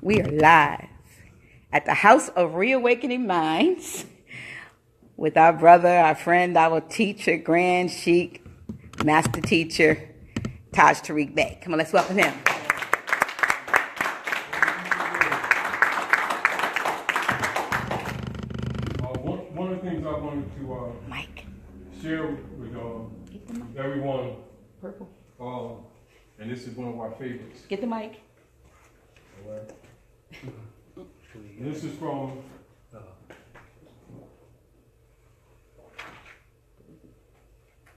We are live at the House of Reawakening Minds with our brother, our friend, our teacher, Grand Sheik, Master Teacher, Taj Tarik Bey. Come on, let's welcome him. One of the things I wanted to share with everyone, Purple. and this is one of our favorites. Get the mic. All right. This is from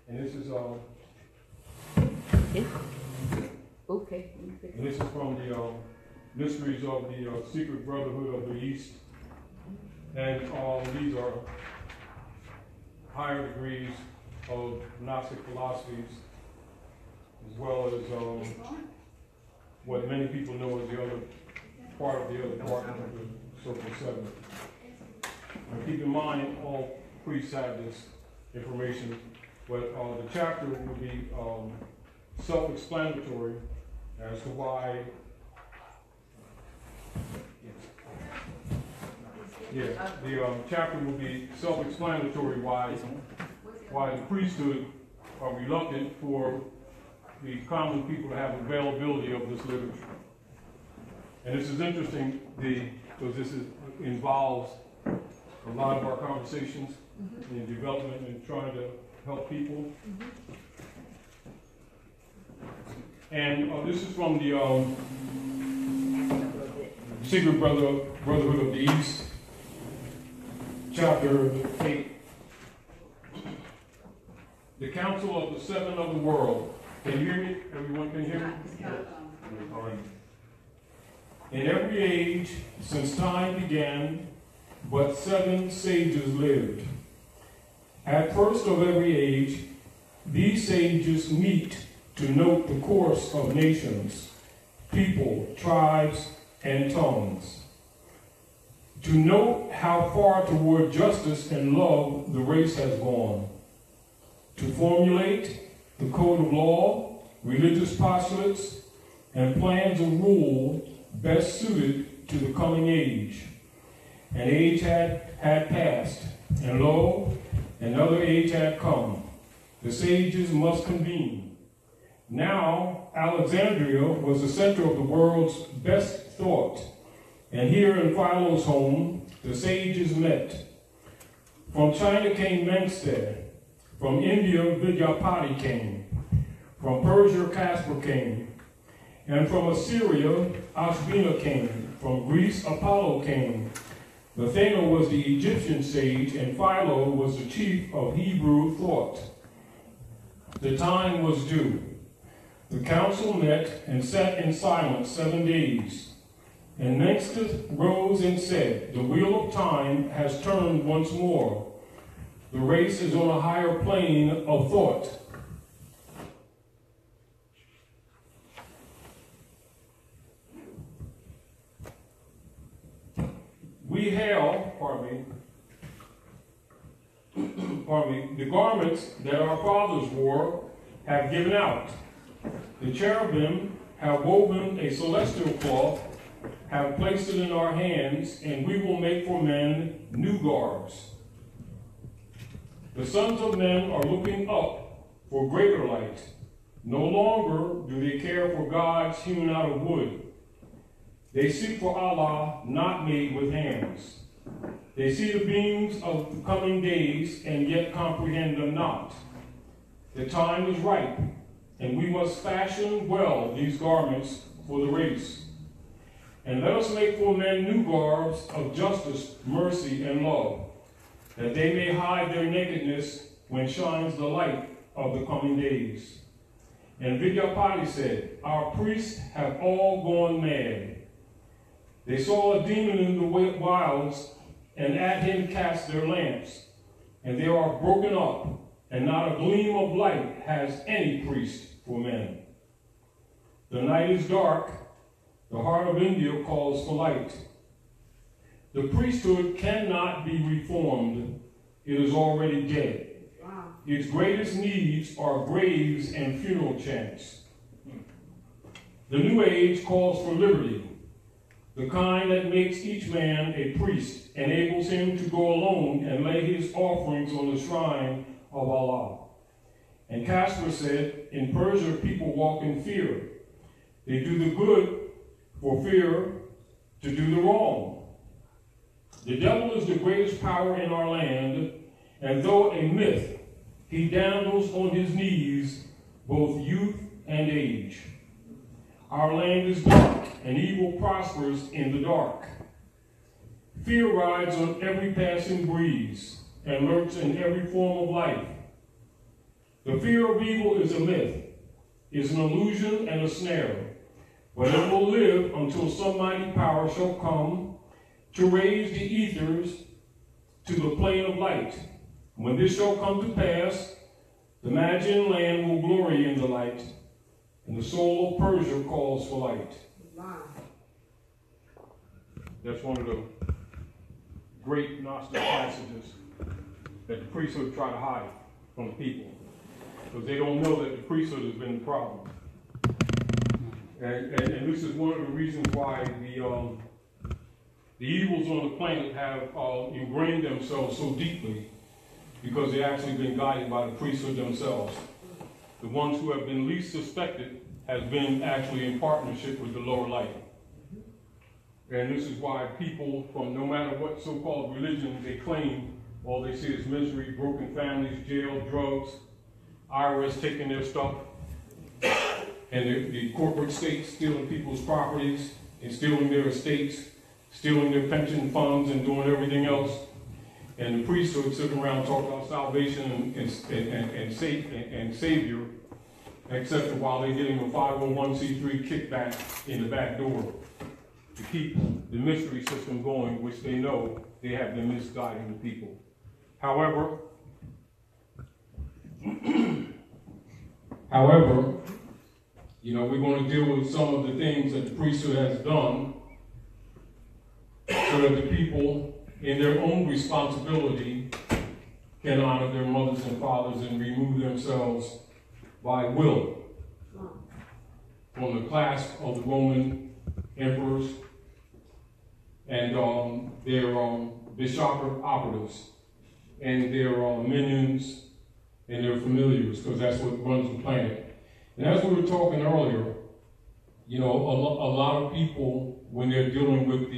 and this is Okay. and this is from the Mysteries of the Secret Brotherhood of the East, and these are higher degrees of Gnostic philosophies, as well as what many people know as the other part of the Circle 7. Now keep in mind, all priests have this information, but the chapter will be self-explanatory as to why. The chapter will be self-explanatory why the priesthood are reluctant for the common people to have availability of this literature. And this is interesting because this involves a lot of our conversations in development and trying to help people. And this is from the Secret Brotherhood of the East, Chapter 8. The Council of the Seven of the World. Can you hear me? Everyone can hear me? In every age, since time began, but 7 sages lived. At first of every age, these sages meet to note the course of nations, people, tribes, and tongues. To note how far toward justice and love the race has gone. To formulate the code of law, religious postulates, and plans of rule best suited to the coming age. An age had passed, and lo, another age had come. The sages must convene. Now, Alexandria was the center of the world's best thought, and here in Philo's home, the sages met. From China came Menster, from India Vidyapati came, from Persia Caspar came, and from Assyria Ashbina came, from Greece Apollo came. Athena was the Egyptian sage, and Philo was the chief of Hebrew thought. The time was due. The council met and sat in silence 7 days. And Menster rose and said, the wheel of time has turned once more. The race is on a higher plane of thought. We hail, the garments that our fathers wore have given out. The cherubim have woven a celestial cloth, have placed it in our hands, and we will make for men new garbs. The sons of men are looking up for greater light. No longer do they care for gods hewn out of wood. They seek for Allah not made with hands. They see the beams of the coming days and yet comprehend them not. The time is ripe, and we must fashion well these garments for the race. And let us make for men new garbs of justice, mercy, and love, that they may hide their nakedness when shines the light of the coming days. And Vidyapati said, our priests have all gone mad. They saw a demon in the wilds, and at him cast their lamps. And they are broken up, and not a gleam of light has any priest for men. The night is dark. The heart of India calls for light. The priesthood cannot be reformed. It is already dead. Wow. Its greatest needs are graves and funeral chants. The new age calls for liberty. the kind that makes each man a priest, enables him to go alone and lay his offerings on the shrine of Allah. And Casper said, in Persia, people walk in fear. They do the good for fear to do the wrong. The devil is the greatest power in our land, and though a myth, he dandles on his knees both youth and age. Our land is dark, and evil prospers in the dark. Fear rides on every passing breeze and lurks in every form of life. The fear of evil is a myth, is an illusion and a snare, but it will live until some mighty power shall come to raise the ethers to the plane of light. When this shall come to pass, the Magian land will glory in the light, and the soul of Persia calls for light. That's one of the great Gnostic passages that the priesthood try to hide from the people, because they don't know that the priesthood has been the problem. And this is one of the reasons why the evils on the planet have ingrained themselves so deeply, because they've actually been guided by the priesthood themselves. The ones who have been least suspected has been actually in partnership with the lower light. And this is why people from no matter what so-called religion they claim, all they see is misery, broken families, jail, drugs, IRS taking their stuff, and the corporate state stealing people's properties and stealing their estates, stealing their pension funds and doing everything else. And the priesthood sitting around talking about salvation and Savior, except while they're getting a 501c3 kickback in the back door to keep the mystery system going, which they know they have been misguiding the people. However, you know, we're going to deal with some of the things that the priesthood has done so that the people, in their own responsibility, can honor their mothers and fathers and remove themselves by will from the class of the Roman emperors and their bishopric operatives and their minions and their familiars, because that's what runs the planet. And as we were talking earlier, you know, a lot of people, when they're dealing with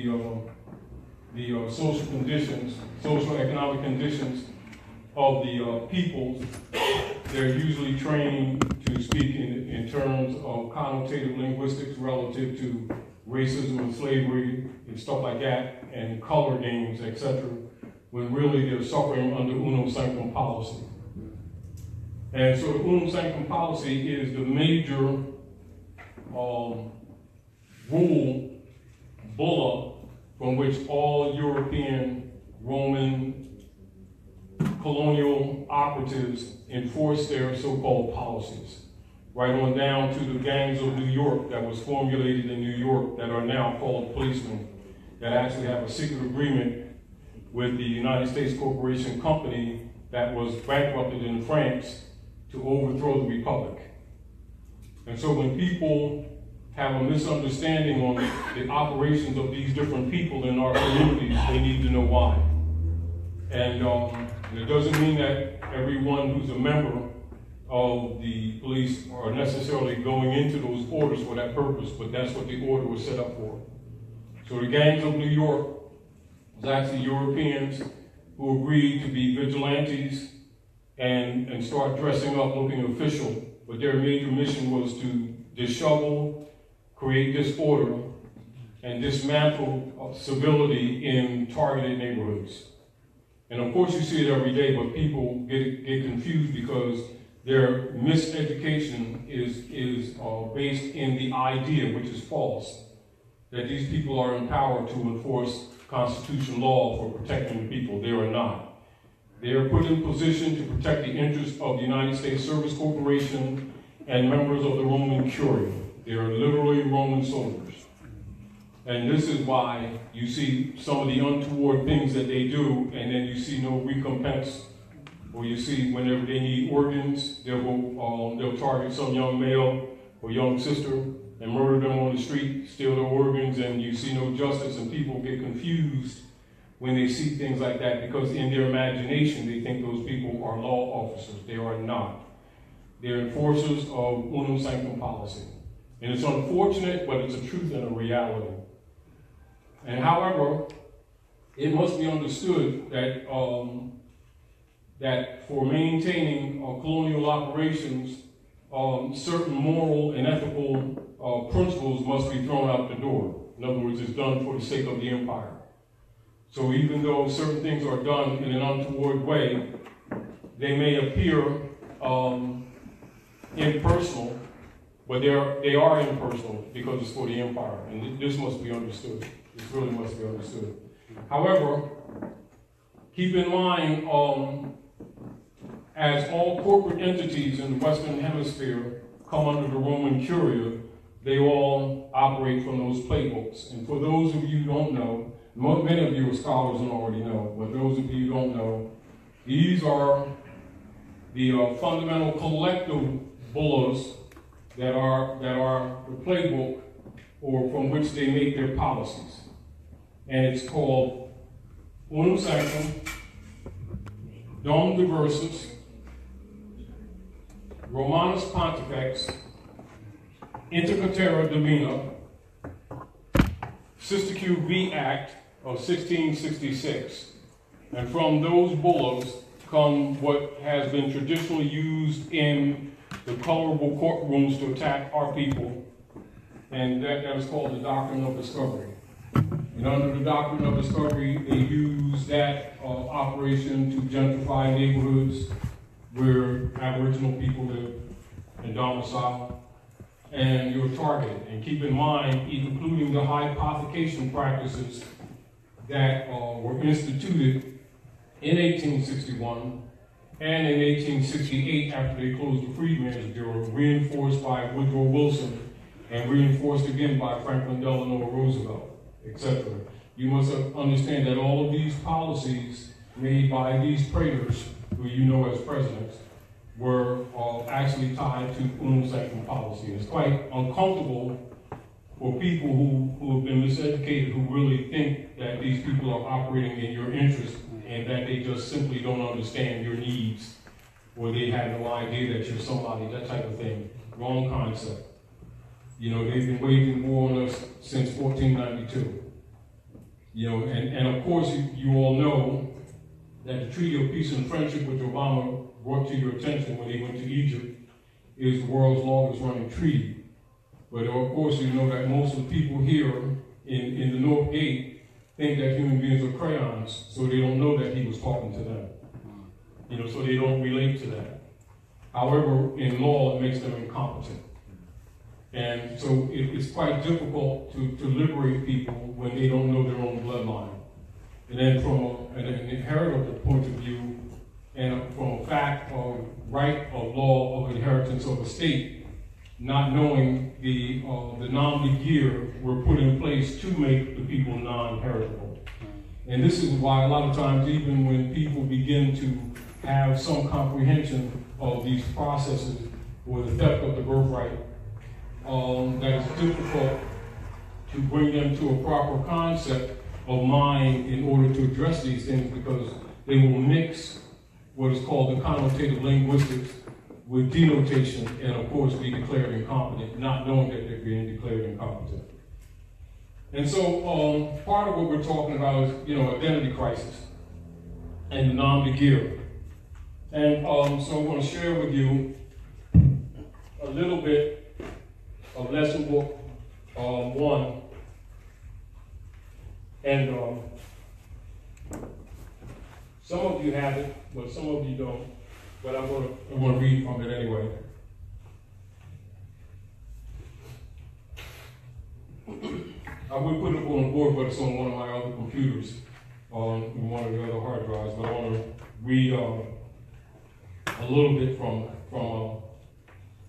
the social conditions, social economic conditions of the peoples, they're usually trained to speak in terms of connotative linguistics relative to racism and slavery and stuff like that, and color games, etc., when really they're suffering under unum sanctum policy. And so the unum sanctum policy is the major rule, bulla, from which all European, Roman, colonial operatives enforce their so-called policies. Right on down to the gangs of New York that was formulated in New York that are now called policemen, that actually have a secret agreement with the United States Corporation Company that was bankrupted in France to overthrow the Republic. And so when people have a misunderstanding on the operations of these different people in our communities, they need to know why. And it doesn't mean that everyone who's a member of the police are necessarily going into those orders for that purpose, but that's what the order was set up for. So the gangs of New York was actually Europeans who agreed to be vigilantes and start dressing up looking official, but their major mission was to dishevel, create disorder, and dismantle civility in targeted neighborhoods. And of course you see it every day, but people get confused because their miseducation is based in the idea, which is false, that these people are empowered to enforce constitutional law for protecting the people. They are not. They are put in position to protect the interests of the United States Service Corporation and members of the Roman Curia. They are literally Roman soldiers. And this is why you see some of the untoward things that they do, and then you see no recompense. Or you see whenever they need organs, they'll target some young male or young sister and murder them on the street, steal their organs, and you see no justice, and people get confused when they see things like that, because in their imagination they think those people are law officers. They are not. They're enforcers of unum sanctum policy. And it's unfortunate, but it's a truth and a reality. And however, it must be understood that that for maintaining colonial operations, certain moral and ethical principles must be thrown out the door. In other words, it's done for the sake of the empire. So even though certain things are done in an untoward way, they may appear impersonal, but they are impersonal because it's for the empire. And this must be understood. This really must be understood. However, keep in mind, as all corporate entities in the Western Hemisphere come under the Roman Curia, they all operate from those playbooks. And for those of you who don't know, many of you are scholars and already know, but those of you who don't know, these are the fundamental collective bullas that are the playbook, or from which they make their policies. And it's called Unum Sanctum, Dom Diversus, Romanus Pontifex, Intercatera Divina, Sister Q V Act of 1666. And from those bullas come what has been traditionally used in the colorable courtrooms to attack our people, and that is called the Doctrine of Discovery. And under the Doctrine of Discovery, they use that operation to gentrify neighborhoods where Aboriginal people live and domicile, and you're targeted. And keep in mind, including the hypothecation practices that were instituted in 1861 and in 1868 after they closed the Freedmen's Bureau, reinforced by Woodrow Wilson and reinforced again by Franklin Delano Roosevelt, etc. You must understand that all of these policies made by these praetors, who you know as presidents, were actually tied to unum sanctum policy. It's quite uncomfortable for people who have been miseducated, who really think that these people are operating in your interest and that they just simply don't understand your needs, or they have no idea that you're somebody, that type of thing. Wrong concept. You know, they've been waging war on us since 1492. You know, and of course, you all know that the Treaty of Peace and Friendship, which Obama brought to your attention when he went to Egypt, is the world's longest running treaty. But of course, you know that most of the people here in the North Gate think that human beings are crayons, so they don't know that he was talking to them. You know, so they don't relate to that. However, in law, it makes them incompetent. And so it's quite difficult to liberate people when they don't know their own bloodline. And then from an inheritable point of view, and from a fact of right of law of inheritance of a state, not knowing the nom de guerre were put in place to make the people non-heritable. And this is why a lot of times, even when people begin to have some comprehension of these processes or the theft of the birthright, that it's difficult to bring them to a proper concept of mind in order to address these things, because they will mix what is called the connotative linguistics with denotation, and of course be declared incompetent, not knowing that they're being declared incompetent. And so part of what we're talking about is, you know, identity crisis and the nom de guerre. And so I'm going to share with you a little bit of lesson book 1, and some of you have it, but some of you don't. But I'm going to read from it anyway. I would put it on the board, but it's on one of my other computers, on one of the other hard drives. But I want to read a little bit from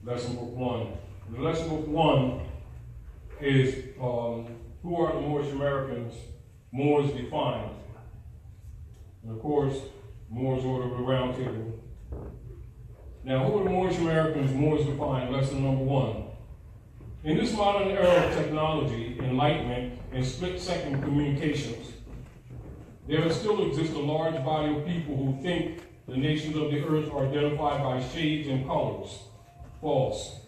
lesson book 1. The lesson book 1 is who are the Moorish Americans? Moors defined. And of course, Moors order of the round table. Now, who are the Moorish Americans? Moors defined. Lesson number 1. In this modern era of technology, enlightenment, and split-second communications, there still exists a large body of people who think the nations of the earth are identified by shades and colors. False.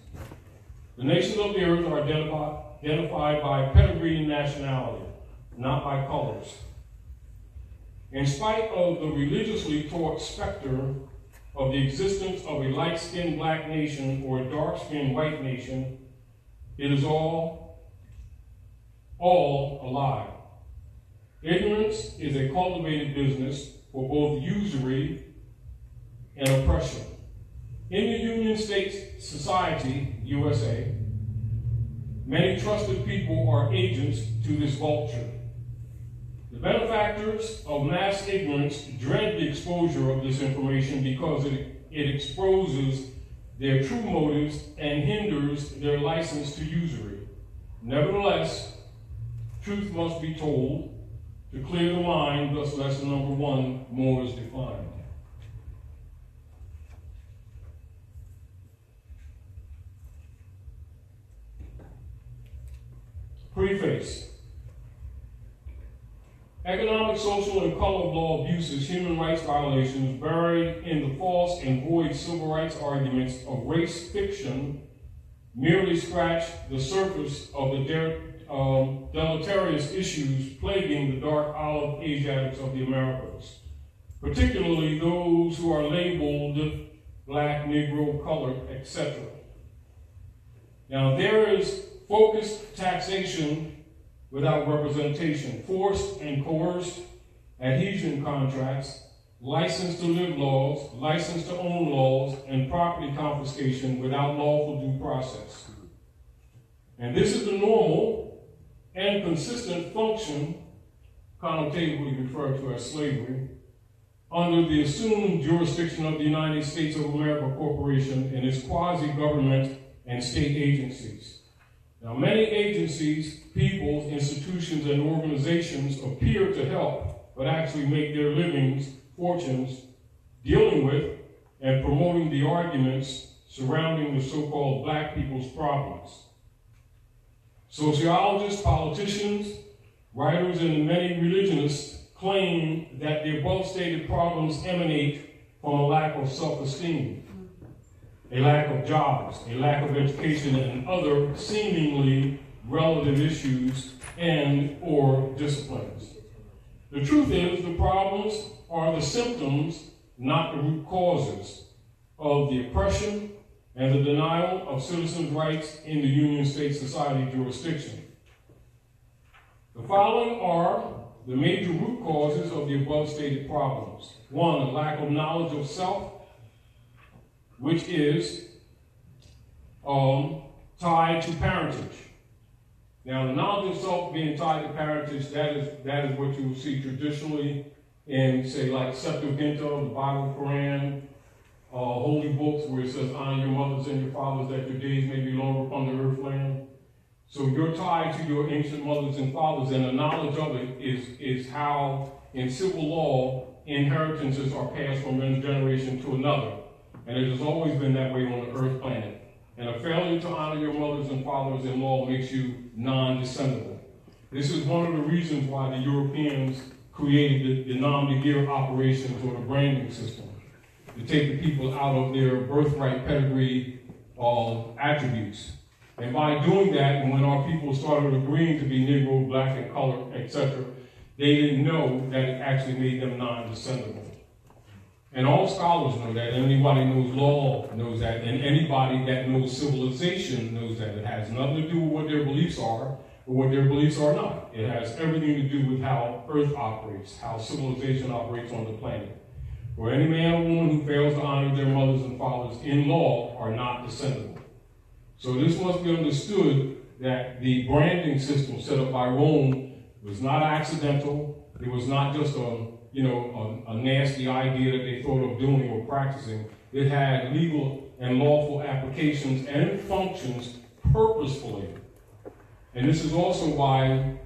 The nations of the earth are identified by pedigree and nationality, not by colors. In spite of the religiously taught specter of the existence of a light-skinned black nation or a dark-skinned white nation, it is all a lie. Ignorance is a cultivated business for both usury and oppression. In the United States society, USA, many trusted people are agents to this vulture. The benefactors of mass ignorance dread the exposure of this information because it exposes their true motives and hinders their license to usury. Nevertheless, truth must be told to clear the mind, thus lesson number 1, more is defined. Preface. Economic, social, and color of law abuses, human rights violations buried in the false and void civil rights arguments of race fiction merely scratch the surface of the deleterious issues plaguing the dark olive Asiatics of the Americas, particularly those who are labeled black, Negro, colored, etc. Now, there is focused taxation without representation, forced and coerced adhesion contracts, license to live laws, license to own laws, and property confiscation without lawful due process. And this is the normal and consistent function, connotatively referred to as slavery, under the assumed jurisdiction of the United States of America Corporation and its quasi-government and state agencies. Now, many agencies, people, institutions, and organizations appear to help, but actually make their livings, fortunes, dealing with and promoting the arguments surrounding the so-called black people's problems. Sociologists, politicians, writers, and many religionists claim that the above-stated problems emanate from a lack of self-esteem, a lack of jobs, a lack of education, and other seemingly relative issues and or disciplines. The truth is, the problems are the symptoms, not the root causes, of the oppression and the denial of citizens' rights in the Union State Society jurisdiction. The following are the major root causes of the above-stated problems. 1, a lack of knowledge of self, which is tied to parentage. Now, the knowledge of self being tied to parentage, that is what you will see traditionally in, say, like Septuaginta, the Bible, Quran, holy books where it says, honor your mothers and your fathers that your days may be longer upon the earth land. So you're tied to your ancient mothers and fathers, and the knowledge of it is how, in civil law, inheritances are passed from one generation to another. And it has always been that way on the earth planet. And a failure to honor your mothers and fathers in law makes you non-descendable. This is one of the reasons why the Europeans created the nom de guerre operations, or the branding system, to take the people out of their birthright pedigree attributes. And by doing that, and when our people started agreeing to be Negro, black, and colored, etc., they didn't know that it actually made them non-descendable. And all scholars know that, and anybody who knows law knows that, and anybody that knows civilization knows that. It has nothing to do with what their beliefs are or what their beliefs are not. It has everything to do with how Earth operates, how civilization operates on the planet. For any man or woman who fails to honor their mothers and fathers in law are not descendable. So this must be understood that the branding system set up by Rome was not accidental. It was not just a nasty idea that they thought of doing or practicing. It had legal and lawful applications and functions purposefully. And this is also why,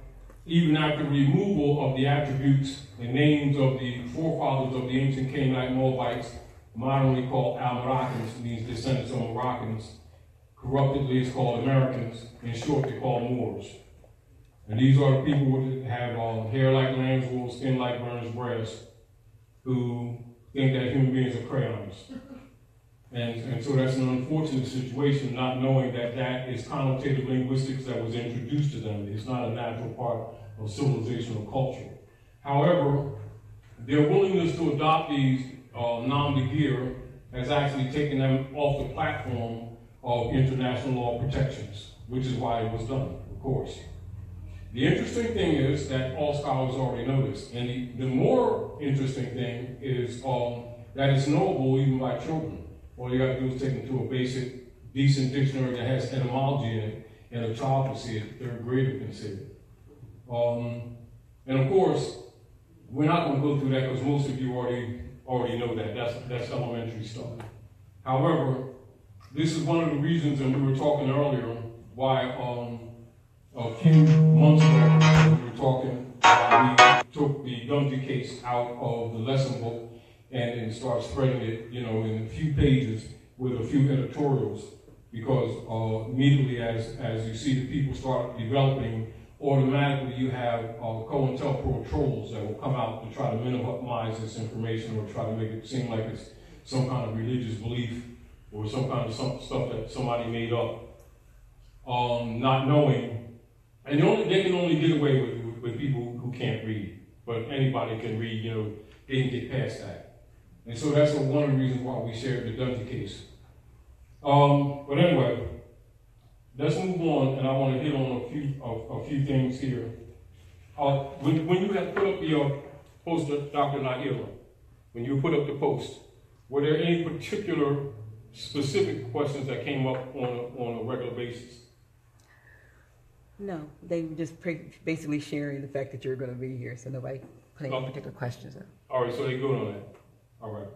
even after removal of the attributes and names of the forefathers of the ancient Canaanite Moabites, modernly called Al-Moroccans, means descendants of Moroccans, corruptedly it's called Americans. In short, they're called Moors. And these are the people that have hair like lamb's wool, skin like burnished brass, who think that human beings are crayons. And so that's an unfortunate situation, not knowing that that is connotative linguistics that was introduced to them. It's not a natural part of civilization or culture. However, their willingness to adopt these nom de guerre has actually taken them off the platform of international law protections, which is why it was done, of course. The interesting thing is that all scholars already know this, and the more interesting thing is that it's knowable even by children. All you got to do is take them to a basic, decent dictionary that has etymology in it, and a child can see it, third grader can see it. And of course, we're not going to go through that because most of you already know that. That's elementary stuff. However, this is one of the reasons, and we were talking earlier, why a few months ago we were talking, we took the Gumby case out of the lesson book and started spreading it, in a few pages with a few editorials, because immediately as you see the people start developing, automatically you have COINTELPRO trolls that will come out to try to minimize this information or try to make it seem like it's some kind of religious belief or some kind of stuff that somebody made up, not knowing. And they can only get away with people who can't read, but anybody can read, they can get past that. And so that's one of the reasons why we shared the Dungy case. But anyway, let's move on, and I want to hit on a few things here. When you had put up your post, Dr. Nailah, when you put up the post, were there any particular specific questions that came up on a regular basis? No, they were just basically sharing the fact that you're going to be here, so nobody put any particular questions up. All right, so they're good on that. All right.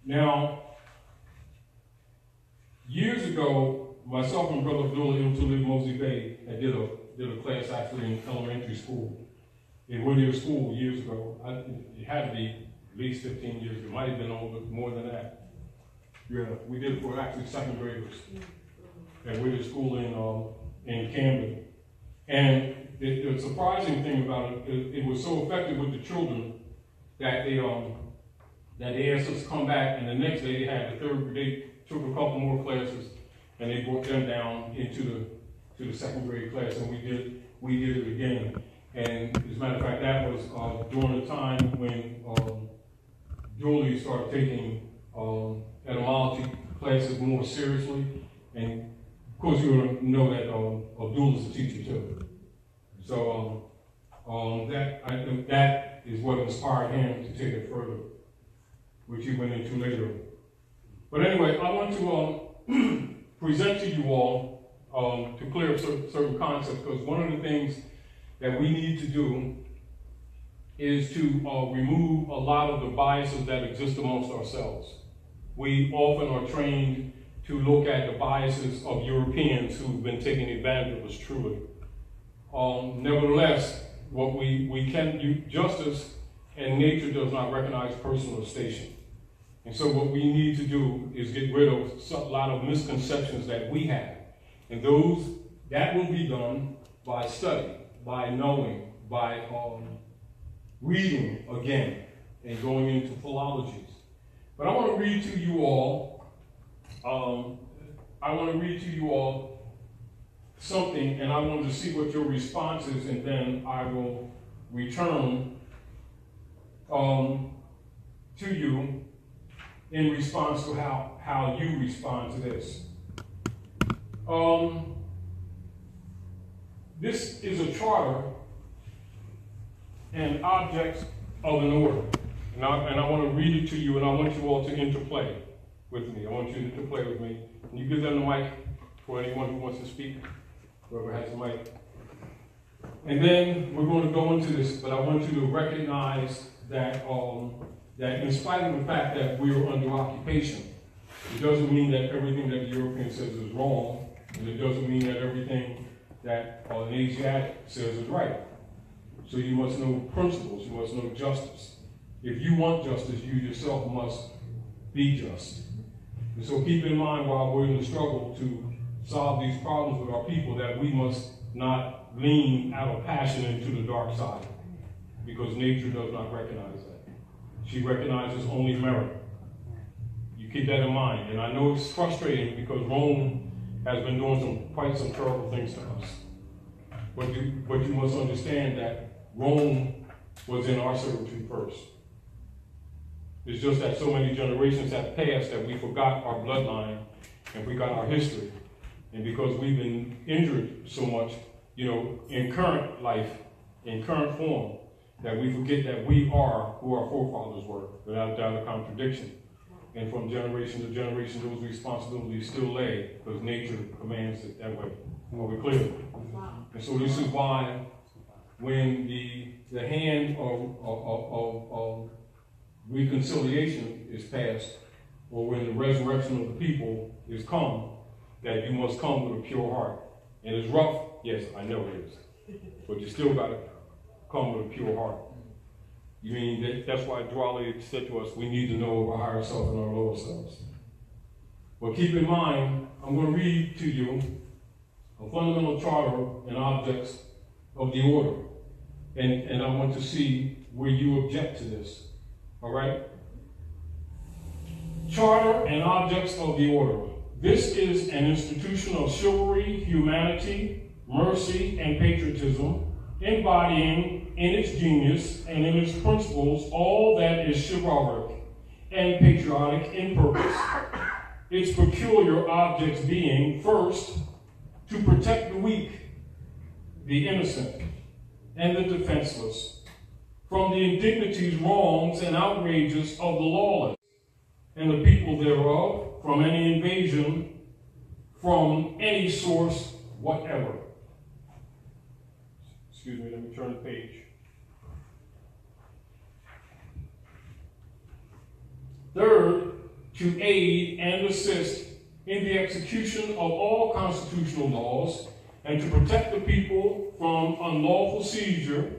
Now, years ago, myself and Brother Abdullah Mosley Bey did a class actually in elementary school, in Whittier School years ago. It had to be at least 15 years ago. It might have been more than that. Yeah, we did it for actually second graders at Whittier School in Camden. And the surprising thing about it, it was so effective with the children that they asked us to come back, and the next day they had they took a couple more classes and they brought them down into the second grade class, and we did it again. And as a matter of fact, that was during the time when Julie started taking etymology classes more seriously, and of course you know that Abdullah's a teacher too. So I think that is what inspired him to take it further, which he went into later. But anyway, I want to present to you all to clear up certain concepts, because one of the things that we need to do is to remove a lot of the biases that exist amongst ourselves. We often are trained to look at the biases of Europeans who've been taking advantage of us truly. Nevertheless, what we can do, justice and nature does not recognize person or station. And so what we need to do is get rid of a lot of misconceptions that we have. And that will be done by study, by knowing, by reading again, and going into philologies. But I want to read to you all, something, and I want to see what your response is, and then I will return to you in response to how you respond to this. This is a charter and objects of an order. And I want to read it to you, and I want you all to interplay with me. I want you to interplay with me. Can you give them the mic for anyone who wants to speak? Whoever has the mic. And then we're going to go into this, but I want you to recognize that that in spite of the fact that we're under occupation, it doesn't mean that everything that the European says is wrong, and it doesn't mean that everything that an Asiatic says is right. So you must know principles, you must know justice. If you want justice, you yourself must be just. And so keep in mind while we're in the struggle to solve these problems with our people that we must not lean out of passion into the dark side, because nature does not recognize that. She recognizes only merit. You keep that in mind. And I know it's frustrating because Rome has been doing quite some terrible things to us. But you must understand that Rome was in our servitude first. It's just that so many generations have passed that we forgot our bloodline and we got our history. And because we've been injured so much, in current life, in current form, that we forget that we are who our forefathers were, without a doubt or contradiction. And from generation to generation, those responsibilities still lay, because nature commands it that way. Are we clear? And so this is why when the hand of reconciliation is passed, or when the resurrection of the people is come, that you must come with a pure heart. And it's rough, yes, I know it is. But you still got to come with a pure heart. You mean that's why Dwali said to us, we need to know our higher self and our lower selves. But keep in mind, I'm going to read to you a fundamental charter and objects of the order. And I want to see where you object to this. All right? Charter and objects of the order. This is an institution of chivalry, humanity, mercy, and patriotism, embodying in its genius and in its principles all that is chivalric and patriotic in purpose. Its peculiar objects being, first, to protect the weak, the innocent, and the defenseless from the indignities, wrongs, and outrages of the lawless, and the people thereof, from any invasion, from any source whatever. Excuse me, let me turn the page. Third, to aid and assist in the execution of all constitutional laws, and to protect the people from unlawful seizure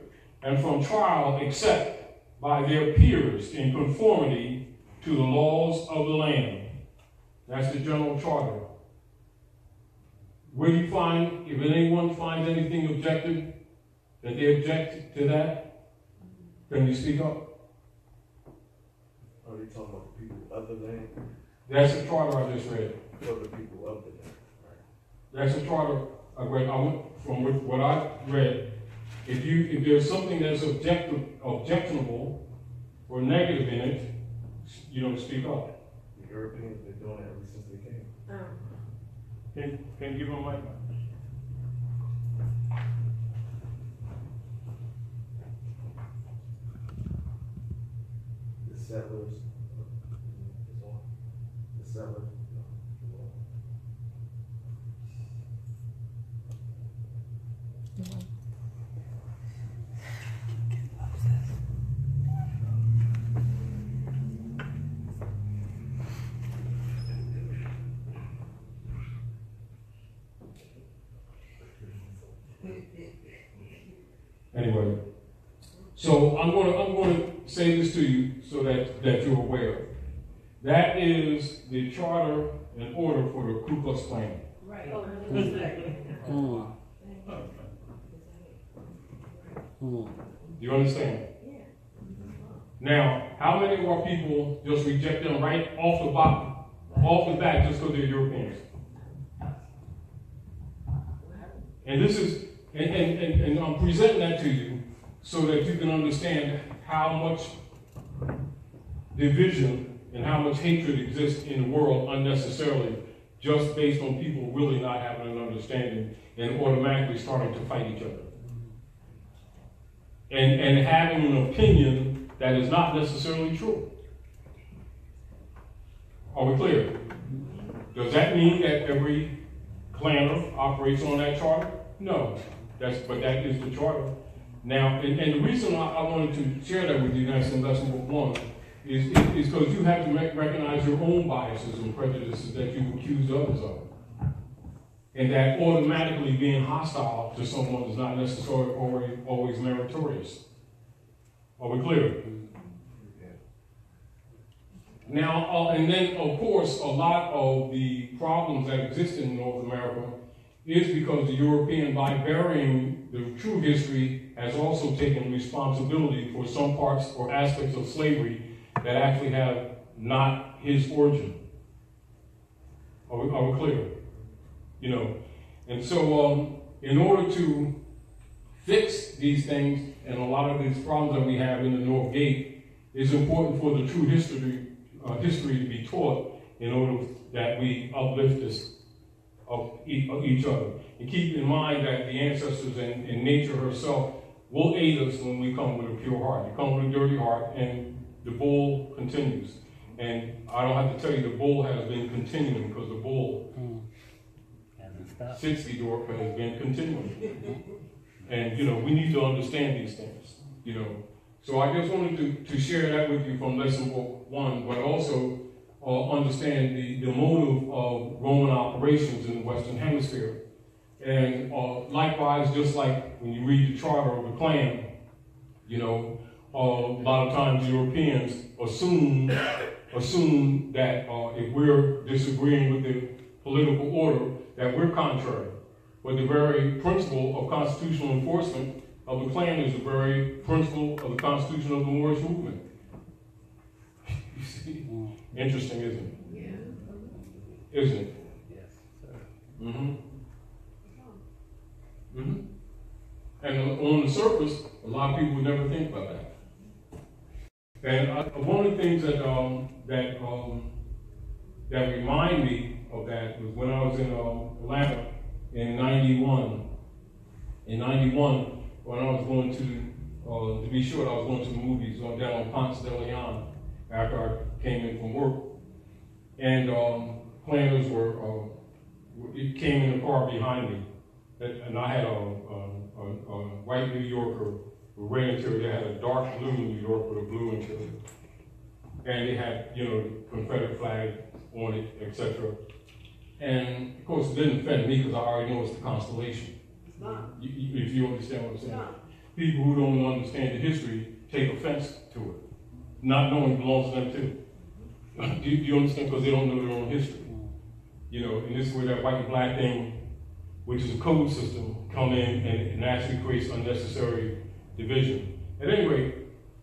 and from trial except by their peers in conformity to the laws of the land. That's the general charter. Where you find, if anyone finds anything objective, that they object to that, can you speak up? Are you talking about the people of the land? That's the charter I just read. Or the people of the land, right? That's the charter I read. From what I read, if there's something that's objectionable or negative in it, you don't speak up. The Europeans have been doing it ever since they came. Can you give them a mic? The settlers is on. The settlers is on. Anyway, so I'm going to say this to you so that you're aware. That is the charter and order for the Ku Klux Klan. Right. Do you understand? Now, how many of our people just reject them right off the bat, just because they're Europeans? And this is, and I'm presenting that to you so that you can understand how much division and how much hatred exists in the world unnecessarily, just based on people really not having an understanding and automatically starting to fight each other. And having an opinion that is not necessarily true. Are we clear? Does that mean that every planner operates on that charter? No. But that is the charter. Now, and the reason I wanted to share that with you guys in lesson book 1 is because you have to recognize your own biases and prejudices that you accuse others of. And that automatically being hostile to someone is not necessarily always meritorious. Are we clear? Now, and then, of course, a lot of the problems that exist in North America is because the European, by burying the true history, has also taken responsibility for some parts or aspects of slavery that actually have not his origin. Are we clear? You know, and so in order to fix these things and a lot of these problems that we have in the North Gate, it's important for the true history to be taught in order that we uplift this of each other. And keep in mind that the ancestors and nature herself will aid us when we come with a pure heart. You come with a dirty heart, and the bull continues. And I don't have to tell you, the bull has been continuing, because the bull, since the Dorp, has been continuing. And, you know, we need to understand these things, you know. So I just wanted to share that with you from lesson book 1, but also understand the motive of Roman operations in the Western Hemisphere. And likewise, just like when you read the charter of the clan, you know, a lot of times Europeans assume that if we're disagreeing with the political order, that we're contrary. But the very principle of constitutional enforcement of the clan is the very principle of the constitution of the Moorish movement. You see? Interesting, isn't it? Yeah. Isn't it? Yes, sir. Mm-hmm. Mm-hmm. And on the surface, a lot of people would never think about that. And one of the things that remind me of that was when I was in Atlanta in '91. In '91, when I was going to be short, I was going to the movies down on Ponce de Leon after I came in from work. And planners it came in the car behind me. And I had a white New Yorker with red interior. They had a dark blue New York with a blue interior. And they had, you know, the Confederate flag on it, etc. And of course, it didn't offend me because I already know it's the Constellation. It's not. If you understand what I'm saying. People who don't understand the history take offense to it, not knowing it belongs to them too. Do you understand? Because they don't know their own history. You know, and this is where that white and black thing, which is a code system, come in and actually creates unnecessary division. At any rate,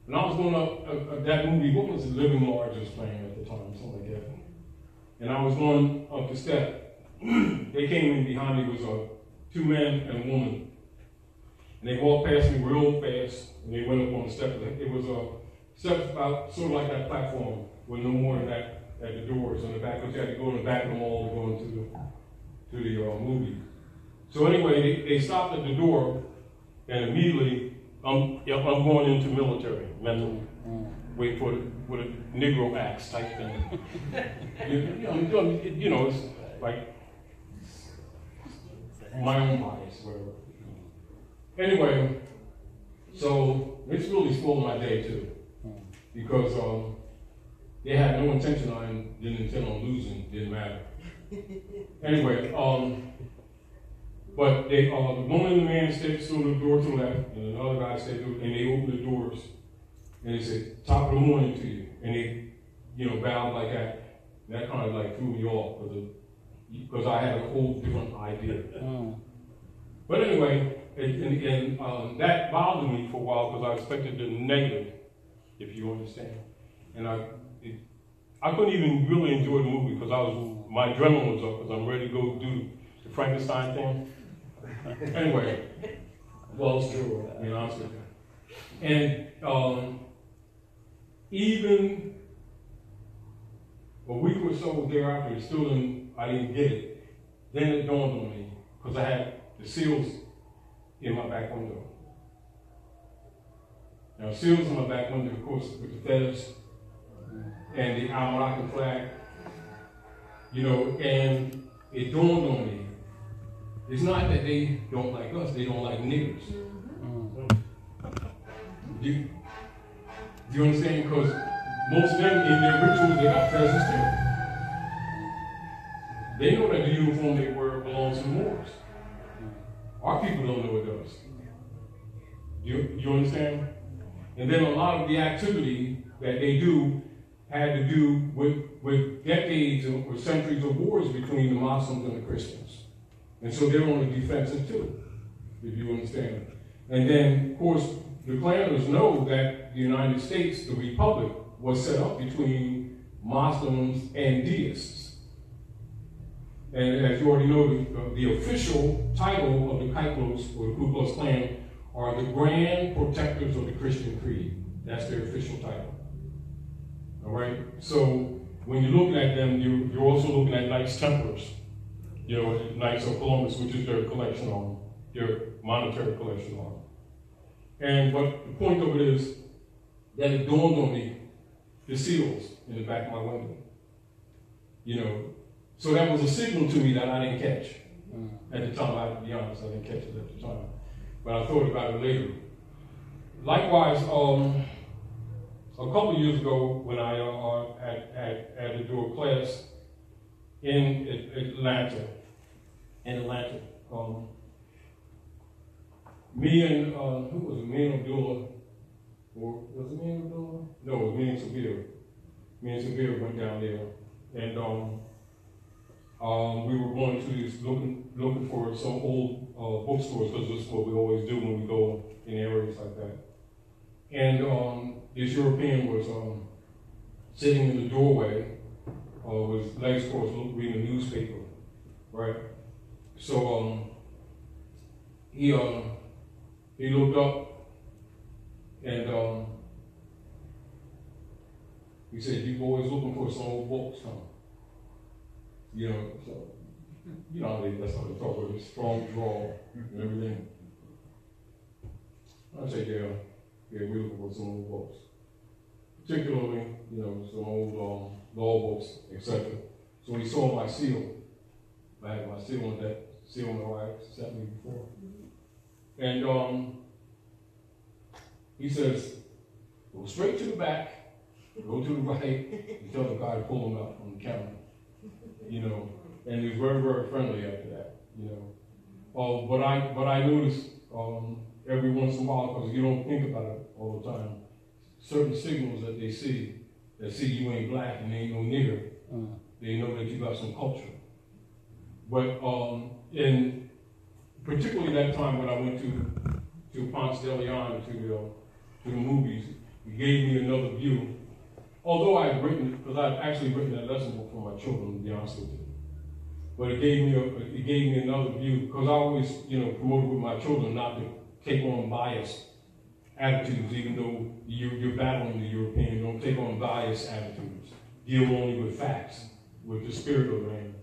when I was going up that movie, what was the Living Large was playing at the time, something like that. And I was going up the step. They came in behind me, it was two men and a woman. And they walked past me real fast, and they went up on the step. It was steps about sort of like that platform with no more than that at the doors on the back, because you had to go in the back of the mall to go into the movie. So anyway, they stopped at the door, and immediately I'm going into military mental, wait for with a Negro axe type thing. You know, it's like my own bias, whatever. Anyway, so it's really spoiled my day too, because they had no intention on, didn't intend on losing, didn't matter. Anyway, but they, the woman and the man stood the door to the left, and another guy stayed, and they opened the doors, and they said, "Top of the morning to you," and they, you know, bowed like that. That kind of like threw me off because I had a whole different idea. But anyway, and that bothered me for a while because I expected the negative, if you understand, and I couldn't even really enjoy the movie because my adrenaline was up because I'm ready to go do the Frankenstein thing. Anyway, well, it's true, to be honest with you. And even a week or so thereafter, I didn't get it. Then it dawned on me because I had the seals in my back window. Now, seals in my back window, of course, with the feathers and the American flag, you know, and it dawned on me. It's not that they don't like us, they don't like niggers. Do you understand? Because most of them, in their rituals, they got feathers too. They know that the uniform they wear belongs to the Moors. Our people don't know it does. Do you understand? And then a lot of the activity that they do had to do with decades or centuries of wars between the Muslims and the Christians. And so they're on the defensive too, if you understand. And then, of course, the Klaners know that the United States, the Republic, was set up between Muslims and deists. And as you already know, the official title of the Kaiklos, or the Ku Klux Klan, are the Grand Protectors of the Christian Creed. That's their official title. All right? So when you're looking at them, you're also looking at Knights Templars, you know, Knights of Columbus, which is their collection on, their monetary collection on. And but the point of it is that it dawned on me the seals in the back of my window. You know, so that was a signal to me that I didn't catch at the time. I have to be honest, I didn't catch it at the time. But I thought about it later. Likewise, a couple of years ago, when I had to do a class in Atlanta, me and who was it? Me and Abdullah, or was it me and Abdullah? No, it was me and Sabir. Me and Sabir went down there, and we were going to these looking for some old bookstores, because this is what we always do when we go in areas like that. And this European was sitting in the doorway with legs crossed, reading a newspaper, right? So he looked up and he said, "You boys looking for some old books, huh?" You know, so you know that's how they talk with a strong drawl and everything. I said, yeah, we're looking for some old books. Particularly, you know, some old law books, etc. So he saw my seal. I had my seal on that seal my wife sent me before. And he says, go straight to the back, go to the right, and tell the guy to pull him out from the counter. You know, and he was very, very friendly after that, you know. But I noticed every once in a while, because you don't think about it all the time, certain signals that they see you ain't black and ain't no nigger, they know that you got some culture. But in particularly that time when I went to Ponce de Leon, to the movies, it gave me another view. Although I had written, because I had actually written that lesson book for my children, to be honest with you. But it gave me another view, because I always, you know, promoted with my children not to take on biased attitudes, even though you're battling the European. Don't take on biased attitudes. Deal only with facts, with the spirit of man.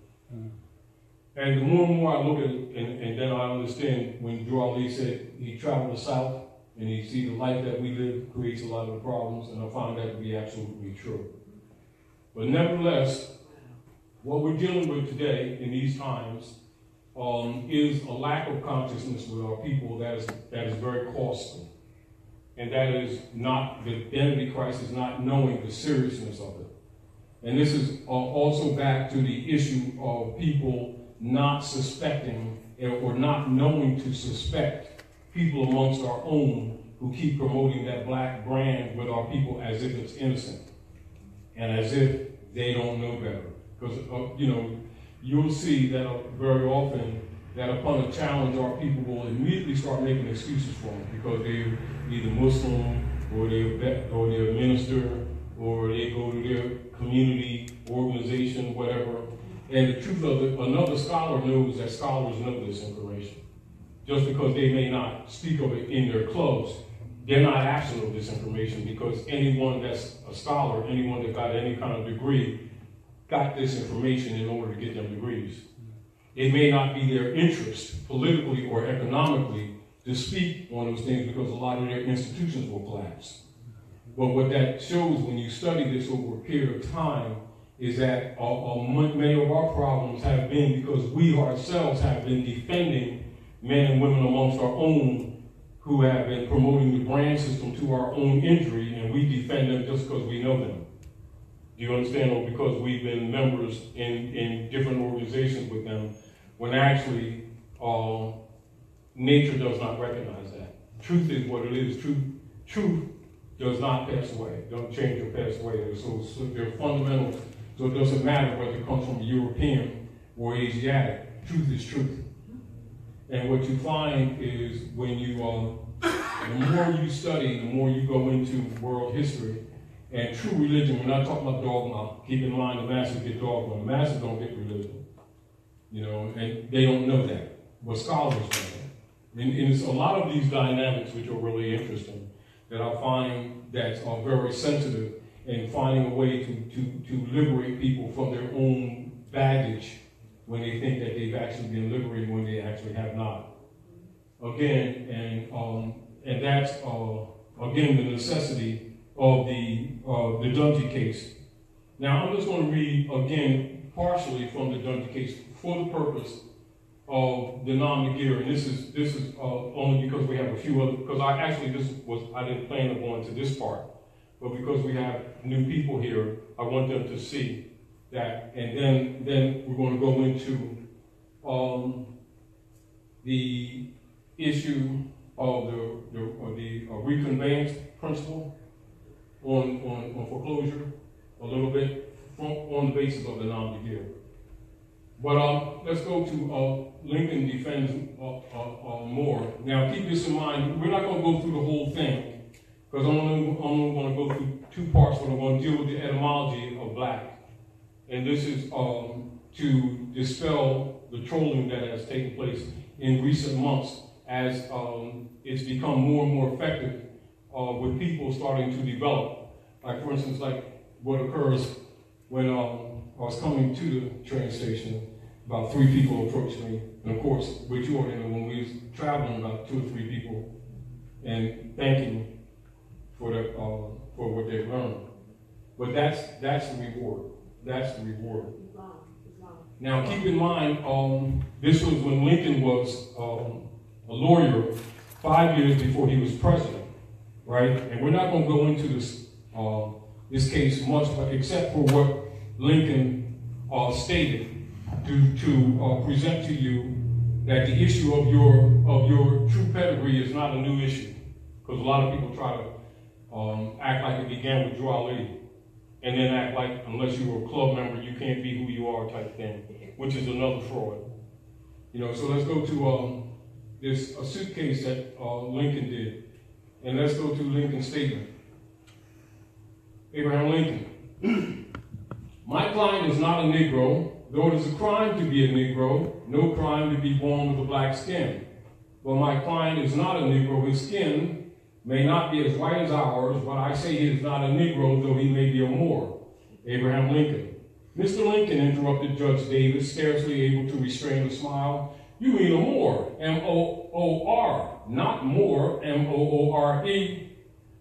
And the more and more I look at it, and then I understand when Drew Ali said he traveled the South, and he see the life that we live creates a lot of problems, and I found that to be absolutely true. But nevertheless, what we're dealing with today in these times is a lack of consciousness with our people that is very costly. And that is not, the identity crisis, not knowing the seriousness of it. And this is also back to the issue of people not suspecting or not knowing to suspect people amongst our own who keep promoting that black brand with our people as if it's innocent and as if they don't know better. Because, you know, you'll see that very often that upon a challenge, our people will immediately start making excuses for them because they're either Muslim or they're a minister or they go to their community organization, whatever. And the truth of it, another scholar knows that scholars know this information. Just because they may not speak of it in their clubs, they're not asking of this information because anyone that's a scholar, anyone that got any kind of degree, got this information in order to get them degrees. It may not be their interest, politically or economically, to speak on those things because a lot of their institutions will collapse. But what that shows when you study this over a period of time is that many of our problems have been because we ourselves have been defending men and women amongst our own who have been promoting the brand system to our own injury, and we defend them just because we know them. Do you understand? Or because we've been members in different organizations with them, when actually nature does not recognize that. Truth is what it is. Truth does not pass away, don't change or pass away. So they're fundamental. So it doesn't matter whether it comes from a European or Asiatic. Truth is truth. And what you find is when you, the more you study, the more you go into world history and true religion. We're not talking about dogma. Keep in mind the masses get dogma. The masses don't get religion. You know, and they don't know that. But scholars know that. And it's a lot of these dynamics which are really interesting that I find that are very sensitive in finding a way to liberate people from their own baggage when they think that they've actually been liberated when they actually have not. Again, and that's again the necessity of the Dungy case. Now I'm just going to read again partially from the Dungy case for the purpose of the non-Nagir, and this is only because we have a few other, because I didn't plan to go into this part, but because we have new people here, I want them to see that, and then we're going to go into the issue of the reconveyance principle on foreclosure a little bit on the basis of the non-Nagir. But let's go to Lincoln defends Moore. Now keep this in mind, we're not going to go through the whole thing, because I'm only going to go through two parts, but I'm going to deal with the etymology of black. And this is to dispel the trolling that has taken place in recent months as it's become more and more effective with people starting to develop. Like for instance, like what occurs when I was coming to the train station, about 3 people approached me. And of course, which you already know, when we was traveling, about 2 or 3 people, and thanking for what they've learned. But that's the reward. That's the reward. Now keep in mind, this was when Lincoln was a lawyer 5 years before he was president, right? And we're not going to go into this case much, except for what Lincoln stated to present to you that the issue of your true pedigree is not a new issue, because a lot of people try to act like it began with Joie Lady, and then act like unless you were a club member you can't be who you are type thing, which is another fraud. You know, so let's go to a suitcase that Lincoln did, and let's go to Lincoln's statement. Abraham Lincoln. My client is not a Negro, though it is a crime to be a Negro, no crime to be born with a black skin. But my client is not a Negro. His skin may not be as white as ours, but I say he is not a Negro, though he may be a Moor. Abraham Lincoln. Mr. Lincoln, interrupted Judge Davis, scarcely able to restrain a smile. You mean a Moor, M-O-O-R, not Moore, M-O-O-R-E.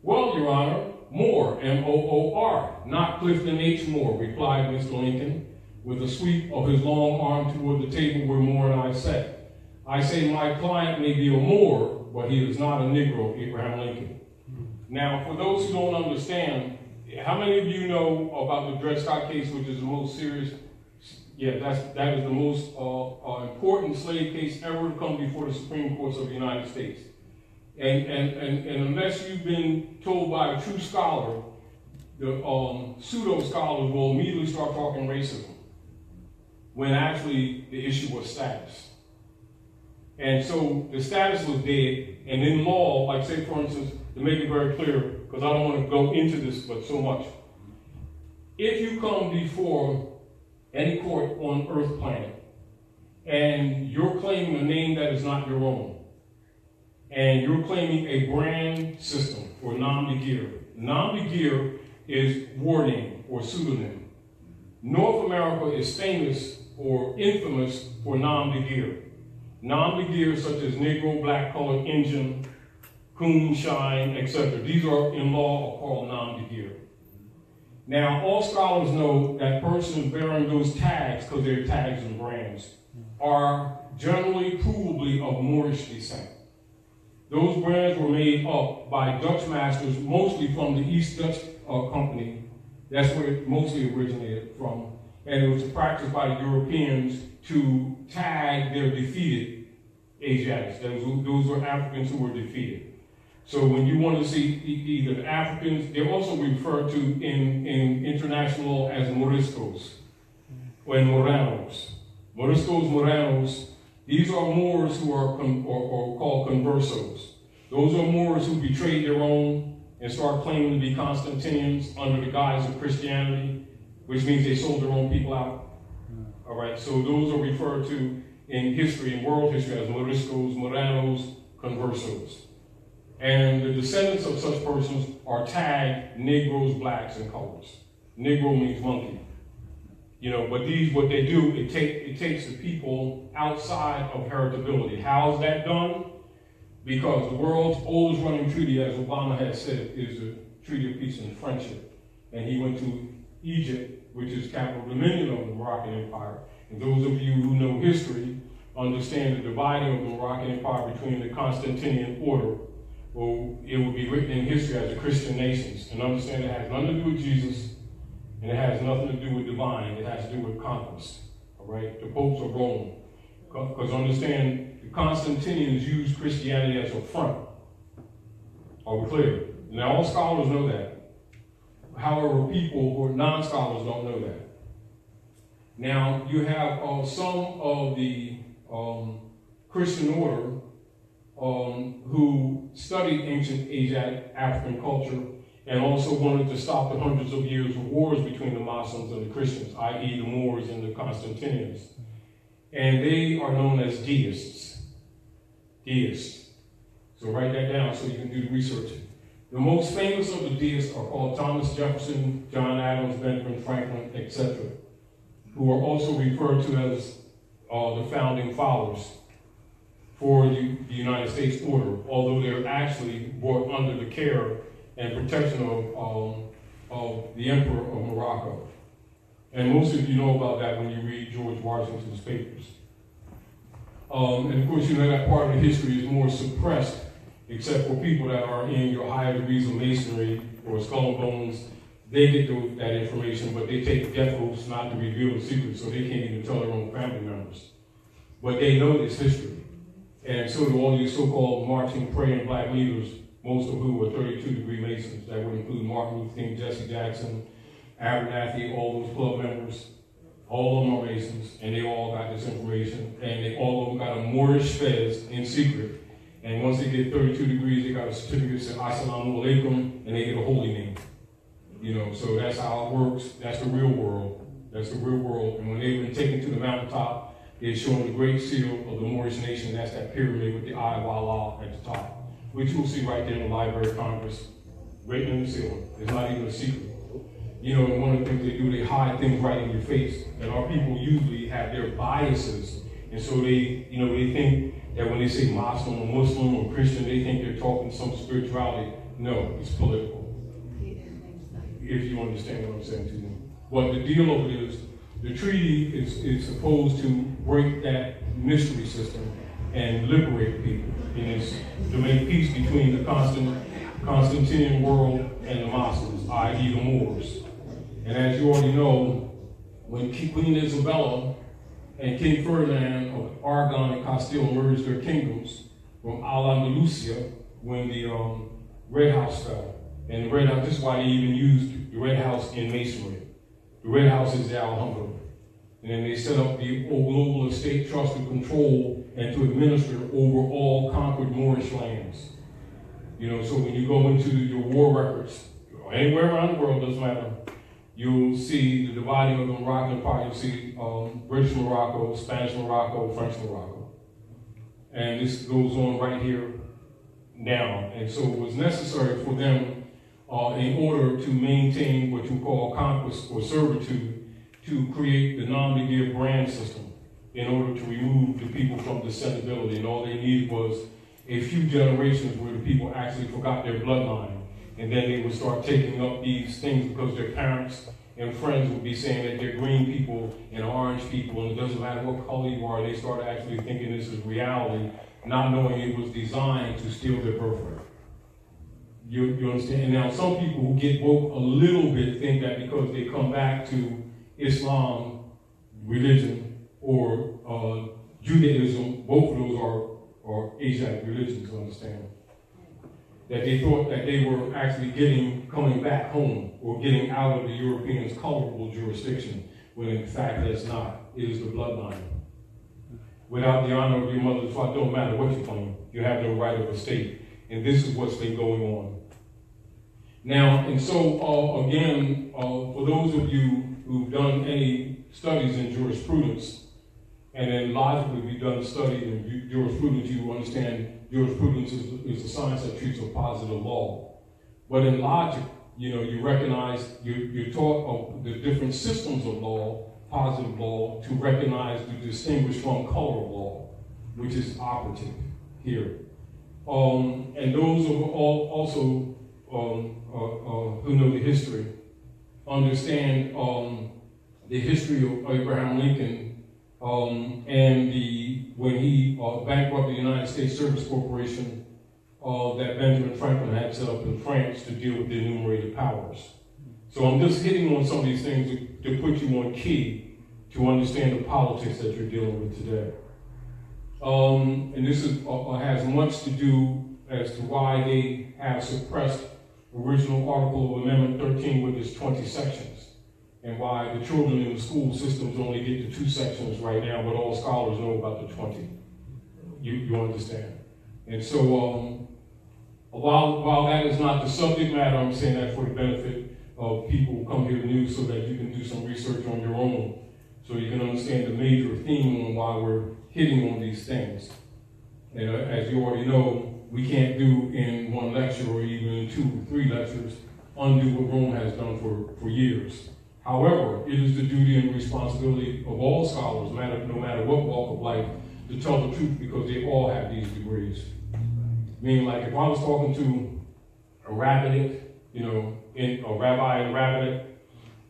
Well, Your Honor, Moore, M-O-O-R, not Clifton H. Moore, replied Mr. Lincoln, with a sweep of his long arm toward the table where Moore and I sat. I say my client may be a Moor, but he is not a Negro, Abraham Lincoln. Now, for those who don't understand, how many of you know about the Dred Scott case, which is the most serious? Yeah, that is the most important slave case ever to come before the Supreme Courts of the United States. And unless you've been told by a true scholar, the pseudo-scholars will immediately start talking racism, when actually the issue was status. And so the status was dead, and in law, like say for instance, to make it very clear, because I don't want to go into this but so much, if you come before any court on Earth planet, and you're claiming a name that is not your own, and you're claiming a brand system for nom-de-guerre. Nom-de-guerre is war name or pseudonym. North America is famous or infamous for nom-de-guerre. Nom-de-guerre such as Negro, black, colored, Indian, coon, shine, etc. These are in law called nom-de-guerre. Now, all scholars know that persons bearing those tags, because they're tags and brands, are generally provably of Moorish descent. Those brands were made up by Dutch masters, mostly from the East Dutch Company. That's where it mostly originated from. And it was practiced by Europeans to tag their defeated Asiatics. Those were Africans who were defeated. So when you want to see either Africans, they're also referred to in international as Moriscos or Moranos. Moriscos, Moranos, these are Moors who are called conversos. Those are Moors who betrayed their own and started claiming to be Constantinians under the guise of Christianity, which means they sold their own people out. All right, so those are referred to in history, in world history, as Moriscos, Moranos, conversos. And the descendants of such persons are tagged Negroes, blacks, and colors. Negro means monkey. You know, but these, what they do, it takes the people outside of heritability. How is that done? Because the world's oldest running treaty, as Obama has said, is the Treaty of Peace and Friendship. And he went to Egypt, which is capital dominion of the Moroccan Empire. And those of you who know history understand the dividing of the Moroccan Empire between the Constantinian order. Well, it will be written in history as the Christian nations. And understand it has nothing to do with Jesus, and it has nothing to do with divine. It has to do with conquest. All right? The popes of Rome. Because understand, the Constantinians used Christianity as a front. Are we clear? Now, all scholars know that. However, people who are non-scholars don't know that. Now, you have some of the Christian order who studied ancient Asiatic African culture and also wanted to stop the hundreds of years of wars between the Muslims and the Christians, i.e. the Moors and the Constantinians. And they are known as deists. Deists. So write that down so you can do the research. The most famous of the deists are called Thomas Jefferson, John Adams, Benjamin Franklin, etc., who are also referred to as the founding fathers for the United States order, although they're actually brought under the care and protection of the Emperor of Morocco. And most of you know about that when you read George Washington's papers. And of course, you know that part of the history is more suppressed, except for people that are in your higher degrees of masonry or skull and bones. They get that information, but they take death oaths not to reveal the secret, so they can't even tell their own family members. But they know this history. And so do all these so-called marching, praying black leaders, most of whom are 32-degree Masons. That would include Martin Luther King, Jesse Jackson, Abernathy, all those club members. All of them are Masons, and they all got this information. And they all of them got a Moorish fez in secret. And once they get 32 degrees, they got a certificate that says Assalamu Alaikum, and they get a holy name. You know, so that's how it works. That's the real world. That's the real world. And when they've been taken to the mountaintop, they're showing the great seal of the Moorish nation. That's that pyramid with the eye of Allah at the top, which you'll see right there in the Library of Congress, written in the ceiling. It's not even a secret. You know, and one of the things they do, they hide things right in your face. And our people usually have their biases. And so they, you know, they think that when they say Muslim or Muslim or Christian, they think they're talking some spirituality. No, it's political. If you understand what I'm saying to them. But the deal of it is, the treaty is supposed to break that mystery system and liberate people. And it's to make peace between the Constantinian world and the Muslims, i.e. the Moors. And as you already know, when Queen Isabella and King Ferdinand of Aragon and Castile merged their kingdoms from Al-Andalusia when the Red House fell. And the Red House, this is why they even used the Red House in masonry. The Red House is the Alhambra. And then they set up the global estate trust to control and to administer over all conquered Moorish lands. You know, so when you go into your war records, anywhere around the world, doesn't matter, you'll see the dividing of the Moroccan Empire. You'll see British Morocco, Spanish Morocco, French Morocco. And this goes on right here now. And so it was necessary for them in order to maintain what you call conquest or servitude, to create the nom-de-guerre brand system in order to remove the people from descendability. And all they needed was a few generations where the people actually forgot their bloodline. And then they would start taking up these things because their parents and friends would be saying that they're green people and orange people, and it doesn't matter what color you are. They started actually thinking this is reality, not knowing it was designed to steal their birthright. You understand? And now some people who get woke a little bit think that because they come back to Islam, religion, or Judaism, both of those are Asiatic religions, understand? that they thought that they were actually coming back home or getting out of the Europeans' colorable jurisdiction, when in fact that's not. It is the bloodline. Without the honor of your mother's father, it don't matter what you claim, you have no right of estate. And this is what's been going on. Now, and so again, for those of you who've done any studies in jurisprudence, and then logically we've done study in jurisprudence, you understand jurisprudence is the science that treats of positive law. But in logic, you recognize, you're taught of the different systems of law, positive law, to recognize, to distinguish from color law, which is operative here. And those who also who know the history understand the history of Abraham Lincoln and when he bankrupted the United States Service Corporation that Benjamin Franklin had set up in France to deal with the enumerated powers. So I'm just hitting on some of these things to put you on key to understand the politics that you're dealing with today. And this has much to do as to why they have suppressed original Article of Amendment 13 with its 20 sections, and why the children in the school systems only get to 2 sections right now, but all scholars know about the 20. You understand? And so while that is not the subject matter, I'm saying that for the benefit of people who come here new, so that you can do some research on your own, so you can understand the major theme on why we're hitting on these things. And as you already know, we can't do in one lecture or even in 2 or 3 lectures undo what Rome has done for years. However, it is the duty and responsibility of all scholars, no matter what walk of life, to tell the truth, because they all have these degrees. Meaning, like if I was talking to a rabbinate, a rabbi and rabbinate,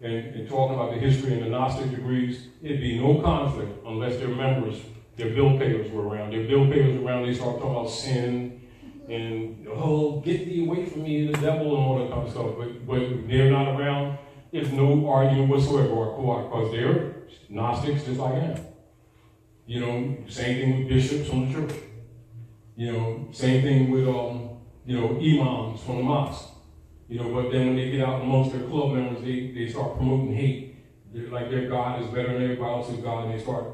and talking about the history and the Gnostic degrees, it'd be no conflict unless their members, their bill payers were around. Their bill payers were around, they start talking about sin and, get thee away from me, the devil, and all that kind of stuff. But they're not around, there's no argument whatsoever or co-op, because they're Gnostics just like I am. Same thing with bishops from the church. Same thing with, imams from the mosque. But then when they get out amongst their club members, they start promoting hate. They're like their God is better than everybody else's God, and they start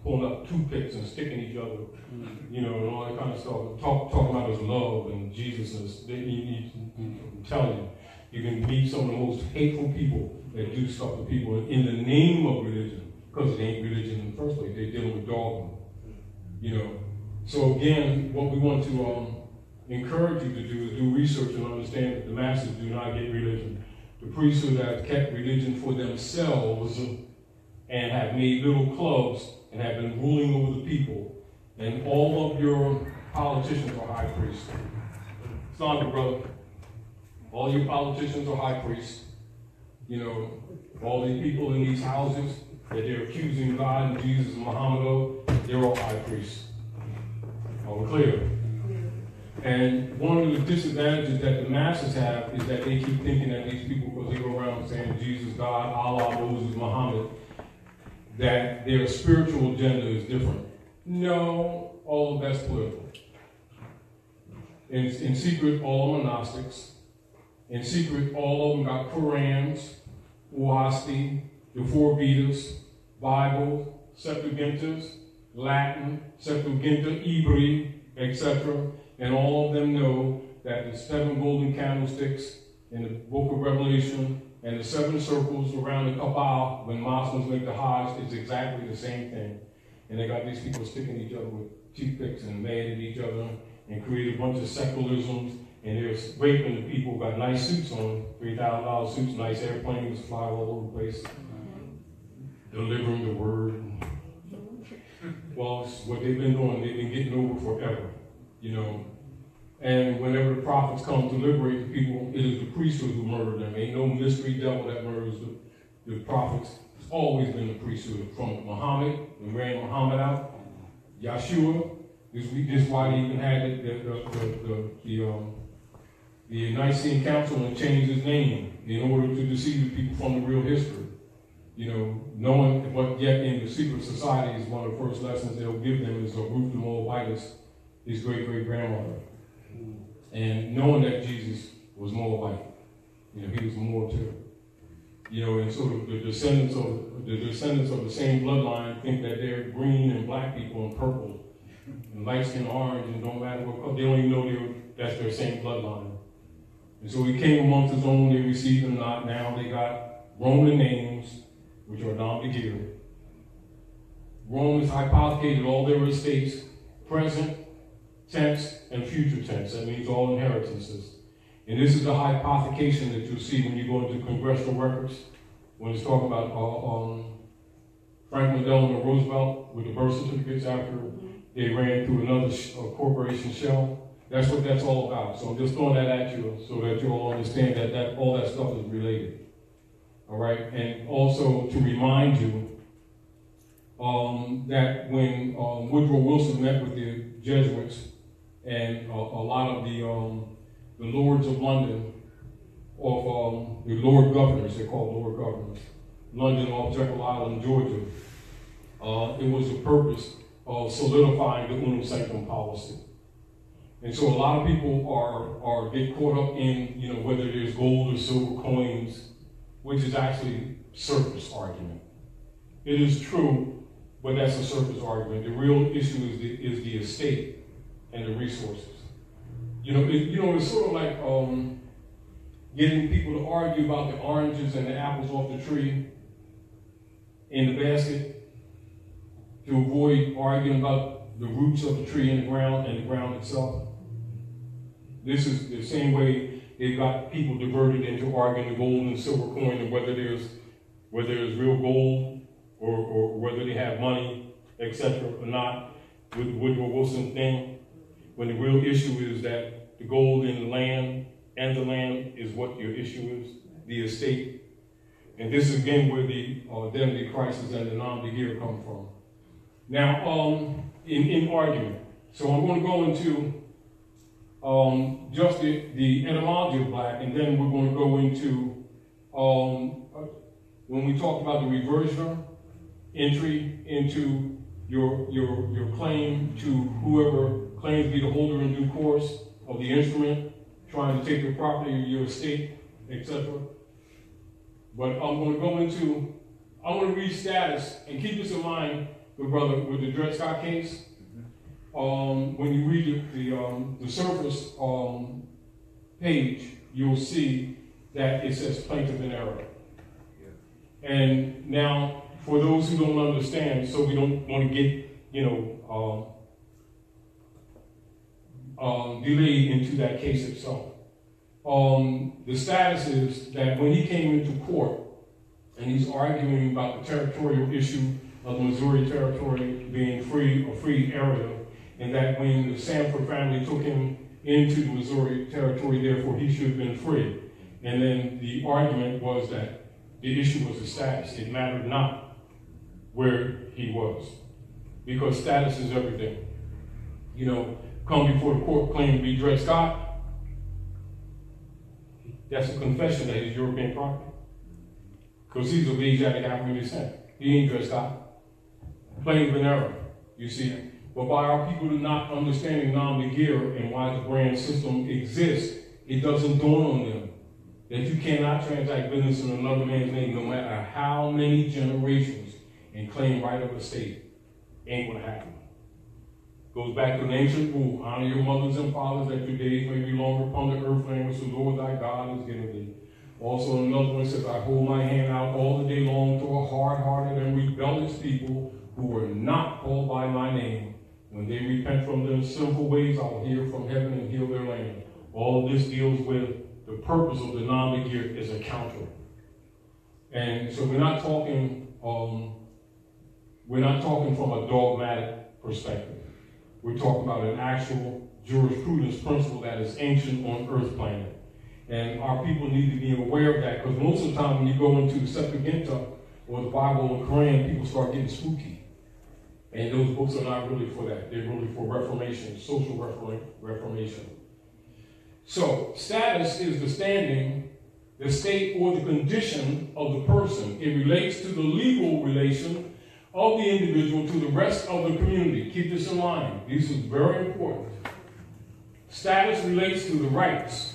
pulling up toothpicks and sticking each other, and all that kind of stuff. Talking about his love and Jesus. I'm telling you, you can meet some of the most hateful people that do stuff to people in the name of religion, because it ain't religion in the first place. They're dealing with dogma. So again, what we want to encourage you to do is do research and understand that the masses do not get religion. The priesthood have kept religion for themselves and have made little clubs and have been ruling over the people. And all of your politicians are high priests. Sandra, brother. All your politicians are high priests. All these people in these houses that they're accusing God and Jesus and Muhammad of, they're all high priests. Are we clear? And one of the disadvantages that the masses have is that they keep thinking that these people, because they go around saying Jesus, God, Allah, Moses, Muhammad, that their spiritual agenda is different. No, all of that's political. In secret, all of them are Gnostics. In secret, all of them got Qurans, Uasti, the 4 Vedas, Bible, Septuagintas, Latin, Septuaginta, Hebrew, etc. And all of them know that the 7 golden candlesticks in the book of Revelation and the 7 circles around the Kaaba when Muslims make the Hajj is exactly the same thing. And they got these people sticking each other with toothpicks and mad at each other and create a bunch of secularisms, and they're raping the people, got nice suits on, $3,000 suits, nice airplanes fly all over the place, delivering the word. Well, it's what they've been doing, they've been getting over forever, And whenever the prophets come to liberate the people, it is the priesthood who murdered them. Ain't no mystery devil that murders the prophets. It's always been the priesthood. From Muhammad, we ran Muhammad out. Yeshua, this is why they even had the Nicene Council and changed his name in order to deceive the people from the real history. Knowing, but yet in the secret society is one of the first lessons they'll give them is Ruth the Moabitess, his great-great-grandmother. And knowing that Jesus was more white, you know, he was more too. You know, and so the descendants of the same bloodline think that they're green and black people and purple and light skin orange and don't matter what color. They don't even know that's their same bloodline. And so he came amongst his own, they received him not. Now they got Roman names, which are nom de guerre. Rome has hypothecated all their estates, present tense and future tense. That means all inheritances. And this is the hypothecation that you'll see when you go into congressional records, when it's talking about Franklin Delano Roosevelt with the birth certificates after they ran through another corporation shell. That's what that's all about. So I'm just throwing that at you so that you all understand that all that stuff is related. All right? And also to remind you that when Woodrow Wilson met with the Jesuits and a lot of the Lords of London, of the Lord Governors, they're called Lord Governors, London off Jekyll Island, Georgia, it was the purpose of solidifying the unum sanctum policy. And so a lot of people are get caught up in, you know, whether there's gold or silver coins, which is actually surface argument. It is true, but that's a surface argument. The real issue is the estate and the resources. You know, it's sort of like getting people to argue about the oranges and the apples off the tree in the basket to avoid arguing about the roots of the tree in the ground and the ground itself. This is the same way they've got people diverted into arguing the gold and silver coin and whether there's real gold or whether they have money, etc. or not, with the Woodrow Wilson thing, when the real issue is that the gold in the land and the land is what your issue is, the estate. And this is again where the identity crisis and the nom de guerre come from. Now, in argument, so I'm going to go into just the etymology of black, and then we're going to go into, when we talk about the reversion, entry into your claim to whoever claims to be the holder in due course of the instrument, trying to take your property or your estate, etc. But I'm going to go into, I want to read status, and keep this in mind, good brother, with the Dred Scott case. When you read the surface page, you'll see that it says plaintiff in error. Yeah. And now, for those who don't understand, so we don't want to get, delayed into that case itself. The status is that when he came into court and he's arguing about the territorial issue of the Missouri Territory being free, a free area, and that when the Sanford family took him into the Missouri Territory, therefore he should have been free. And then the argument was that the issue was the status. It mattered not where he was, because status is everything. You know, come before the court, claim to be Dred Scott. That's a confession that he's European property, because he's of Asiatic African descent. He ain't Dred Scott. Plain vanilla, you see. But by our people not understanding nom de guerre and why the brand system exists, it doesn't dawn on them that you cannot transact business in another man's name, no matter how many generations, and claim right of estate. Ain't gonna happen. Goes back to an ancient rule: honor your mothers and fathers, that your days may be longer upon the earth, and which the Lord thy God has given thee. Also, another one says, I hold my hand out all the day long to a hard-hearted and rebellious people who were not called by my name. When they repent from their sinful ways, I'll hear from heaven and heal their land. All of this deals with the purpose of the nom de guerre as a counter. And so we're not talking from a dogmatic perspective. We're talking about an actual jurisprudence principle that is ancient on Earth planet. And our people need to be aware of that, because most of the time when you go into the Septuaginta or the Bible or the Quran, people start getting spooky. And those books are not really for that. They're really for reformation, social reformation. So, status is the standing, the state, or the condition of the person. It relates to the legal relation of the individual to the rest of the community. Keep this in mind. This is very important. Status relates to the rights,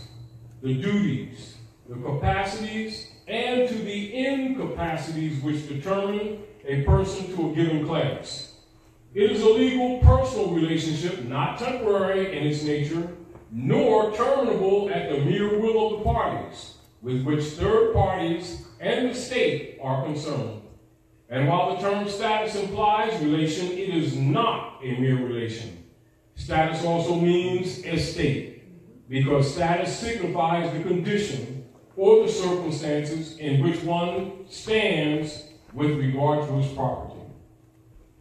the duties, the capacities, and to the incapacities which determine a person to a given class. It is a legal personal relationship, not temporary in its nature, nor terminable at the mere will of the parties, with which third parties and the state are concerned. And while the term status implies relation, it is not a mere relation. Status also means estate, because status signifies the condition or the circumstances in which one stands with regard to his property.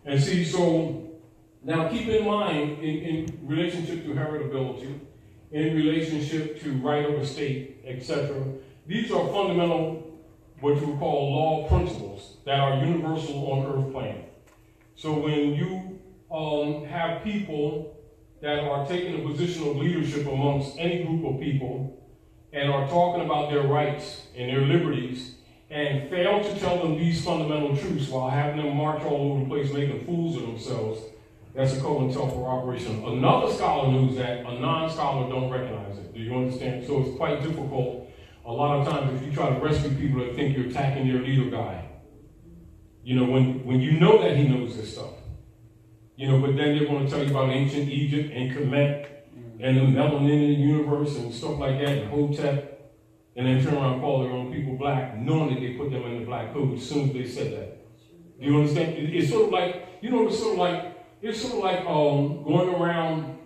And see, so now keep in mind, in relationship to heritability, in relationship to right of estate, etc., these are fundamental, what you would call law principles that are universal on earth plan. So when you have people that are taking a position of leadership amongst any group of people and are talking about their rights and their liberties and fail to tell them these fundamental truths while having them march all over the place making fools of themselves, that's a COINTELPRO operation. Another scholar knows that, a non-scholar don't recognize it. Do you understand? So it's quite difficult a lot of times if you try to rescue people that think you're attacking their leader guy. You know, when you know that he knows this stuff. You know, but then they're going to tell you about ancient Egypt and Kemet and the melanin in the universe and stuff like that, and Hotep, and then turn around and call their own people black, knowing that they put them in the black code as soon as they said that. Do you understand? It's sort of like, you know, it's sort of like going around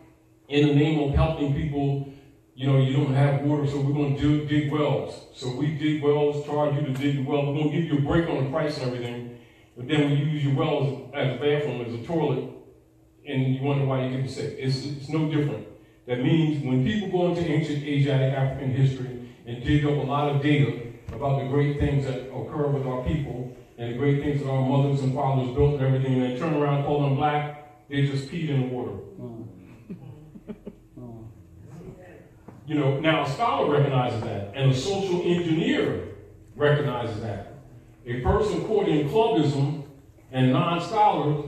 in the name of helping people. You know, you don't have water, so we're going to dig wells. So we dig wells, charge you to dig the well. We're going to give you a break on the price and everything. But then we use your wells as a bathroom, as a toilet, and you wonder why you get sick. It's no different. That means when people go into ancient Asiatic African history and dig up a lot of data about the great things that occur with our people and the great things that our mothers and fathers built and everything, and they turn around and call them black, they just peed in the water. You know, now a scholar recognizes that, and a social engineer recognizes that. A person caught in clubism and non-scholars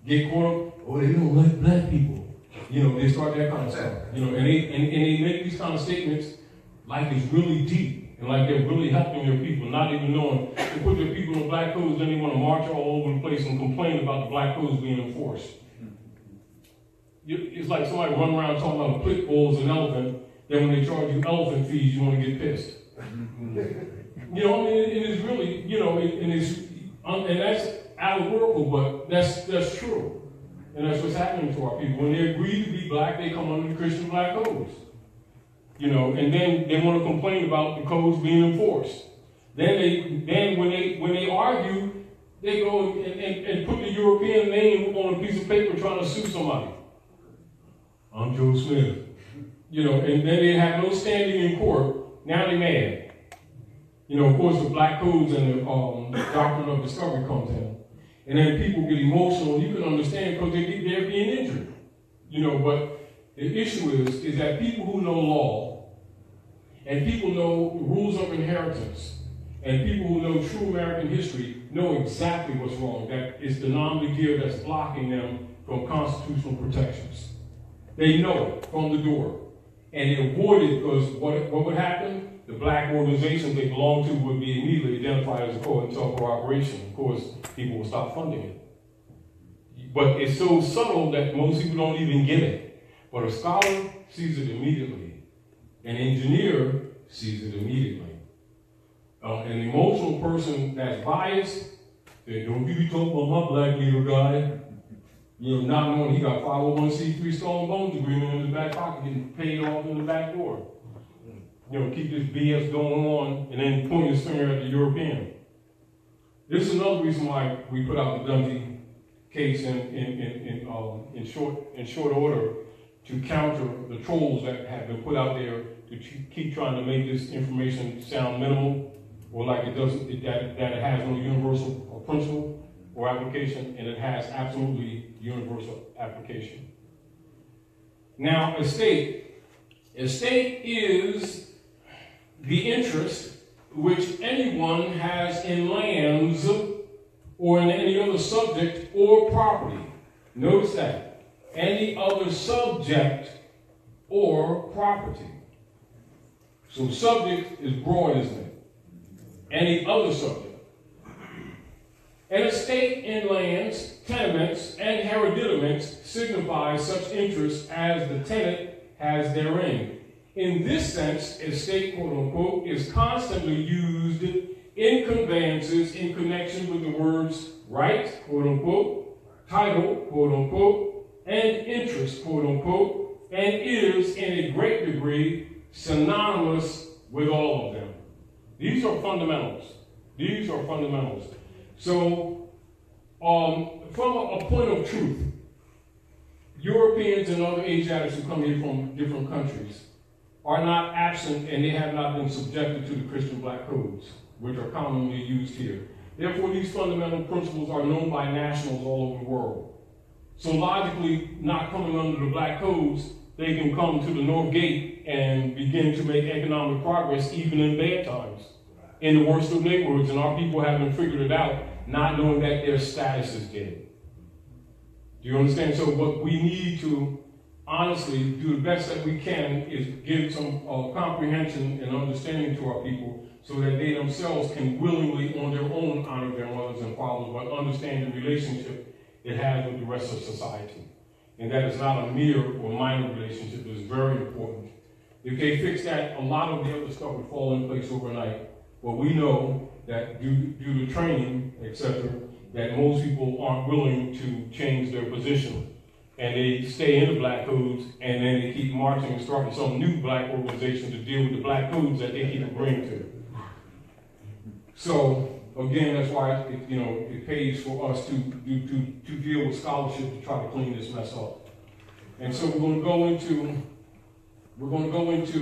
get caught up, oh, they don't like black people. You know, they start that kind of stuff. You know, and they make these kind of statements like it's really deep and like they're really helping their people, not even knowing. They put their people in black codes, then they want to march all over the place and complain about the black codes being enforced. It's like somebody running around talking about a pit bull is an elephant. Then when they charge you elephant fees, you want to get pissed. You know, I mean, it is really, you know, and that's allegorical, but that's true. And that's what's happening to our people. When they agree to be black, they come under the Christian black codes. You know, and then they want to complain about the codes being enforced. Then when they argue, they go and put the European name on a piece of paper trying to sue somebody. I'm Joe Smith. You know, and then they have no standing in court. Now they're mad. You know, of course, the black codes and the doctrine of discovery comes in. And then people get emotional. You can understand because they're being injured. You know, but the issue is that people who know law and people know rules of inheritance and people who know true American history know exactly what's wrong. That is the non-gear that's blocking them from constitutional protections. They know it from the door. And they avoid it because what would happen? The black organizations they belong to would be immediately identified as a COINTELPRO operation. Of course, people will stop funding it. But it's so subtle that most people don't even get it. But a scholar sees it immediately. An engineer sees it immediately. An emotional person that's biased, they don't be talking about my black leader guy. You know, not knowing he got 501c3 Skull Bones agreement in his back pocket, getting paid off in the back door. You know, keep this BS going on and then point his finger at the European. This is another reason why we put out the Dundee case in short order to counter the trolls that have been put out there to keep trying to make this information sound minimal or like it doesn't, that it has no universal or principle or application, and it has absolutely universal application. Now, estate is the interest which anyone has in lands or in any other subject or property. Notice that. Any other subject or property. So subject is broad, isn't it? Any other subject. An estate in lands, tenements, and hereditaments signify such interest as the tenant has therein. In this sense, estate, quote unquote, is constantly used in conveyances in connection with the words right, quote unquote, title, quote unquote, and interest, quote unquote, and is in a great degree synonymous with all of them. These are fundamentals. These are fundamentals. So, from a point of truth, Europeans and other Asiatics who come here from different countries are not absent, and they have not been subjected to the Christian black codes, which are commonly used here. Therefore, these fundamental principles are known by nationals all over the world. So logically, not coming under the black codes, they can come to the North Gate and begin to make economic progress even in bad times, in the worst of neighborhoods, and our people haven't figured it out, not knowing that their status is dead. Do you understand? So what we need to honestly do the best that we can is give some comprehension and understanding to our people so that they themselves can willingly on their own honor their mothers and fathers, but understand the relationship it has with the rest of society. And that is not a mere or minor relationship, it is very important. If they fix that, a lot of the other stuff would fall in place overnight. But we know that due to training, etc., that most people aren't willing to change their position. And they stay in the black codes, and then they keep marching and starting some new black organization to deal with the black codes that they keep agreeing to. So, again, that's why it pays for us to deal with scholarship to try to clean this mess up. And so we're going to go into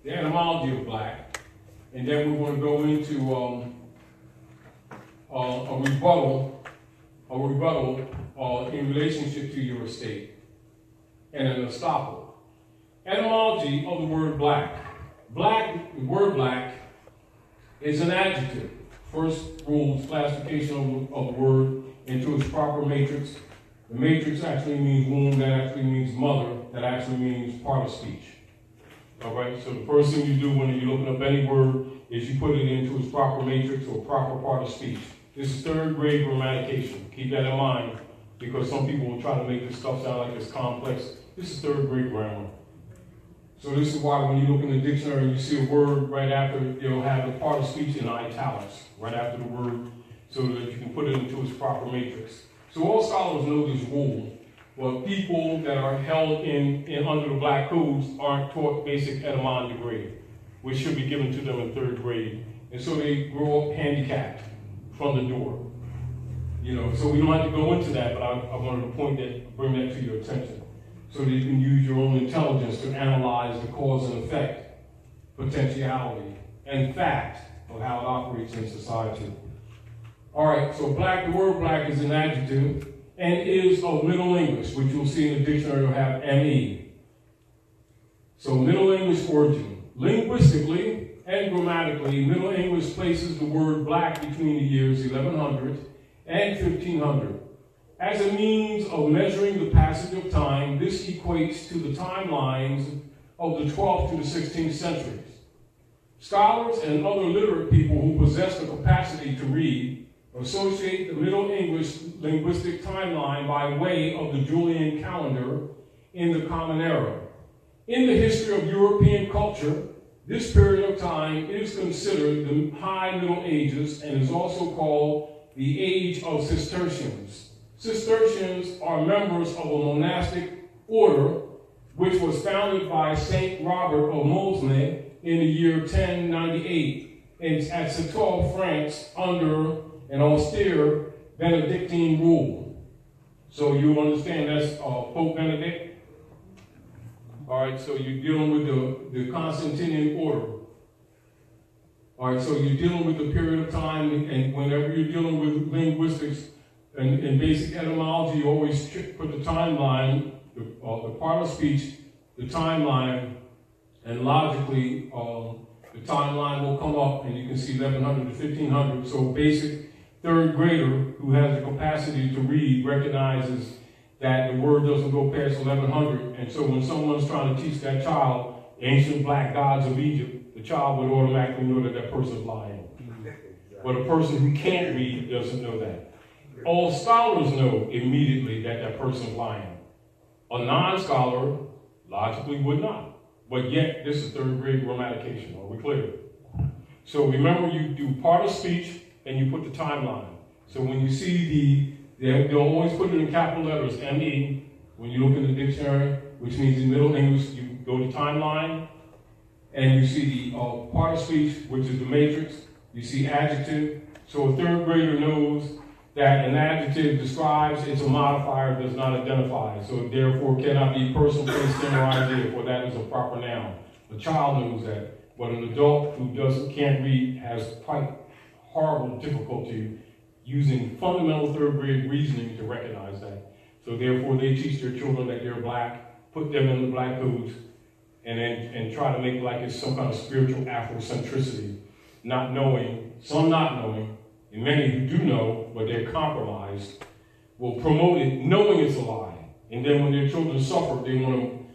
the etymology of black, and then we're going to go into a rebuttal in relationship to your estate, and an estoppel. Etymology of the word black. The word black is an adjective. First rules classification of the word into its proper matrix. The matrix actually means womb, that actually means mother, that actually means part of speech. All right, so the first thing you do when you're looking up any word is you put it into its proper matrix or proper part of speech. This is third grade grammatication. Keep that in mind, because some people will try to make this stuff sound like it's complex. This is third grade grammar. So this is why when you look in the dictionary and you see a word right after, it'll have the part of speech in italics right after the word so that you can put it into its proper matrix. So all scholars know this rule, but people that are held in under the black codes aren't taught basic etymology grade, which should be given to them in third grade. And so they grow up handicapped from the door. So we don't have to go into that, but I wanted to bring that to your attention, so that you can use your own intelligence to analyze the cause and effect, potentiality, and fact of how it operates in society. All right, so the word black is an adjective and is of Middle English, which you'll see in the dictionary will have ME. So Middle English origin. Linguistically and grammatically, Middle English places the word black between the years 1100 and 1500. As a means of measuring the passage of time, this equates to the timelines of the 12th to the 16th centuries. Scholars and other literate people who possess the capacity to read associate the Middle English linguistic timeline by way of the Julian calendar in the Common Era. In the history of European culture, this period of time is considered the High Middle Ages and is also called the Age of Cistercians. Cistercians are members of a monastic order which was founded by Saint Robert of Moulins in the year 1098 at Citeaux, France, under an austere Benedictine rule. So you understand that's Pope Benedict? All right, so you're dealing with the Constantinian order. All right, so you're dealing with the period of time, and whenever you're dealing with linguistics and basic etymology, you always put the timeline, the part of speech, the timeline, and logically, the timeline will come up, and you can see 1100 to 1500. So basic third grader who has the capacity to read recognizes that the word doesn't go past 1100. And so when someone's trying to teach that child ancient black gods of Egypt, the child would automatically know that that person's lying. But a person who can't read doesn't know that. All scholars know immediately that that person's lying. A non-scholar logically would not. But yet, this is third grade grammatication. Are we clear? So remember, you do part of speech and you put the timeline. So when you see they'll always put it in capital letters, M-E, when you look in the dictionary, which means in Middle English, you go to timeline, and you see the part of speech, which is the matrix. You see adjective. So a third grader knows that an adjective describes, it's a modifier, does not identify. So it therefore cannot be person, place, thing, or idea, for that is a proper noun. A child knows that, but an adult who can't read has quite horrible difficulty using fundamental third grade reasoning to recognize that. So therefore they teach their children that they're black, put them in the black codes, and try to make like it's some kind of spiritual Afrocentricity, not knowing, some not knowing, and many who do know, but they're compromised, will promote it knowing it's a lie. And then when their children suffer, they want to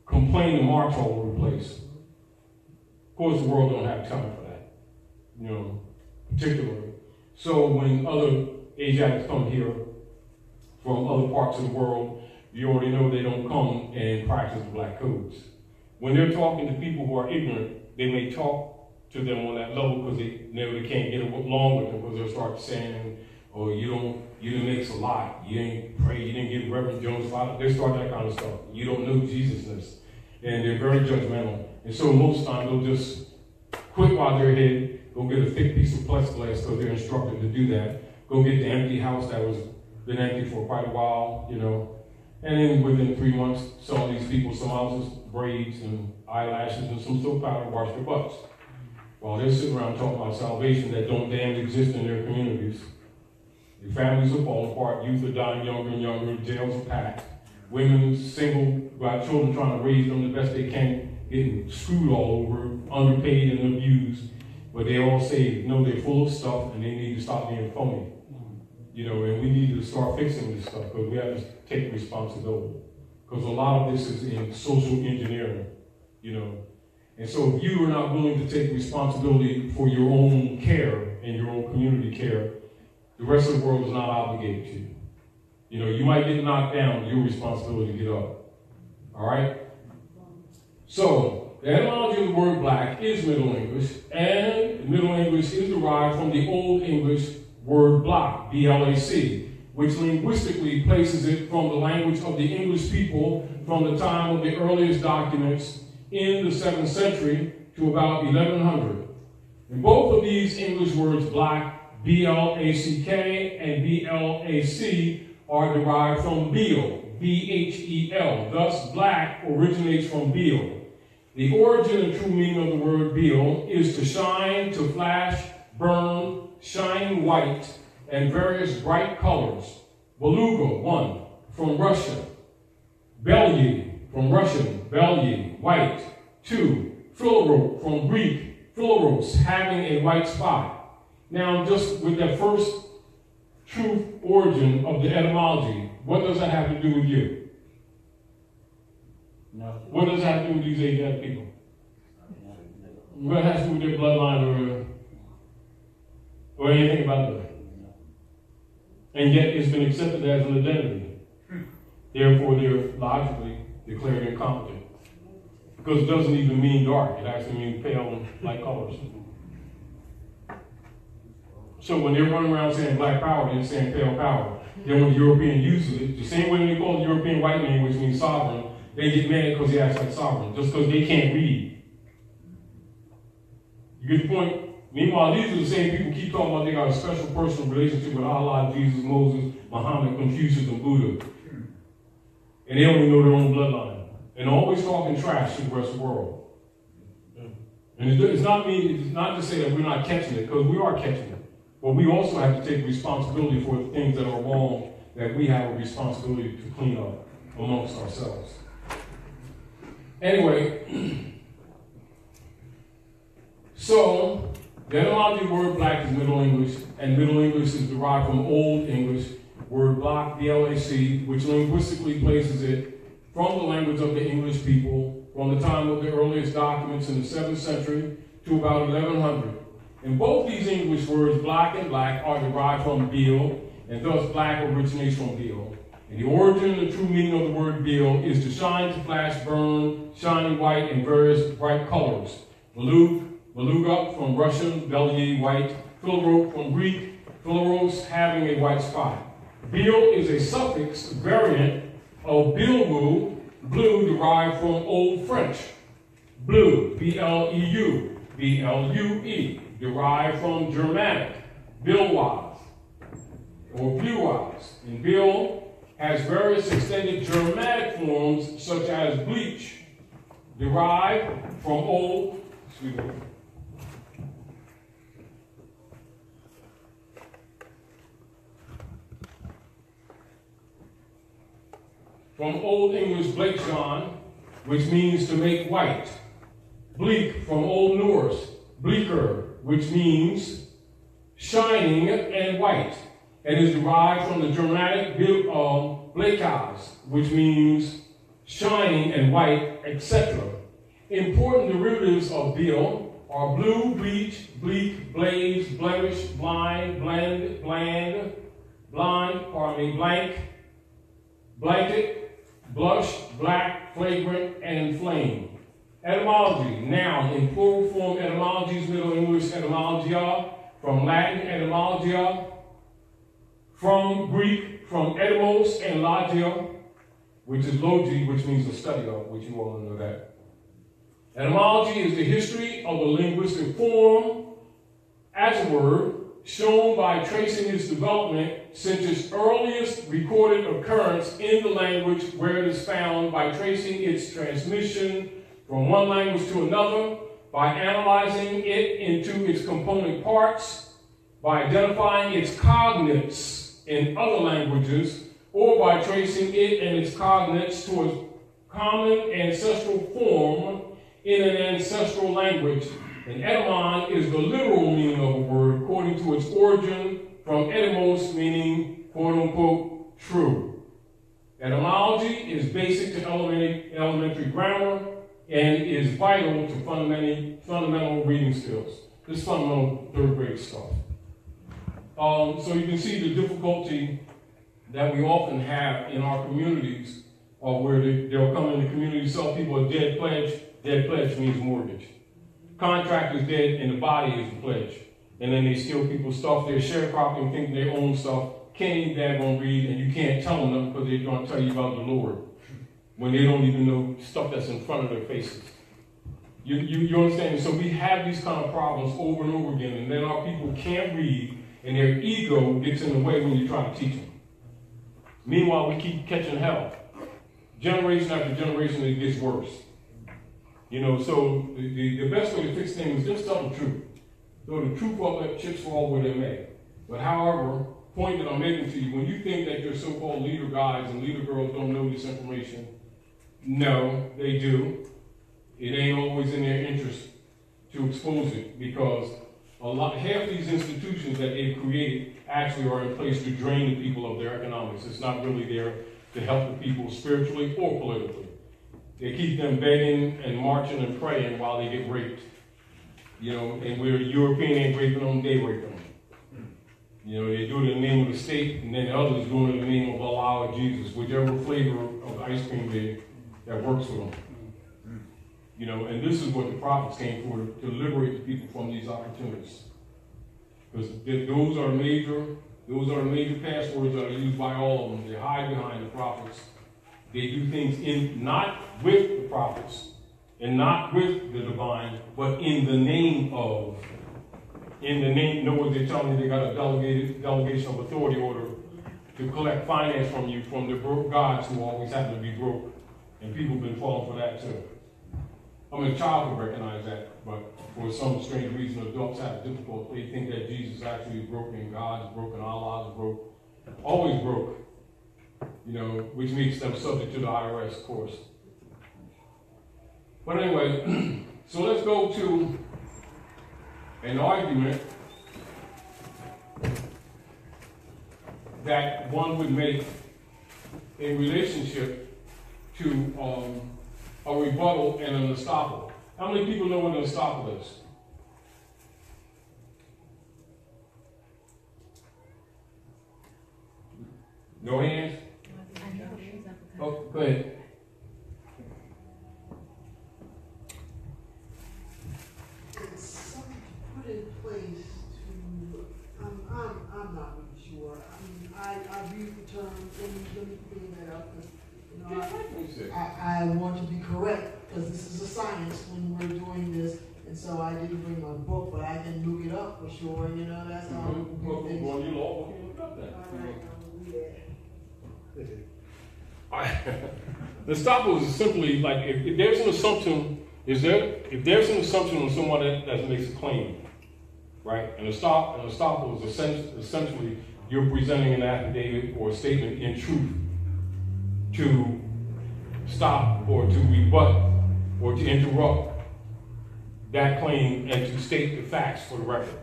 complain and march all over the place. Of course, the world don't have time for that, particularly. So when other Asiatics come here from other parts of the world, you already know they don't come and practice the black codes. When they're talking to people who are ignorant, they may talk to them on that level because they know they can't get along with them because they'll start saying, oh, you didn't make a lot, you didn't pray, you didn't give Reverend Jones $5. They start that kind of stuff. You don't know Jesusness. And they're very judgmental. And so most times they'll just quit while they're ahead, go get a thick piece of plexiglass because they're instructed to do that. Go get the empty house that was been empty for quite a while, And then within 3 months, some of these people, some houses, braids and eyelashes and some soap powder wash their butts. While they're sitting around talking about salvation that don't damn exist in their communities. The families are falling apart, youth are dying younger and younger, jails are packed. Women single, got children trying to raise them the best they can, getting screwed all over, underpaid and abused. But they all say, no, they're full of stuff and they need to stop being phony. And we need to start fixing this stuff because we have to take responsibility. Because a lot of this is in social engineering, And so if you are not willing to take responsibility for your own care and your own community care, the rest of the world is not obligated to you. You might get knocked down, your responsibility to get up. All right? So, the etymology of the word black is Middle English, and Middle English is derived from the Old English word black, B-L-A-C, which linguistically places it from the language of the English people from the time of the earliest documents in the 7th century to about 1100. And both of these English words, black, B-L-A-C-K, and B-L-A-C, are derived from Beal, B-H-E-L. Thus, black originates from Beal. The origin and true meaning of the word Beal is to shine, to flash, burn, shining white, and various bright colors. Beluga, 1, from Russia. Belye, from Russian, belye, white. 2, philorope, from Greek, philoros, having a white spot. Now, just with that first true origin of the etymology, what does that have to do with you? Nothing. What does that have to do with these Asiatic people? What has to do with their bloodline or anything about them? And yet it's been accepted as an identity. Therefore, they're logically declared incompetent. Because it doesn't even mean dark. It actually means pale and light colors. So when they're running around saying black power, they're saying pale power. Then when the European uses it, the same way they call the European white man, which means sovereign, they get mad because he acts like sovereign, just because they can't read. You get the point? Meanwhile, these are the same people who keep talking about they got a special personal relationship with Allah, Jesus, Moses, Muhammad, Confucius, and Buddha. And they don't even know their own bloodline. And always talking trash to the rest of the world. And it's not to say that we're not catching it, because we are catching it. But we also have to take responsibility for the things that are wrong that we have a responsibility to clean up amongst ourselves. Anyway, so the etymology of the word black is Middle English, and Middle English is derived from Old English, word block, B-L-A-C, which linguistically places it from the language of the English people from the time of the earliest documents in the 7th century to about 1100. And both these English words, black and black, are derived from bil, and thus black originates from bil. And the origin and true meaning of the word bil is to shine, to flash, burn, shining white in various bright colors. Beluga from Russian, belyai, white. Philorope from Greek, phileros, having a white spot. Bil is a suffix variant of bilwu, blue, derived from Old French. Bleu, B-L-E-U, B-L-U-E, derived from Germanic, bilwaz, or blue-wise. And bil has various extended Germanic forms, such as bleach, derived from Old English bleikjan, which means to make white. Bleak from Old Norse, bleaker, which means shining and white, and is derived from the Germanic bleikaz, which means shining and white, etc. Important derivatives of bil are blue, bleach, bleak, blaze, blemish, blind, blend, bland, blank, blanket, blush, black, flagrant, and flame. Etymology, noun in plural form etymologies, Middle English etymologia, from Latin etymologia, from Greek, from etymos and logia, which is logi, which means the study of, which you all know that. Etymology is the history of a linguistic form as a word, shown by tracing its development since its earliest recorded occurrence in the language where it is found, by tracing its transmission from one language to another, by analyzing it into its component parts, by identifying its cognates in other languages, or by tracing it and its cognates to a common ancestral form in an ancestral language. And etymon is the literal meaning of a word according to its origin from etymos, meaning quote-unquote true. Etymology is basic to elementary grammar and is vital to fundamental reading skills. This is fundamental third grade stuff. So you can see the difficulty that we often have in our communities, where they'll come in the community, sell people a dead pledge. Dead pledge means mortgage. Contract is dead and the body is the pledge. And then they steal people's stuff, they're sharecropping, think they own stuff, can't even daggone read, and you can't tell them nothing because they're going to tell you about the Lord when they don't even know stuff that's in front of their faces. You understand? So we have these kind of problems over and over again, and then our people can't read, and their ego gets in the way when you try to teach them. Meanwhile, we keep catching hell. Generation after generation, it gets worse. So the best way to fix things is just tell the truth. So the truth will let chips fall where they may. But however, point that I'm making to you, when you think that your so-called leader guys and leader girls don't know this information, no, they do. It ain't always in their interest to expose it, because half these institutions that they've created actually are in place to drain the people of their economics. It's not really there to help the people spiritually or politically. They keep them begging and marching and praying while they get raped. And where the European ain't raping them, they rape them. They do it in the name of the state, and then the others do it in the name of Allah or Jesus, whichever flavor of ice cream that works for them. And this is what the prophets came for, to liberate the people from these opportunities. Because those are the major passwords that are used by all of them. They hide behind the prophets. They do things not with the prophets and not with the divine, but in the name of. They're telling you they got a delegation of authority order to collect finance from you from the broke gods who always happen to be broke. And people have been falling for that too. A child would recognize that, but for some strange reason, adults have difficulty. They think that Jesus actually is broke and God is broke and Allah is broke. Always broke. Which makes them subject to the IRS, of course. But anyway, so let's go to an argument that one would make in relationship to a rebuttal and an estoppel. How many people know what an estoppel is? No hands? Oh, go ahead. It's something to put in place to, I'm not really sure. I mean, I've used the term, let me clean that up, because, you know, I want to be correct, because this is a science when we're doing this, and so I didn't bring my book, but I can look it up for sure, you know, that's how we do things. Well, you law, you look up that. All right, I'll do that. The estoppel is simply like if there's an assumption, if there's an assumption on someone that makes a claim, right? An estoppel is essentially you're presenting an affidavit or a statement in truth to stop or to rebut or to interrupt that claim and to state the facts for the record.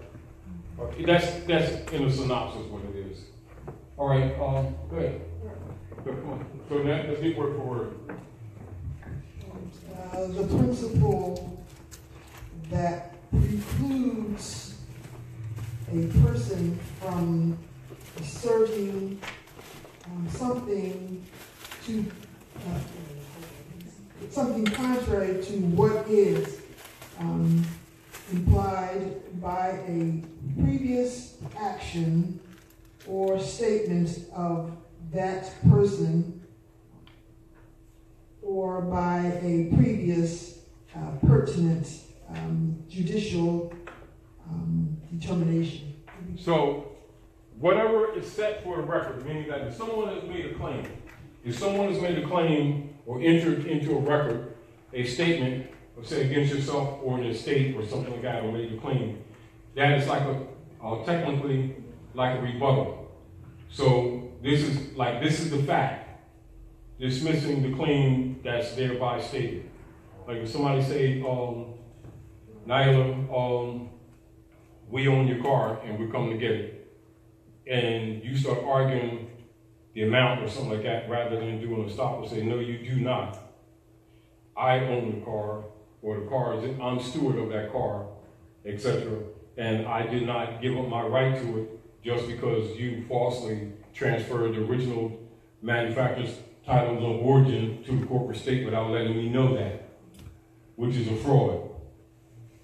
That's in a synopsis what it is. All right, go ahead. So let's get word for word. The principle that precludes a person from asserting something contrary to what is implied by a previous action or statement of that person, or by a previous pertinent judicial determination. So, whatever is set for the record, meaning that if someone has made a claim or entered into a record, a statement, or say against yourself or an estate or something like that, or made a claim, that is like technically like a rebuttal. So this is the fact, dismissing the claim that's thereby stated. Like if somebody say, Nailah, we own your car and we're coming to get it, and you start arguing the amount or something like that, rather than doing a stop and say, no, you do not. I own the car, or the car is, I'm steward of that car, etc. And I did not give up my right to it just because you falsely transferred the original manufacturer's titles of origin to the corporate state without letting me know that, which is a fraud.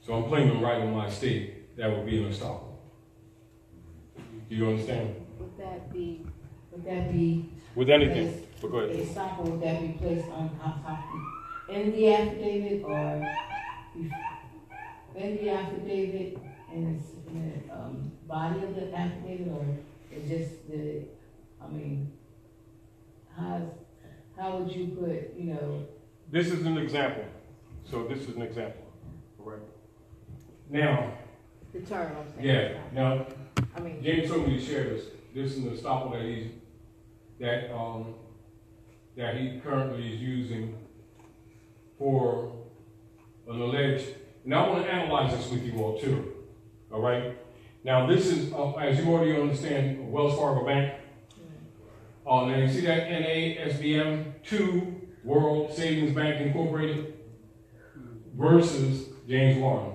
So I'm claiming right on my estate. That would be an estoppel. Do you understand? Would that be with anything? But go ahead. Estoppel, would that be placed on top in the affidavit, or in the affidavit in the body of the affidavit, or it's just how would you put, This is an example. So this is an example, correct? Now, the term I'm saying. yeah. Now, James told me to share this. This is an estoppel that he currently is using for an alleged. And I want to analyze this with you all too. All right. Now this is, as you already understand, Wells Fargo Bank. Now you see that NASBM 2 World Savings Bank Incorporated versus James Warren.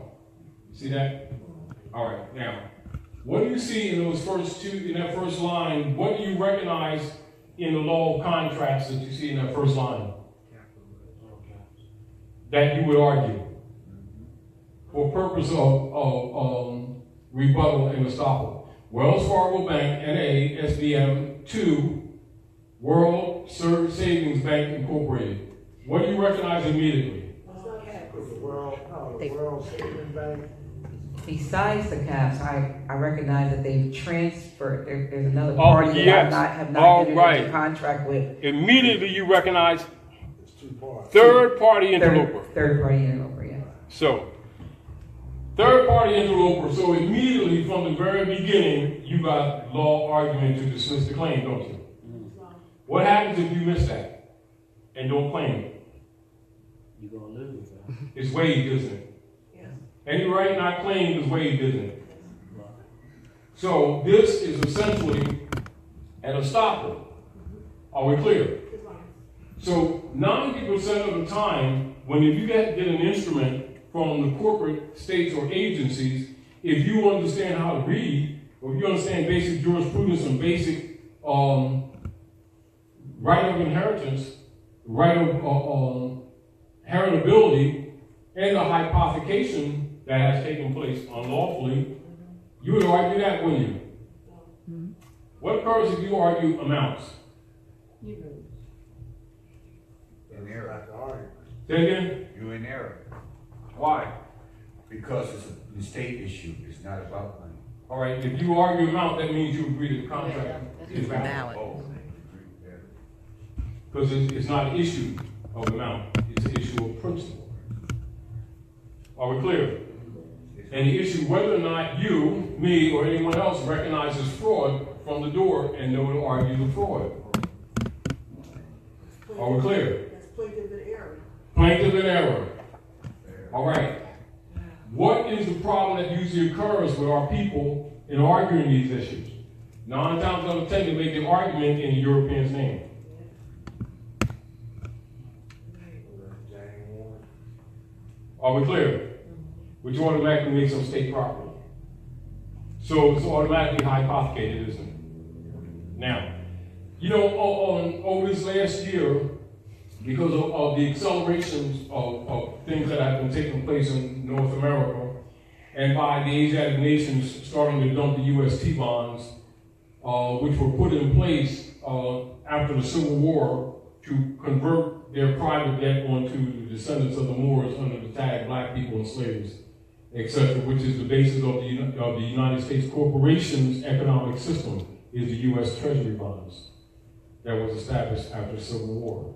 You see that? All right. Now, what do you see in those first two, in that first line? What do you recognize in the law of contracts that you see in that first line? That you would argue for purpose of rebuttal and estoppel. Wells Fargo Bank, NASBM 2 World Savings Bank Incorporated. What do you recognize immediately? The World Savings Bank. Besides the caps, I recognize that they've transferred. There's another party that have not entered into contract with. Immediately you recognize It's two parts. third party interloper. Third party interloper, yeah. So, third party interloper. So immediately from the very beginning, you got law argument to dismiss the claim, don't you? What happens if you miss that and don't claim it? You're going to lose. Huh? It's waived, isn't it? Yeah. Any right not claimed is waived, isn't it? So this is essentially and estoppel. Are we clear? It's fine. So 90% of the time, when you get an instrument from the corporate states or agencies, if you understand how to read, or if you understand basic jurisprudence and basic right of inheritance, right of heritability, and the hypothecation that has taken place unlawfully, you would argue that, wouldn't you? What occurs if you argue amounts? In error. Say again? You're in error. Why? Because it's a state issue. It's not about money. All right, if you argue amount, that means you agree that the contract is valid. Oh, Because it's not an issue of amount, it's an issue of principle. Are we clear? And the issue whether or not you, me, or anyone else recognizes fraud from the door and know to argue the fraud. Are we clear? That's plaintiff in error. Plaintiff in error. All right. What is the problem that usually occurs with our people in arguing these issues? 9 times out of 10, they make the argument in the European's name. Are we clear? Which automatically makes them state property. So it's automatically hypothecated, isn't it? Now, you know, over this last year, because of the accelerations of things that have been taking place in North America, and by the Asiatic nations starting to dump the U.S. T-bonds, which were put in place after the Civil War to convert their private debt onto the descendants of the Moors under the tag black people and slaves, etc., which is the basis of the United States corporation's economic system, is the U.S. Treasury bonds that was established after the Civil War.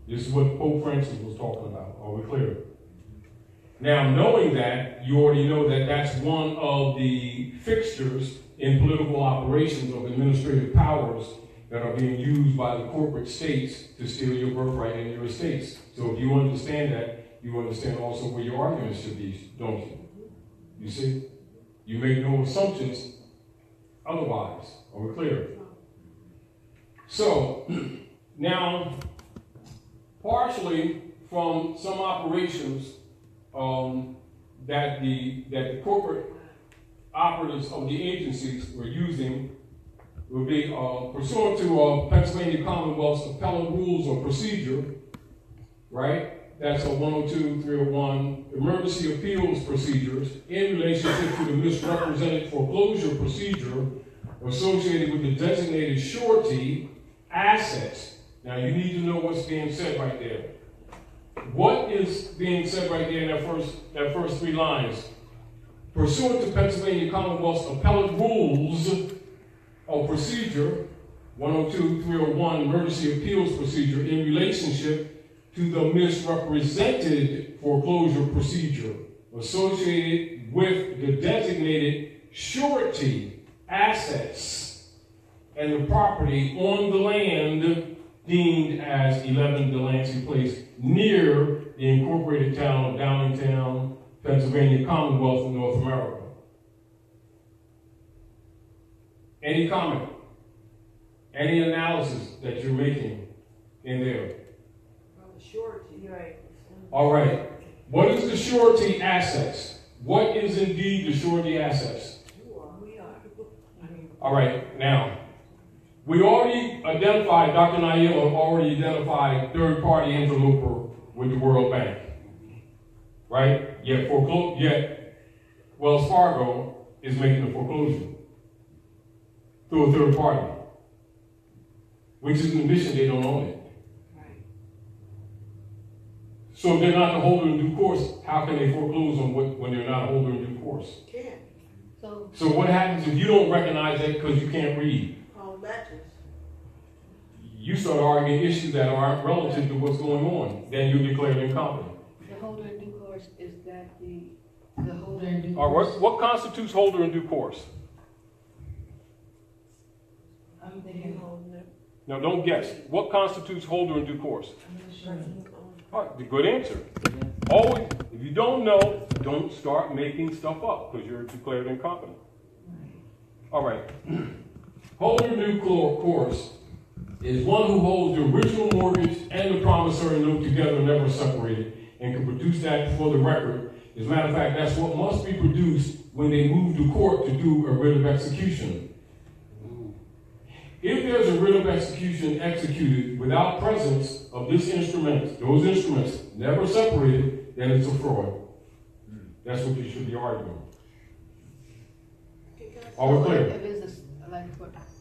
This is what Pope Francis was talking about. Are we clear? Now, knowing that, you already know that that's one of the fixtures in political operations of administrative powers that are being used by the corporate states to steal your birthright and your estates. So if you understand that, you understand also where your arguments should be, don't you? You see? You make no assumptions otherwise. Are we clear? So, now, partially from some operations that the corporate operatives of the agencies were using would be pursuant to Pennsylvania Commonwealth's appellate rules or procedure, right? That's a 102-301 emergency appeals procedures in relationship to the misrepresented foreclosure procedure associated with the designated surety assets. Now you need to know what's being said right there. What is being said right there in that first 3 lines? Pursuant to Pennsylvania Commonwealth's appellate rules of procedure, 102-301 emergency appeals procedure in relationship to the misrepresented foreclosure procedure associated with the designated surety assets and the property on the land deemed as 11 Delancey Place near the incorporated town of Downingtown, Pennsylvania Commonwealth of North America. Any comment? Any analysis that you're making in there? Surety. Right. All right. What is the surety assets? What is indeed the surety assets? We are. All right. Now, we already identified, Dr. Nailah already identified third-party interloper with the World Bank. Right? Yet Wells Fargo is making the foreclosure through a third party, which is an admission they don't own it. So if they're not the holder in due course, how can they foreclose on when they're not a holder in due course? Can't. So what happens if you don't recognize that because you can't read? Matches. You start arguing issues that aren't relative to what's going on. Then you're declared incompetent. The holder in due course, is that the holder in due All course? right, what constitutes holder in due course? I'm thinking holder. Now don't guess. What constitutes holder in due course? I'm not sure. All right, the good answer. Always, if you don't know, don't start making stuff up because you're declared incompetent. All right. Holder new course is one who holds the original mortgage and the promissory note together, never separated, and can produce that for the record. As a matter of fact, that's what must be produced when they move to court to do a writ of execution. If there's a writ of execution executed without presence of this instrument, those instruments never separated, then it's a fraud. That's what you should be arguing. Are we clear? If it's like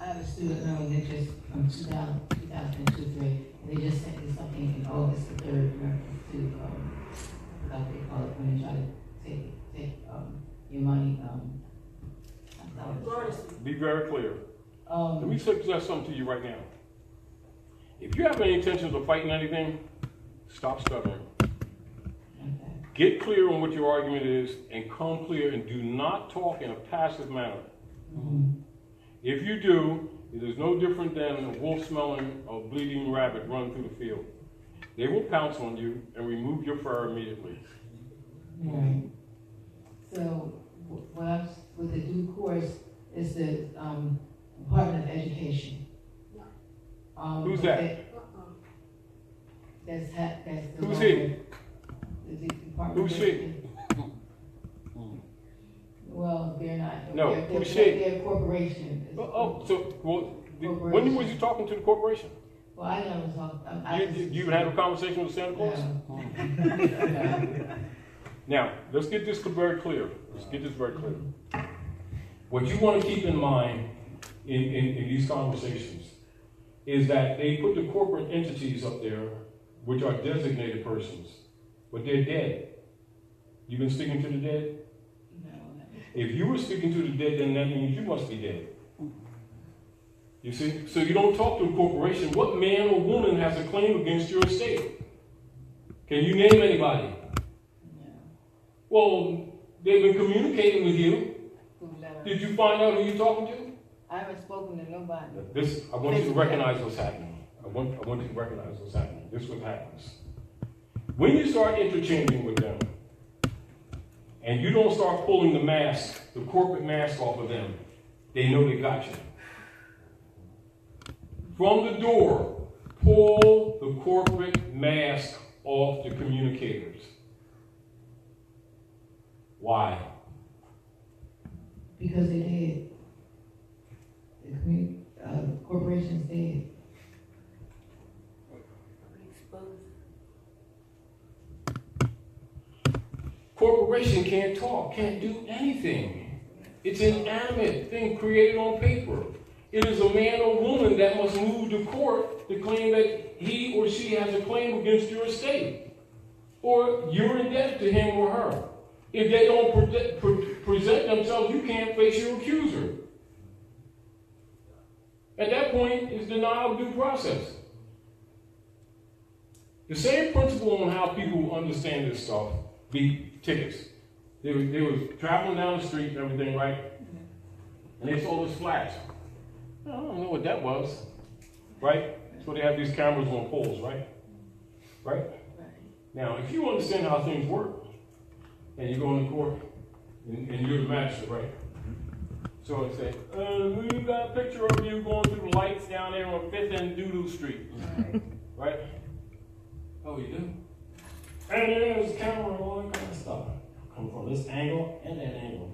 I have a student loan that just from 2002, 3, and they just sent me something in August the 3rd, to what they call it when they try to take your money. Be very clear. Let me suggest something to you right now. If you have any intentions of fighting anything, stop stuttering. Okay. Get clear on what your argument is and come clear, and do not talk in a passive manner. Mm-hmm. If you do, it is no different than a wolf smelling a bleeding rabbit run through the field. They will pounce on you and remove your fur immediately. Right. So, with the due course is the Department of Education. Who's that? That's the Who's he? The Department Who's of she? Education. Well, they're not. No, they're, who's she? They're a corporation. When was you talking to the corporation? Well, I never talked. You even had a conversation with Santa Claus? No. Now, let's get this very clear. What you want to keep in mind in these conversations is that they put the corporate entities up there, which are designated persons, but they're dead. You've been speaking to the dead? No. If you were speaking to the dead, then that means you must be dead. You see? So you don't talk to a corporation. What man or woman has a claim against your estate? Can you name anybody? No. Well, they've been communicating with you. Did you find out who you're talking to? I haven't spoken to nobody. I want you to recognize what's happening. I want you to recognize what's happening. This is what happens. When you start interchanging with them, and you don't start pulling the mask, the corporate mask off of them, they know they got you. From the door, pull the corporate mask off the communicators. Why? Because they did. The corporations did. Corporation can't talk, can't do anything. It's an inanimate thing created on paper. It is a man or woman that must move to court to claim that he or she has a claim against your estate, or you're indebted to him or her. If they don't present themselves, you can't face your accuser. At that point, it's denial of due process. The same principle on how people understand this stuff be tickets. They was traveling down the street and everything, right? And they saw this flash. I don't know what that was, right? So they have these cameras on poles, right? Right? Now, if you understand how things work, and you go into court, and you're the magistrate, right? So it say, we got a picture of you going through the lights down there on 5th and Doodoo Street. Right? Oh, you do? And there's a camera and all that kind of stuff. Come from this angle and that angle.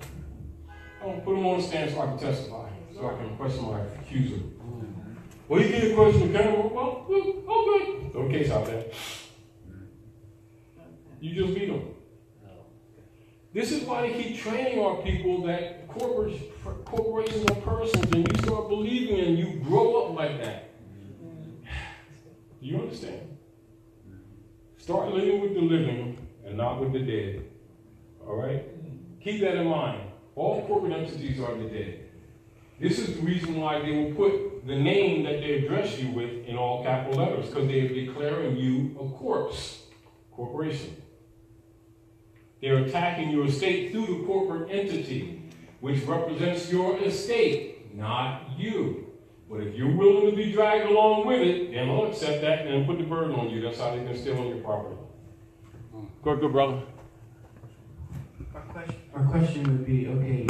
I'm going to put them on the stand so I can testify, so I can question my accuser. Well, you can't question the camera. Well, oh, good. No case out there. You just beat them. This is why they keep training our people that corporations are persons, and you start believing and you grow up like that. Do you understand? Start living with the living and not with the dead. All right? Keep that in mind. All corporate entities are the dead. This is the reason why they will put the name that they address you with in all capital letters, because they are declaring you a corporation. They're attacking your estate through the corporate entity, which represents your estate, not you. But if you're willing to be dragged along with it, then they'll accept that and then put the burden on you. That's how they can steal on your property. Good, brother. Our question would be, okay,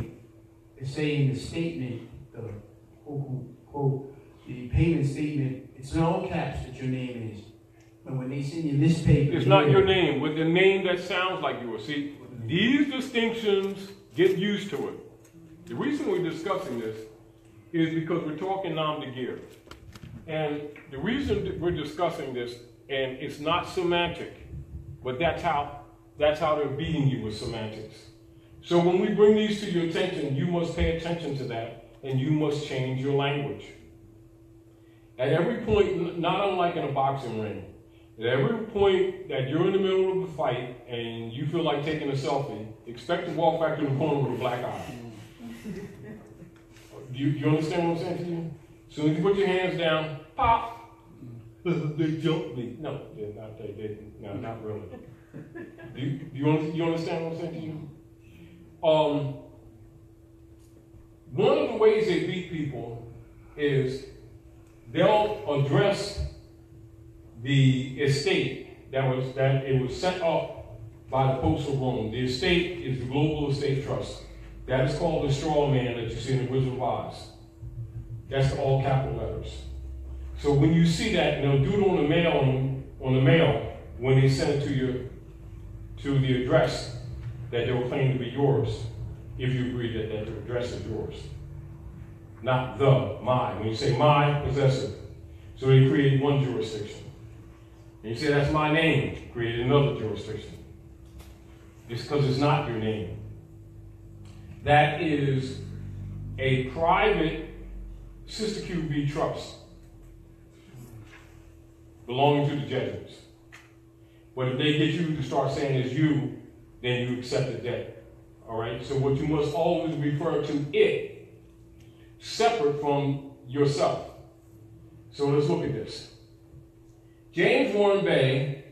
say in the statement, the quote, the payment statement, it's in all caps that your name is. But when they send you this paper, it's not your name, with the name that sounds like yours. See, these distinctions, get used to it. The reason we're discussing this is because we're talking nom de guerre. And the reason that we're discussing this, and it's not semantic, but that's how they're beating you with semantics. So when we bring these to your attention, you must pay attention to that, and you must change your language. At every point, not unlike in a boxing ring, at every point that you're in the middle of a fight and you feel like taking a selfie, expect to walk back to the corner with a black eye. Do you understand what I'm saying to you? As soon as you put your hands down, pop, they jumped me. No, they're not, no, not really. Do you understand what I'm saying to you? One of the ways they beat people is they'll address the estate that it was set up by the Popes of Rome. The estate is the Global Estate Trust. That is called the straw man that you see in the Wizard of Oz. That's all capital letters. So when you see that, they'll do it on the mail when they send it to the address that they will claim to be yours, if you agree that that address is yours. Not my. When you say my, possessive. So they create one jurisdiction. And you say, that's my name, create another jurisdiction. It's because it's not your name. That is a private Sister QB trust belonging to the Jesuits. But if they get you to start saying it's you, then you accept the debt. All right? So what you must always refer to it, separate from yourself. So let's look at this. James Warren Bey,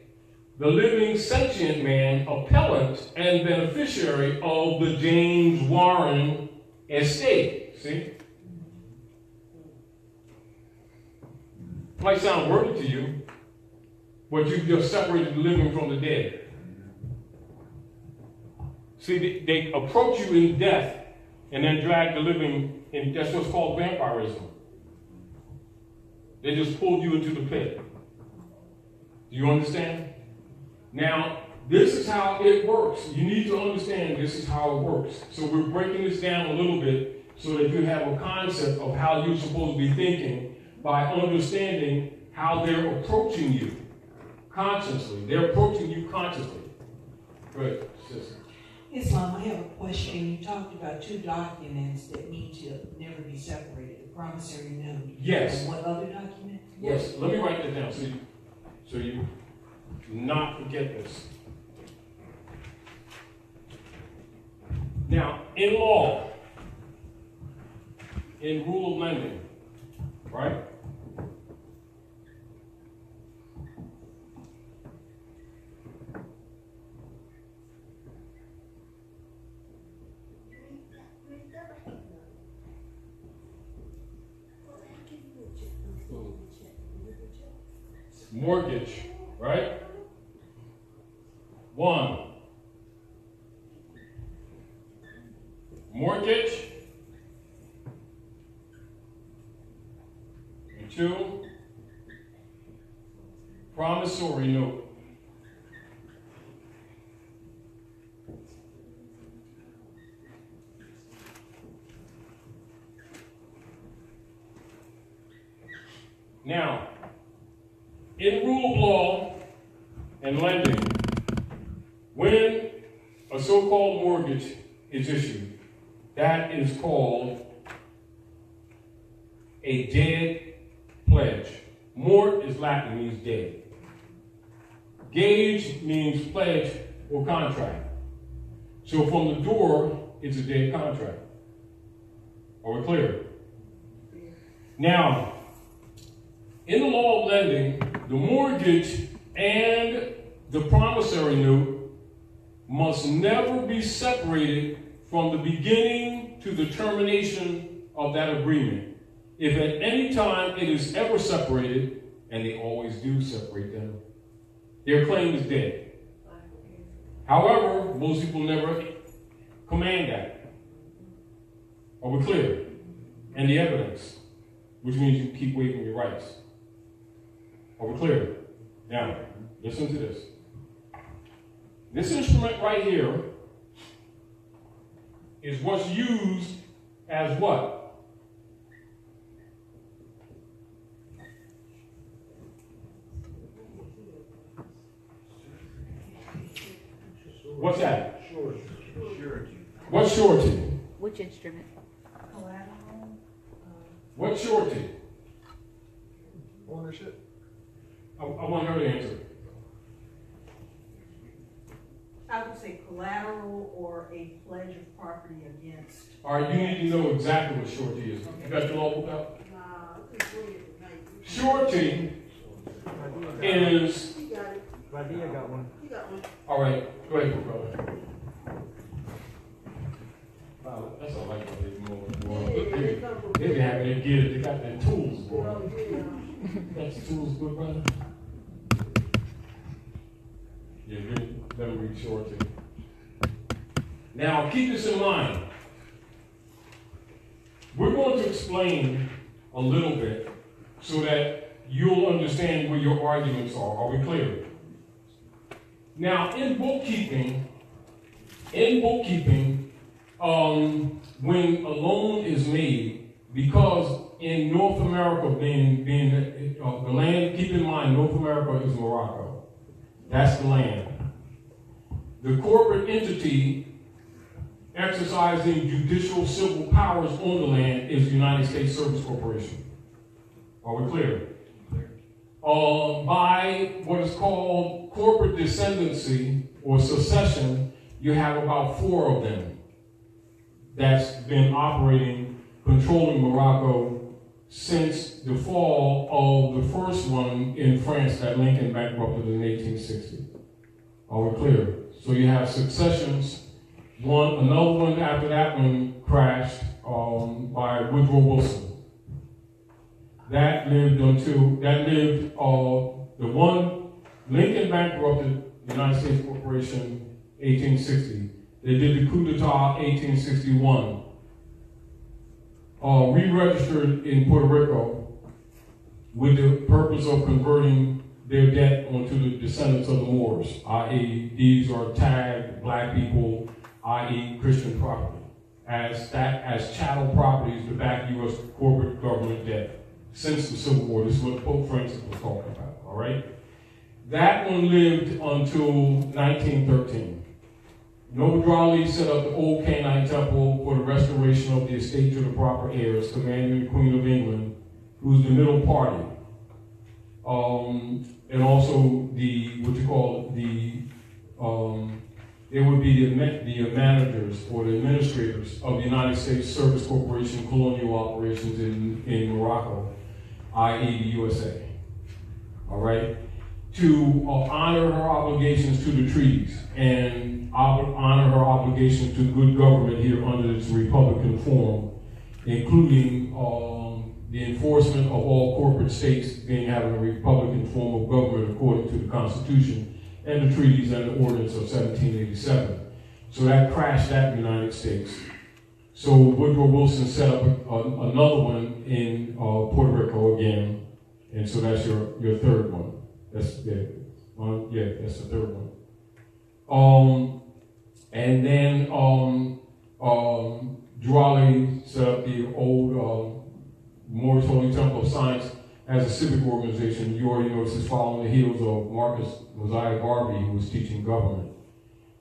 the living sentient man, appellant, and beneficiary of the James Warren estate. See? Might sound wordy to you, but you've just separated the living from the dead. See, they approach you in death and then drag the living, and that's what's called vampirism. They just pulled you into the pit. Do you understand? Now, this is how it works. You need to understand this is how it works. So we're breaking this down a little bit so that you have a concept of how you're supposed to be thinking by understanding how they're approaching you consciously. They're approaching you consciously. Go ahead, sister. Islam, I have a question. You talked about two documents that need to never be separated, the promissory note. Yes. And what other document? Yes, let me write that down so you do not forget this. Now, in law, in rule of lending, right? Mortgage, right? One. Mortgage. And two. Promissory note. Now, in rule of law and lending, when a so-called mortgage is issued, that is called a dead pledge. Mort is Latin, means dead. Gage means pledge or contract. So from the door, it's a dead contract. Are we clear? Now, in the law of lending, the mortgage and the promissory note must never be separated from the beginning to the termination of that agreement. If at any time it is ever separated, and they always do separate them, their claim is dead. However, most people never command that. Are we clear? And the evidence. which means you keep waiving your rights. Are we clear? Now, listen to this. This instrument right here is what's used as what? What's that? Surety. What's surety? Which instrument? What's surety? Ownership. I want her to answer. I would say collateral or a pledge of property against. All right, you need to know exactly what surety is. You got your law book out? Nah, just wait it tonight. Surety is, He got it. Radia got one. He got one. all right, go ahead, brother. Wow, that's all right, brother. They be having their gear, they got their tools, boy. Well, yeah. That's tools, good brother. Yeah, let me read surety. Now, keep this in mind. We're going to explain a little bit so that you'll understand where your arguments are. Are we clear? Now, in bookkeeping, when a loan is made, because in North America, being the land, keep in mind, North America is Morocco. That's the land. The corporate entity exercising judicial civil powers on the land is the United States Service Corporation. Are we clear? By what is called corporate descendancy or succession, you have about 4 of them that's been operating, controlling Morocco since the fall of the first one in France that Lincoln bankrupted in 1860. Are we clear? So you have successions. Another one after that one crashed by Woodrow Wilson. The one Lincoln bankrupted the United States Corporation 1860. They did the coup d'etat 1861. Re-registered in Puerto Rico with the purpose of converting their debt onto the descendants of the Moors, i.e. these are tagged black people, i.e. Christian property, as chattel properties to back U.S. corporate government debt since the Civil War. This is what Pope Francis was talking about, all right? That one lived until 1913. Nobudrali set up the Old Canine Temple for the restoration of the estate to the proper heirs, commanding the Queen of England, who's the middle party. And also it would be the managers or the administrators of the United States Service Corporation colonial operations in Morocco, i.e. the USA. All right? To honor her obligations to the treaties and honor her obligations to good government here under this Republican form, including the enforcement of all corporate states having a Republican form of government according to the Constitution and the treaties and the ordinance of 1787. So that crashed that United States. So Woodrow Wilson set up another one in Puerto Rico again, and so that's your third one. That's that's the third one. And then Durali set up the old Moorish Holy Temple of Science as a civic organization. You already know this is following the heels of Marcus Mosiah Garvey, who was teaching government.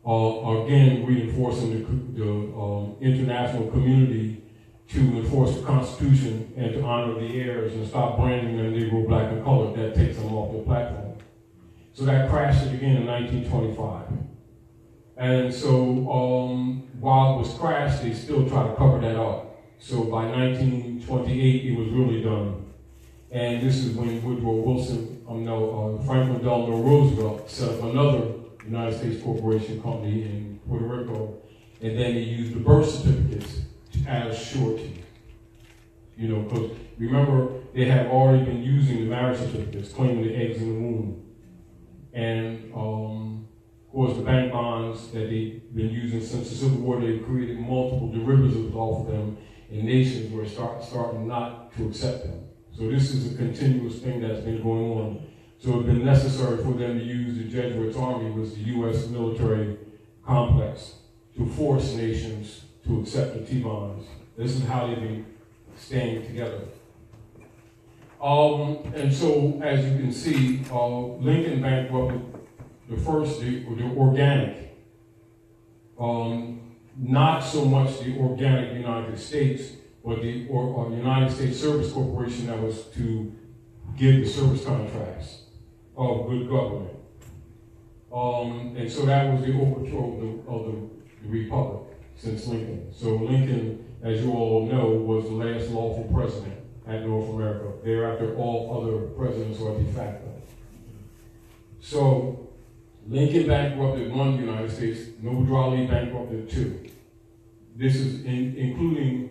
Again, reinforcing the international community to enforce the Constitution and to honor the heirs and stop branding them Negro, Black, and Colored. That takes them off the platform. So that crashed it again in 1925. And so while it was crashed, they still try to cover that up. So by 1928, it was really done. And this is when Franklin Delano Roosevelt set up another United States Corporation company in Puerto Rico, and then he used the birth certificates as surety. Because remember, they had already been using the marriage certificates, claiming the eggs in the womb. And of course, the bank bonds that they've been using since the Civil War, they've created multiple derivatives off of them, and nations were starting not to accept them. So this is a continuous thing that's been going on. So it's been necessary for them to use the Jesuits' army, was the U.S. military complex, to force nations to accept the T-bonds. This is how they've been staying together. And so, as you can see, Lincoln bankrupted the organic. Not so much the organic United States, but the United States Service Corporation that was to give the service contracts of good government. And so that was the overthrow of the Republic since Lincoln. So Lincoln, as you all know, was the last lawful president at North America. Thereafter, all other presidents are de facto. So Lincoln bankrupted one United States, Noble Raleigh bankrupted two. This is including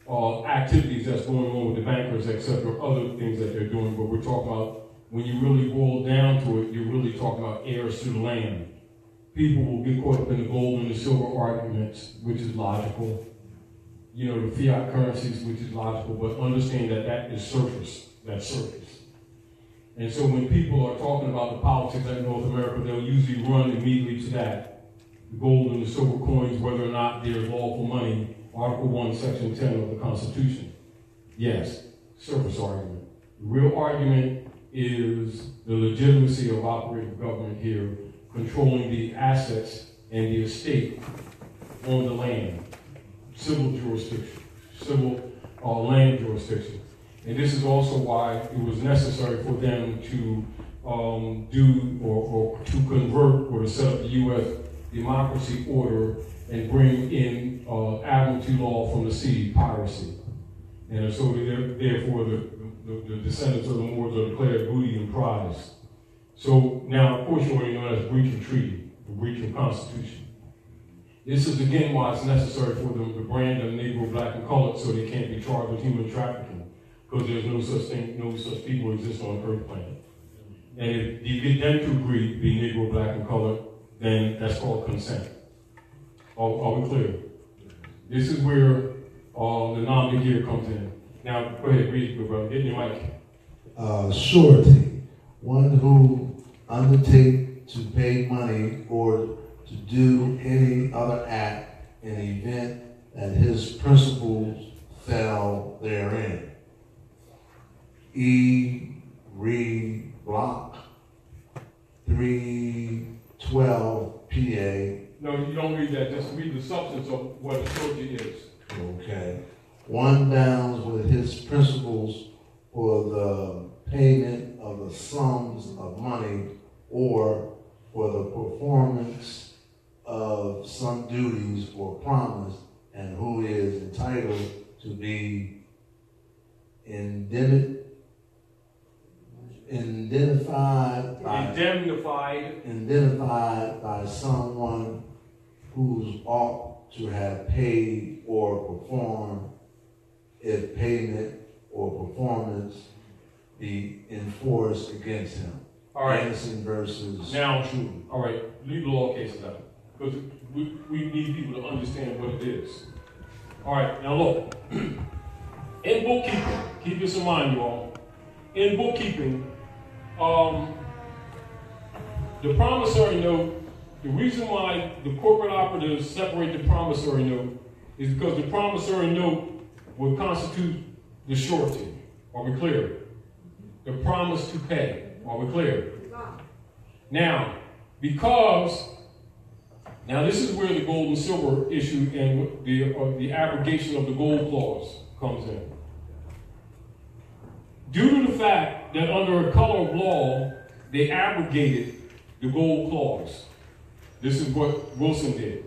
activities that's going on with the bankers, etc., other things that they're doing, but we're talking about, when you really boil down to it, you're really talking about heirs to the land. People will get caught up in the gold and the silver arguments, which is logical. You know, the fiat currencies, which is logical, but understand that that is surface. That's surface. And so when people are talking about the politics in North America, they'll usually run immediately to that. The gold and the silver coins, whether or not there's lawful money, Article 1, Section 10 of the Constitution. Yes, surface argument. The real argument is the legitimacy of operating government here, controlling the assets and the estate on the land. Civil jurisdiction, civil land jurisdiction. And this is also why it was necessary for them to do or to convert or to set up the U.S. democracy order and bring in admiralty law from the sea, piracy. And so therefore the descendants of the Moors are declared booty and prize. So now, of course, you already know that's breach of treaty, the breach of constitution. This is again why it's necessary for them to brand them Negro, black, and colored so they can't be charged with human trafficking, because there's no such thing, no such people exist on the earth planet. And if you get them to agree to be Negro, black, and colored, then that's called consent. Are we clear? This is where the non-behavior comes in. Now, go ahead, read it, brother. Get in your mic. Surety, one who undertake to pay money or to do any other act in the event that his principles fell therein. Re Block 312 PA. No, you don't read that. Just read the substance of what a surety is. Okay. One downs with his principles for the payment of the sums of money or for the performance of some duties or promise, and who is entitled to be indemnified by someone who's ought to have paid or performed if payment or performance be enforced against him. All right. Anderson versus now, true. All right, leave the law cases out, because we need people to understand what it is. All right, now look. In bookkeeping, keep this in mind, you all. In bookkeeping, the promissory note, the reason why the corporate operatives separate the promissory note is because the promissory note would constitute the surety. Are we clear? The promise to pay. Are we clear? Now, now this is where the gold and silver issue and the abrogation of the gold clause comes in. Due to the fact that under a color of law, they abrogated the gold clause. This is what Wilson did.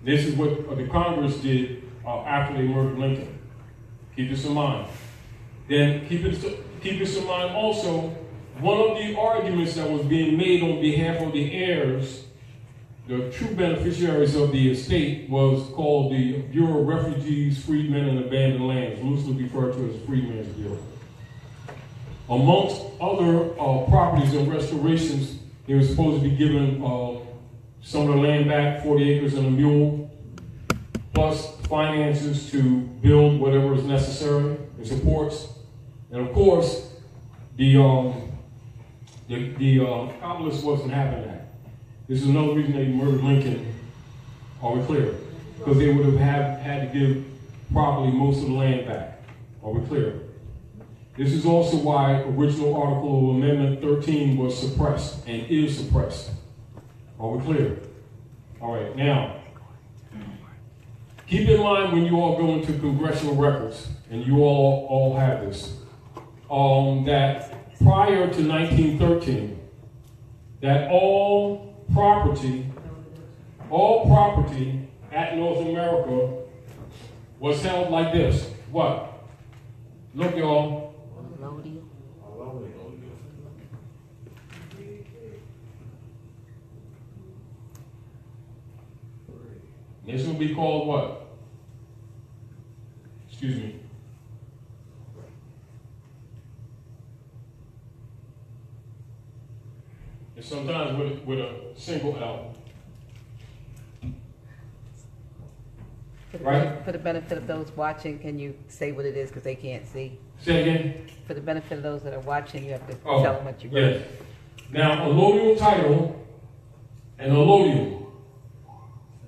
This is what the Congress did after they murdered Lincoln. Keep this in mind. Then keep this in mind also, one of the arguments that was being made on behalf of the heirs, the true beneficiaries of the estate, was called the Bureau of Refugees, Freedmen, and Abandoned Lands, loosely referred to as the Freedmen's Bureau. Amongst other properties and restorations, they were supposed to be given some of the land back, 40 acres and a mule, plus finances to build whatever is necessary and supports. And of course, the Kabbalists wasn't having that. This is another reason they murdered Lincoln. Are we clear? Because they would have had to give properly most of the land back. Are we clear? This is also why original article of Amendment 13 was suppressed and is suppressed. Are we clear? All right, now, keep in mind when you all go into congressional records, and you all have this, that prior to 1913, that all property at North America was held like this. What? Look, y'all. This will be called what? Excuse me. And sometimes with a single L. Right? For the benefit of those watching, can you say what it is because they can't see? Say again? For the benefit of those that are watching, you have to tell them what you wrote. Yes. Now, allodial title and allodial.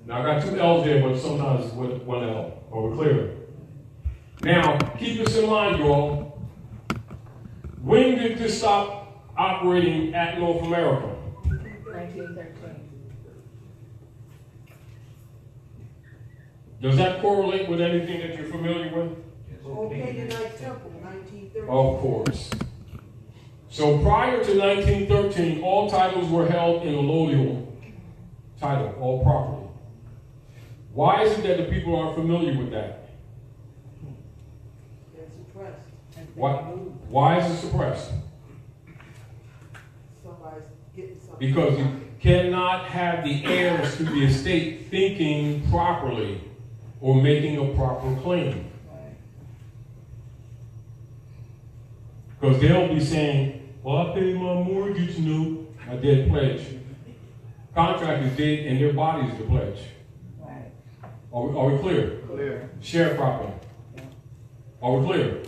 Now, I got two L's there, but sometimes with one L. Are we clear? Now, keep this in mind, y'all. When did this stop operating at North America? 1913. Does that correlate with anything that you're familiar with? Okay, Night Temple, 1913. Of course. So prior to 1913, all titles were held in allodial title, all property. Why is it that the people aren't familiar with that? They're suppressed. Why is it suppressed? Somebody's getting something. Because you cannot have the heirs to the estate thinking properly or making a proper claim. Because they'll be saying, well, I paid my mortgage note, my dead pledge. Contract is dead and their body is the pledge. Right. Are we clear? Clear. Share properly. Are we clear?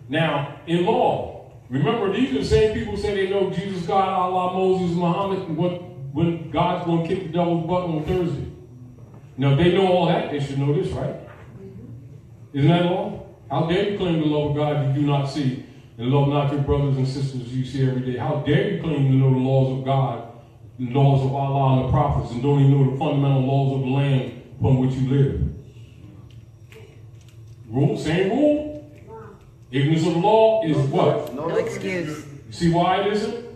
Now, in law, remember these are the same people who say they know Jesus, God, Allah, Moses, Muhammad, when God's going to kick the devil's butt on Thursday. Now, if they know all that, they should know this, right? Isn't that law? How dare you claim the love of God you do not see, and love not your brothers and sisters you see every day? How dare you claim to know the laws of God, the laws of Allah and the prophets, and don't even know the fundamental laws of the land upon which you live? Rule, same rule. Ignorance of the law is what? No excuse. You see why it isn't?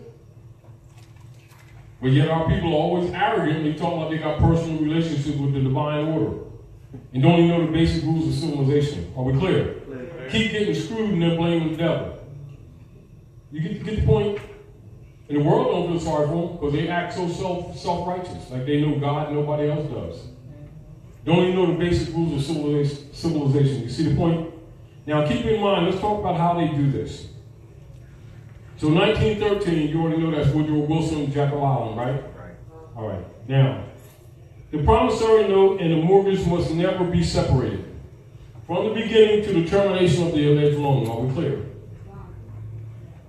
But yet our people are always arrogantly talking about they got personal relationships with the divine order and don't even know the basic rules of civilization. Are we clear? Keep getting screwed and then blaming the devil. You get the point? And the world don't feel sorry for them because they act so self-righteous, like they know God and nobody else does. Don't even know the basic rules of civilization. You see the point? Now keep in mind, let's talk about how they do this. So 1913, you already know that's Woodrow Wilson and Jekyll Island, right? Right. All right. Now, the promissory note and the mortgage must never be separated. From the beginning to the termination of the alleged loan. Are we clear?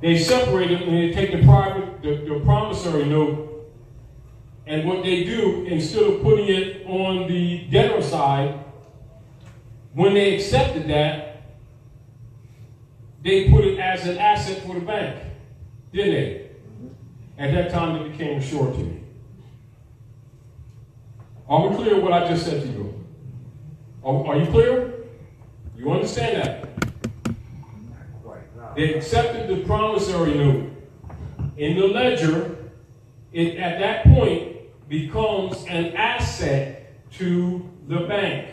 They separate it and they take the promissory note, and what they do, instead of putting it on the debtor side, when they accepted that, they put it as an asset for the bank, didn't they? At that time, it became a surety. Are we clear what I just said to you? Are you clear? You understand that? Not quite. No. They accepted the promissory note. In the ledger, it at that point becomes an asset to the bank.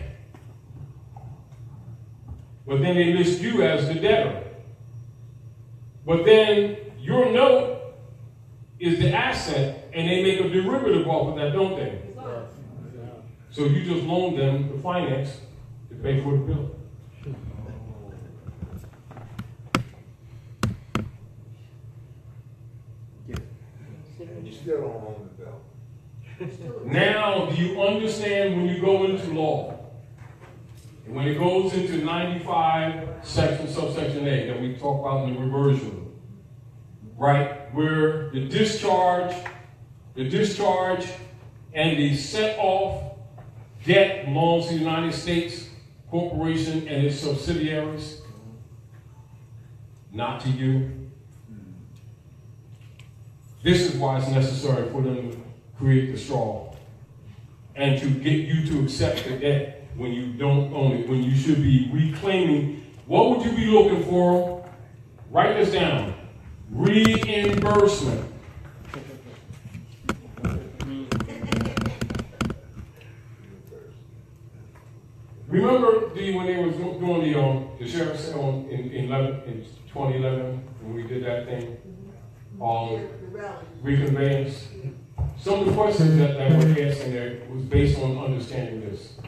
But then they list you as the debtor. But then your note is the asset, and they make a derivative off of that, don't they? So you just loan them the finance to pay for the bill. You still don't own the bill. Now, do you understand when you go into law? When it goes into 95, subsection A, that we talk about in the reversion, right, where the discharge and the set-off debt belongs to the United States Corporation and its subsidiaries, not to you. This is why it's necessary for them to create the straw and to get you to accept the debt when you don't own it, when you should be reclaiming. What would you be looking for? Write this down. Reimbursement. Remember when they was doing the sheriff's sale in 2011 when we did that thing? Reconveyance. Some of the questions that were asked in there was based on understanding this.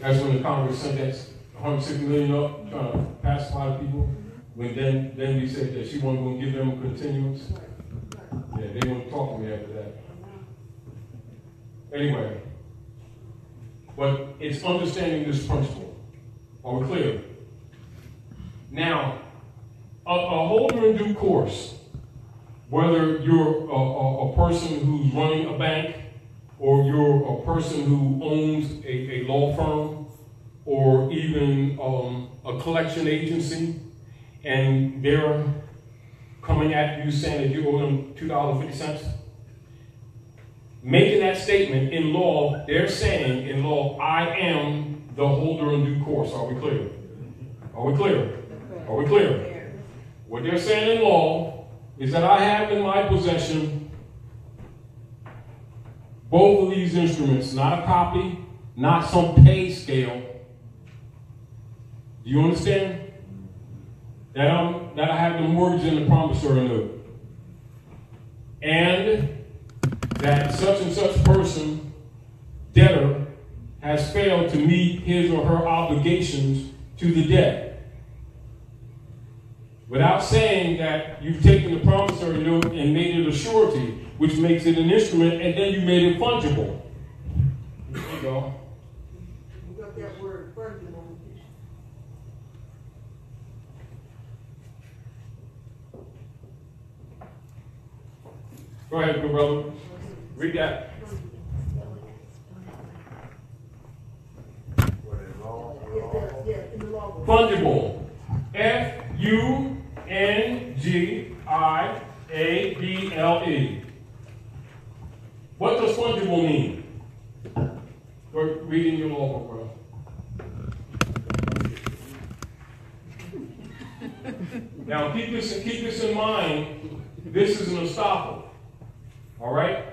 That's when the Congress sent that $160 million up, trying to pacify the people. When then we said that she wasn't going to give them a continuance. Yeah, they wouldn't talk to me after that. Anyway, but it's understanding this principle. Are we clear? Now, a holder in due course, whether you're a person who's running a bank, or you're a person who owns a law firm, or even a collection agency, and they're coming at you saying that you owe them $2.50, making that statement in law, they're saying in law, I am the holder in due course. Are we clear? Are we clear? Are we clear? What they're saying in law is that I have in my possession both of these instruments, not a copy, not some pay scale. Do you understand? That I have the mortgage and the promissory note. And that such and such person, debtor, has failed to meet his or her obligations to the debt. Without saying that you've taken the promissory note and made it a surety, which makes it an instrument, and then you made it fungible. There you go. You got that word, fungible. Go ahead, good brother. Read that. Fungible. Fungible. What does fungible mean? We're reading your law book, bro. Now keep this in mind. This is an estoppel. All right?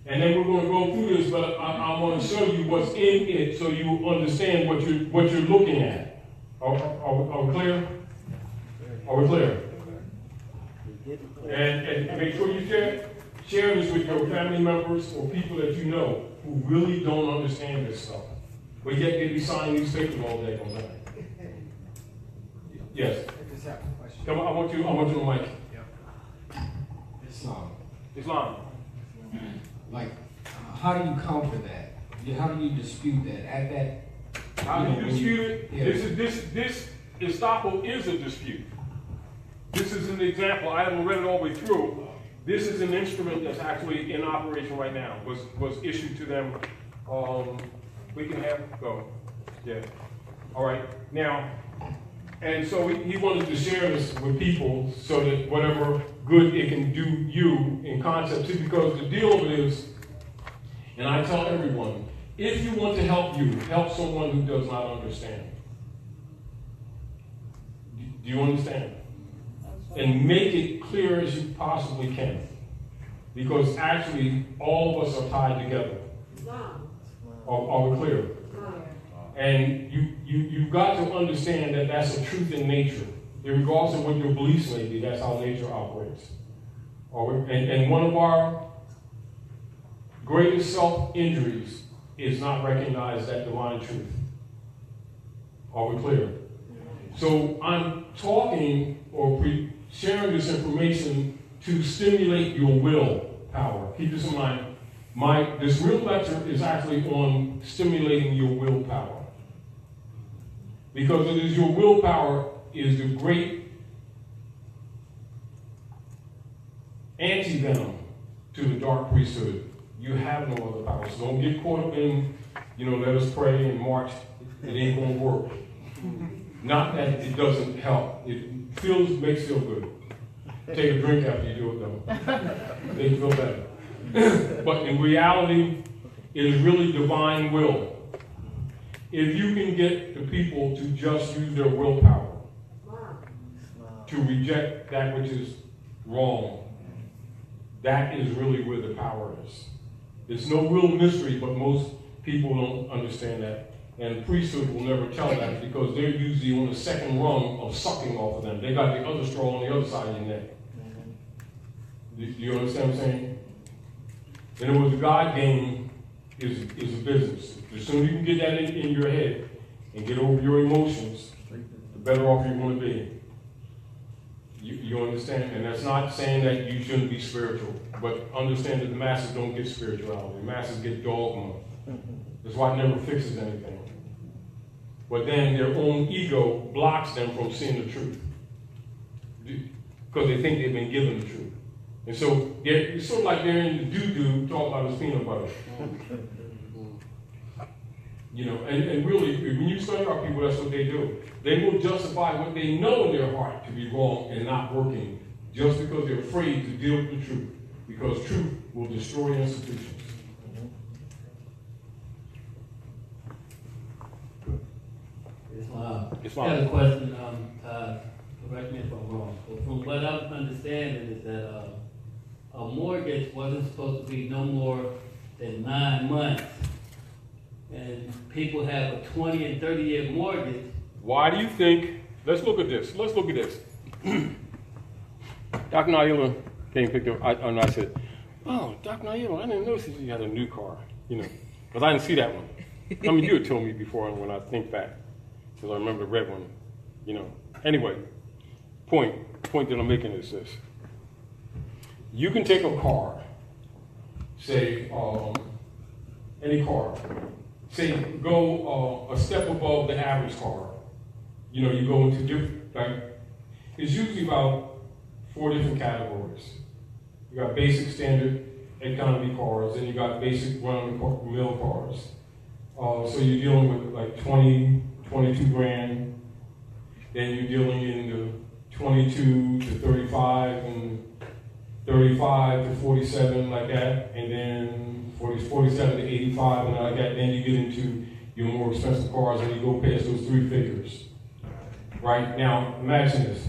And then we're going to go through this, but I want to show you what's in it so you understand what you're looking at. Are we clear? Are we clear? And make sure you share this with your family members or people that you know who really don't understand this stuff. But yet they be signing these papers all day on that. Yes. I just have a question. Come on, I want you on mic. Islam. Like, how do you counter that? How do you dispute that? At that. How do you dispute it? Yeah. This estoppel is a dispute. This is an example. I haven't read it all the way through. This is an instrument that's actually in operation right now. Was issued to them. We can have go. Yeah. All right. Now, and so he wanted to share this with people so that whatever good it can do you in concept too, because the deal of it is, and I tell everyone, if you want to help someone who does not understand. Do you understand? And make it clear as you possibly can. Because actually, all of us are tied together. Are we clear? And you've got to understand that that's a truth in nature. Regardless of what your beliefs may be, that's how nature operates. And one of our greatest self-injuries is not recognize that divine truth. Are we clear? So I'm talking or sharing this information to stimulate your will power. Keep this in mind. This real lecture is actually on stimulating your willpower. Because it is your willpower is the great anti-venom to the dark priesthood. You have no other power. So don't get caught up in, let us pray and march. It ain't going to work. Not that it doesn't help. It makes you feel good. Take a drink after you do it, though. Make you feel better. But in reality, it is really divine will. If you can get the people to just use their willpower to reject that which is wrong, that is really where the power is. It's no real mystery, but most people don't understand that. And the priesthood will never tell that because they're usually on the second rung of sucking off of them. They got the other straw on the other side of your neck. Do you understand what I'm saying? In other words, the God game is a business. The sooner you can get that in your head and get over your emotions, the better off you're going to be. You understand? And that's not saying that you shouldn't be spiritual, but understand that the masses don't get spirituality. The masses get dogma. That's why it never fixes anything. But then their own ego blocks them from seeing the truth. Because they think they've been given the truth. And so it's sort of like they're in the doo-doo talking about his peanut butter. And really, when you study our people, that's what they do. They will justify what they know in their heart to be wrong and not working just because they're afraid to deal with the truth. Because truth will destroy institutions. I got a question, correct me if I'm wrong, but from what I'm understanding is that a mortgage wasn't supposed to be no more than 9 months. And people have a 20 and 30-year mortgage. Why do you think, let's look at this. Dr. Nailah came and picked up, and I said, oh, Dr. Nailah, I didn't notice you had a new car, because I didn't see that one. I mean, you had told me before when I think back, because I remember the red one, Anyway, point that I'm making is this. You can take a car, say, any car, say, go a step above the average car. You go into different, it's usually about 4 different categories. You got basic, standard, economy cars, and you got basic run-of-the-mill cars. So you're dealing with like 20, 22 grand. Then you're dealing in the 22 to 35 and 35 to 47 like that, and then 47 to 85 and like that. Then you get into your more expensive cars and you go past those 3 figures. Right? Now, imagine this.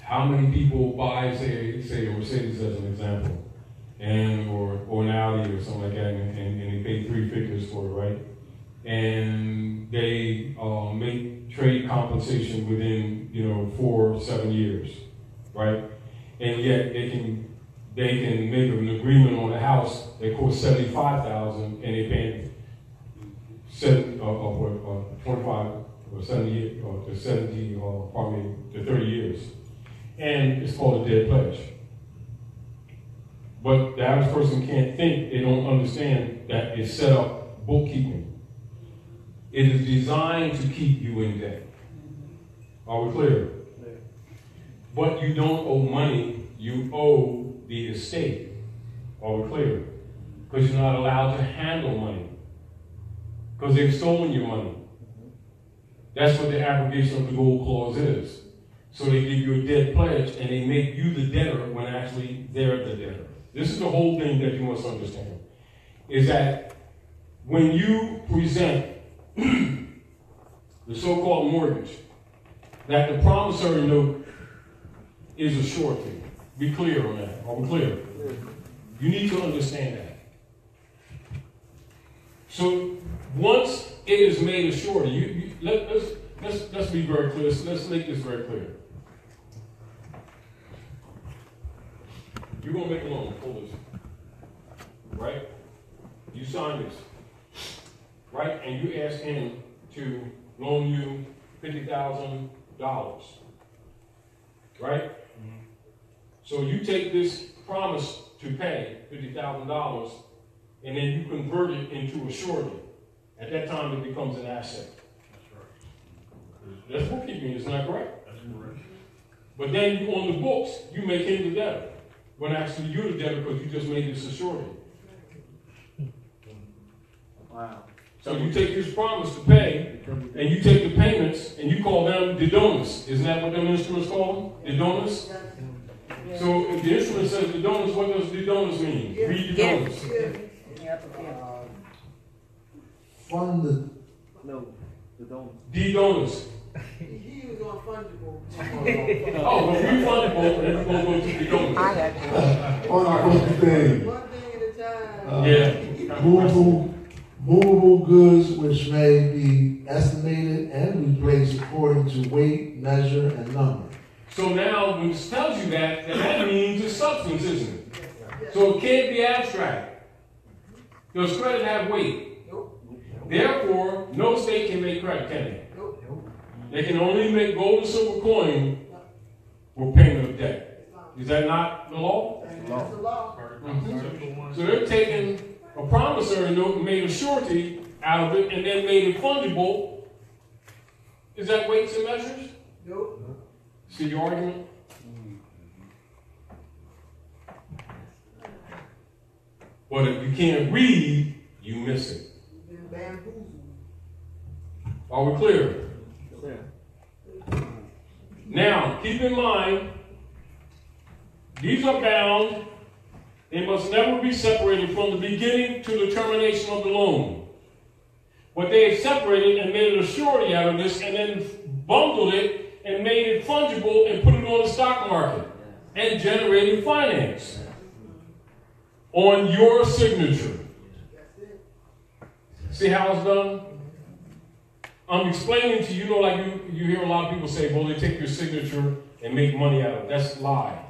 How many people buy, say a Mercedes as an example, or an Audi or something like that, and they pay 3 figures for it, right? And they make trade compensation within 4 or 7 years, right? And yet they can make an agreement on a house that costs $75,000 and they pay 25 or 70 to 30 years, and it's called a dead pledge. But the average person can't think; they don't understand that it's set up bookkeeping. It is designed to keep you in debt. Are we clear? But you don't owe money, you owe the estate. Are we clear? Because you're not allowed to handle money. Because they've stolen your money. That's what the abrogation of the gold clause is. So they give you a debt pledge and they make you the debtor when actually they're the debtor. This is the whole thing that you must understand. Is that when you present the so-called mortgage, that the promissory note is a surety. Be clear on that. Are we clear? You need to understand that. So once it is made a surety, let's be very clear. Let's make this very clear. You're going to make a loan. Hold this. Right? You sign this. Right? And you ask him to loan you $50,000. Right? Mm-hmm. So you take this promise to pay $50,000 and then you convert it into a surety. At that time, it becomes an asset. That's right. That's bookkeeping, isn't that correct? That's correct. But then on the books, you make him the debtor. When actually you're the debtor because you just made this a surety. Wow. So you take his promise to pay, and you take the payments, and you call them the donors. Isn't that what them instruments call them? The donors? So if the instrument says the donors, what does the donors mean? Read the donors. Fund the. No, the donors. The donors. He was on fungible. Oh, well, refundable, and we're going to go to the donors. One thing. One thing at a time. Yeah. Movable goods which may be estimated and replaced according to weight, measure, and number. So now, when it tells you that, that means it's substance, isn't it? So it can't be abstract. Does credit have weight? Nope. Therefore, no state can make credit, can they? Nope. They can only make gold and silver coin for payment of debt. Is that not the law? That's the law. So they're taking a promissory note and made a surety out of it and then made it fungible. Is that weights and measures? Nope. See your argument? But if you can't read, you miss it. You've been bamboozled. Are we clear? Clear. Now, keep in mind, these are bound. They must never be separated from the beginning to the termination of the loan. But they have separated and made a surety out of this and then bundled it and made it fungible and put it on the stock market and generated finance on your signature. See how it's done? I'm explaining to you, like you hear a lot of people say, well, they take your signature and make money out of it. That's a lie.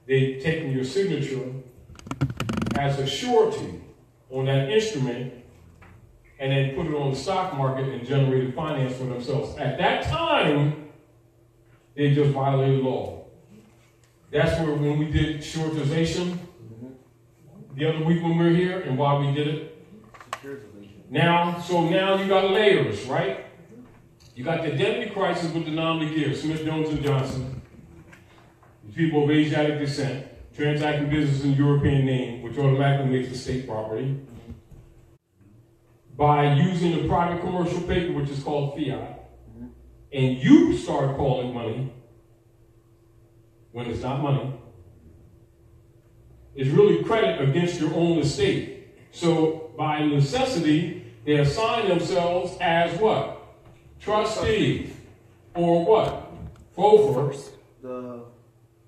They've taken your signature as a surety on that instrument and then put it on the stock market and generated finance for themselves. At that time, they just violated law. That's where when we did shortization the other week when we were here and why we did it. Now you got layers, right? You got the identity crisis with the non-legal, Smith, Jones, and Johnson. People of Asiatic descent, transacting business in European name, which automatically makes the state property, by using the private commercial paper, which is called fiat, and you start calling money when it's not money, is really credit against your own estate. So by necessity, they assign themselves as what? Trustee, or what? Fofers.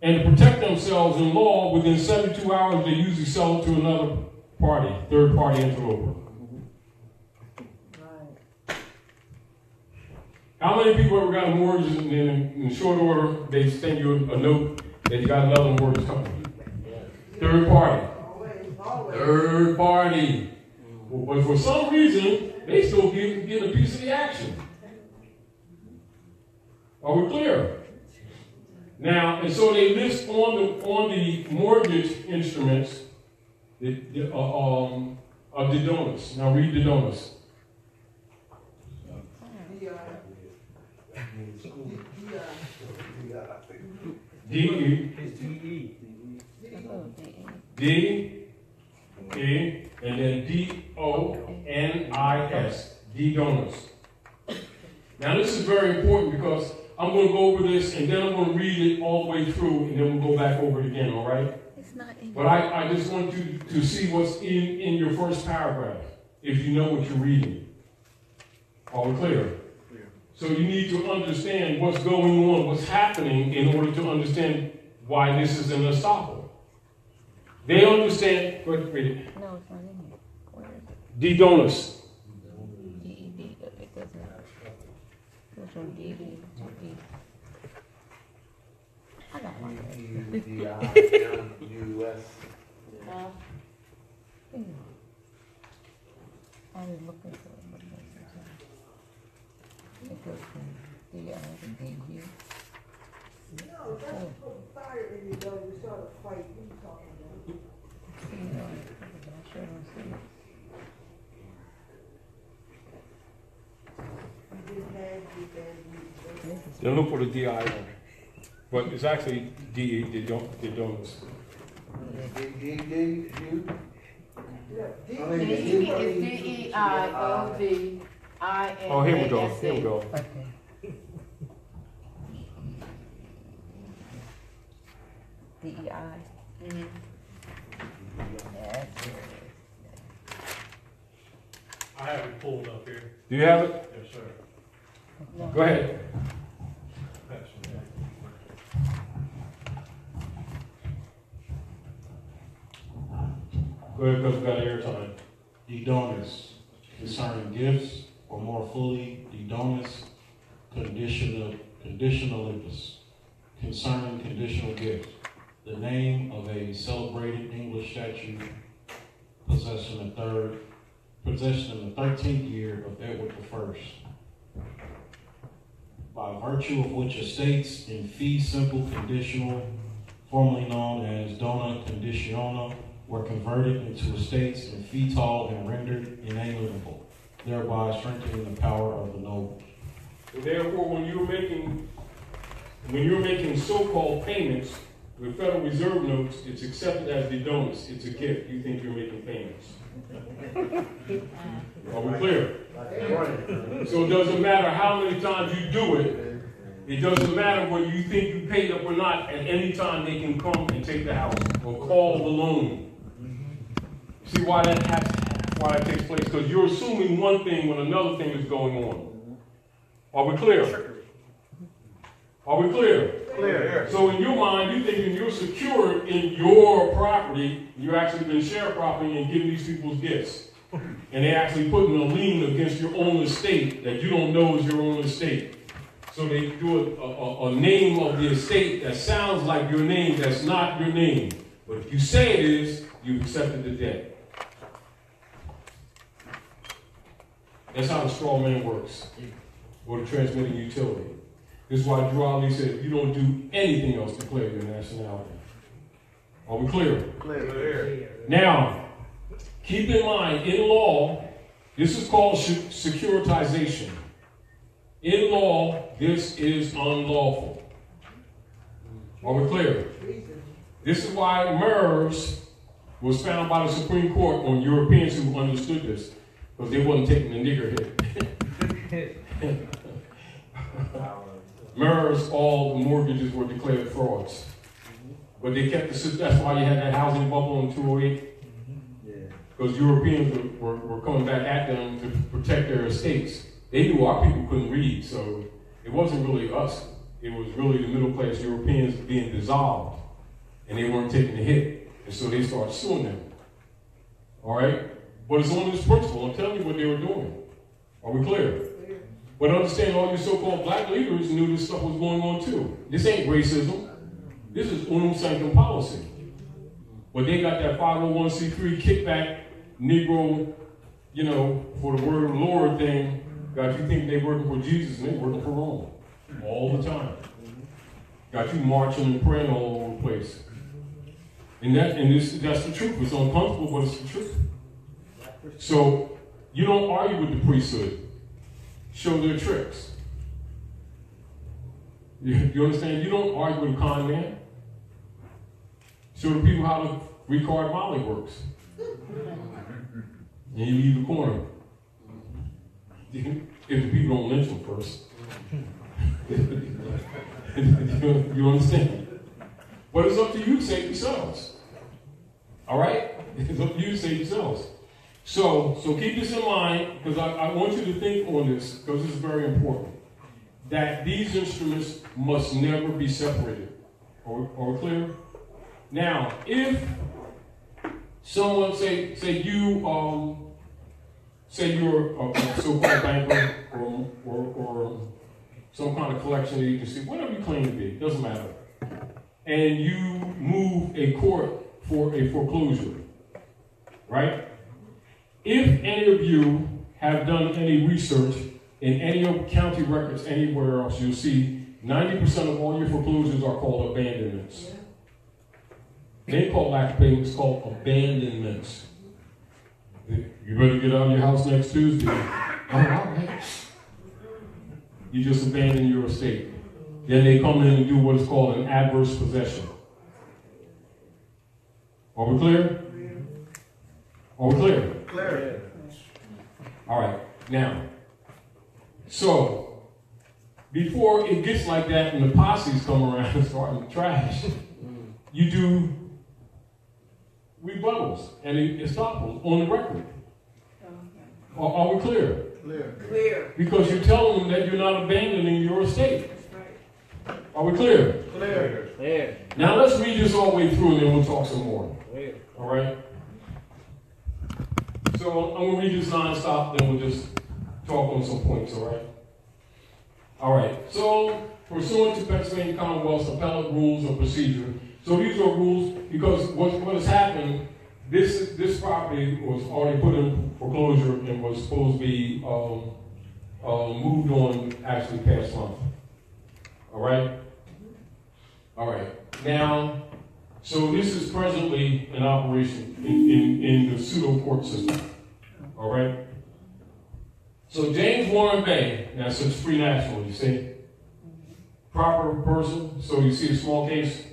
And to protect themselves in law, within 72 hours, they usually sell it to another party, third-party interloper. Right. How many people ever got a mortgage and then in short order, they send you a note that you got another mortgage company? Third party. Third party. But for some reason, they still get a piece of the action. Are we clear? Now, and so they list on the mortgage instruments of the donors. Now read the donors. D-E. D-E, and then D-O-N-I-S. D donors. Now this is very important because I'm going to go over this and then I'm going to read it all the way through and then we'll go back over it again, all right? But I just want you to see what's in your first paragraph, if you know what you're reading. Are we clear? So you need to understand what's going on, what's happening in order to understand why this is an estoppel. They understand, go ahead and read it. No, it's not in here. Where is it? D donors. D-E-D, it doesn't. It goes from D-E to D. I got one. U.S. I was looking for it, but it goes from D-I to D-U. No, that's put fire in your belly. You start a fight. What are you talking about? I sure don't see it. You didn't have your band Then look for the DI on it. But it's actually DE, the donors. D-E-I-O-V-I-N-A-S-A. Oh, here we go. Here we go. Okay. DEI. I have it pulled up here. Do you have it? Yes, sir. Go ahead. Go ahead, because we got airtime. Dedonis, concerning gifts, or more fully, dedonis conditionalibus, concerning conditional gifts. The name of a celebrated English statue possessed in the 13th year of Edward I, by virtue of which estates in fee simple conditional, formerly known as dona conditiona, were converted into estates in fee tall and rendered inalienable, thereby strengthening the power of the nobles. So therefore, when you're making so-called payments with Federal Reserve notes, it's accepted as dedonis. It's a gift. You think you're making payments. Are we clear? So it doesn't matter how many times you do it. It doesn't matter whether you think you paid up or not. At any time, they can come and take the house or call the loan. See why that takes place? Because you're assuming one thing when another thing is going on. Are we clear? Are we clear? Clear. So in your mind, you're thinking you're secure in your property. You're actually been sharecropping and giving these people's gifts. And they're actually putting a lien against your own estate that you don't know is your own estate. So they do a name of the estate that sounds like your name that's not your name. But if you say it is, you've accepted the debt. That's how the straw man works, or the transmitting utility. This is why Drew Ali said, you don't do anything else to declare your nationality. Are we clear? Clear. Now, keep in mind, in law, this is called securitization. In law, this is unlawful. Are we clear? This is why MOORS was found by the Supreme Court on Europeans who understood this, because they wasn't taking the nigger hit. MOORS, all the mortgages were declared frauds. But they kept that's why you had that housing bubble in 2008. Because Europeans were coming back at them to protect their estates. They knew our people couldn't read, so it wasn't really us. It was really the middle class Europeans being dissolved. And they weren't taking the hit. And so they started suing them. All right? But it's on this principle. I'm telling you what they were doing. Are we clear? But understand, all you so-called black leaders knew this stuff was going on too. This ain't racism. This is unum sanctum policy. But they got that 501c3 kickback, Negro, for the word of the Lord thing. Got you think they're working for Jesus and they're working for Rome. All the time. Got you marching and praying all over the place. And that's the truth. It's uncomfortable, but it's the truth. So you don't argue with the priesthood. Show their tricks. You understand? You don't argue with a con man. Show the people how the Ricard Molly works. And you leave the corner. If the people don't lynch them first. You understand? But it's up to you to save yourselves. All right? It's up to you to save yourselves. So keep this in mind, because I want you to think on this, because this is very important, that these instruments must never be separated. Are we clear? Now, if someone say you're a so-called banker or some kind of collection agency, whatever you claim to be, doesn't matter, and you move a court for a foreclosure, right? If any of you have done any research in any of county records anywhere else, you'll see 90% of all your foreclosures are called abandonments. They ain't called lack of payment, it's called abandonments. You better get out of your house next Tuesday. All right. You just abandon your estate. Then they come in and do what is called an adverse possession. Are we clear? Are we clear? Clear. All right. Now, so before it gets like that and the posses come around and start to trash, you do rebuttals and estoppels on the record. Are we clear? Clear. Because you're telling them that you're not abandoning your estate. Are we clear? Clear. There. Now let's read this all the way through and then we'll talk some more. There. All right? So I'm going to read this nonstop, then we'll just talk on some points, all right? All right. So pursuant to Pennsylvania Commonwealth's appellate rules of procedure, so these are rules because what has happened, this property was already put in foreclosure and was supposed to be moved on actually past month. All right? All right. Now, so this is presently in operation in the pseudo court system. All right? So James Warren Bay, now so it's free national, you see? Proper person, so you see a small case,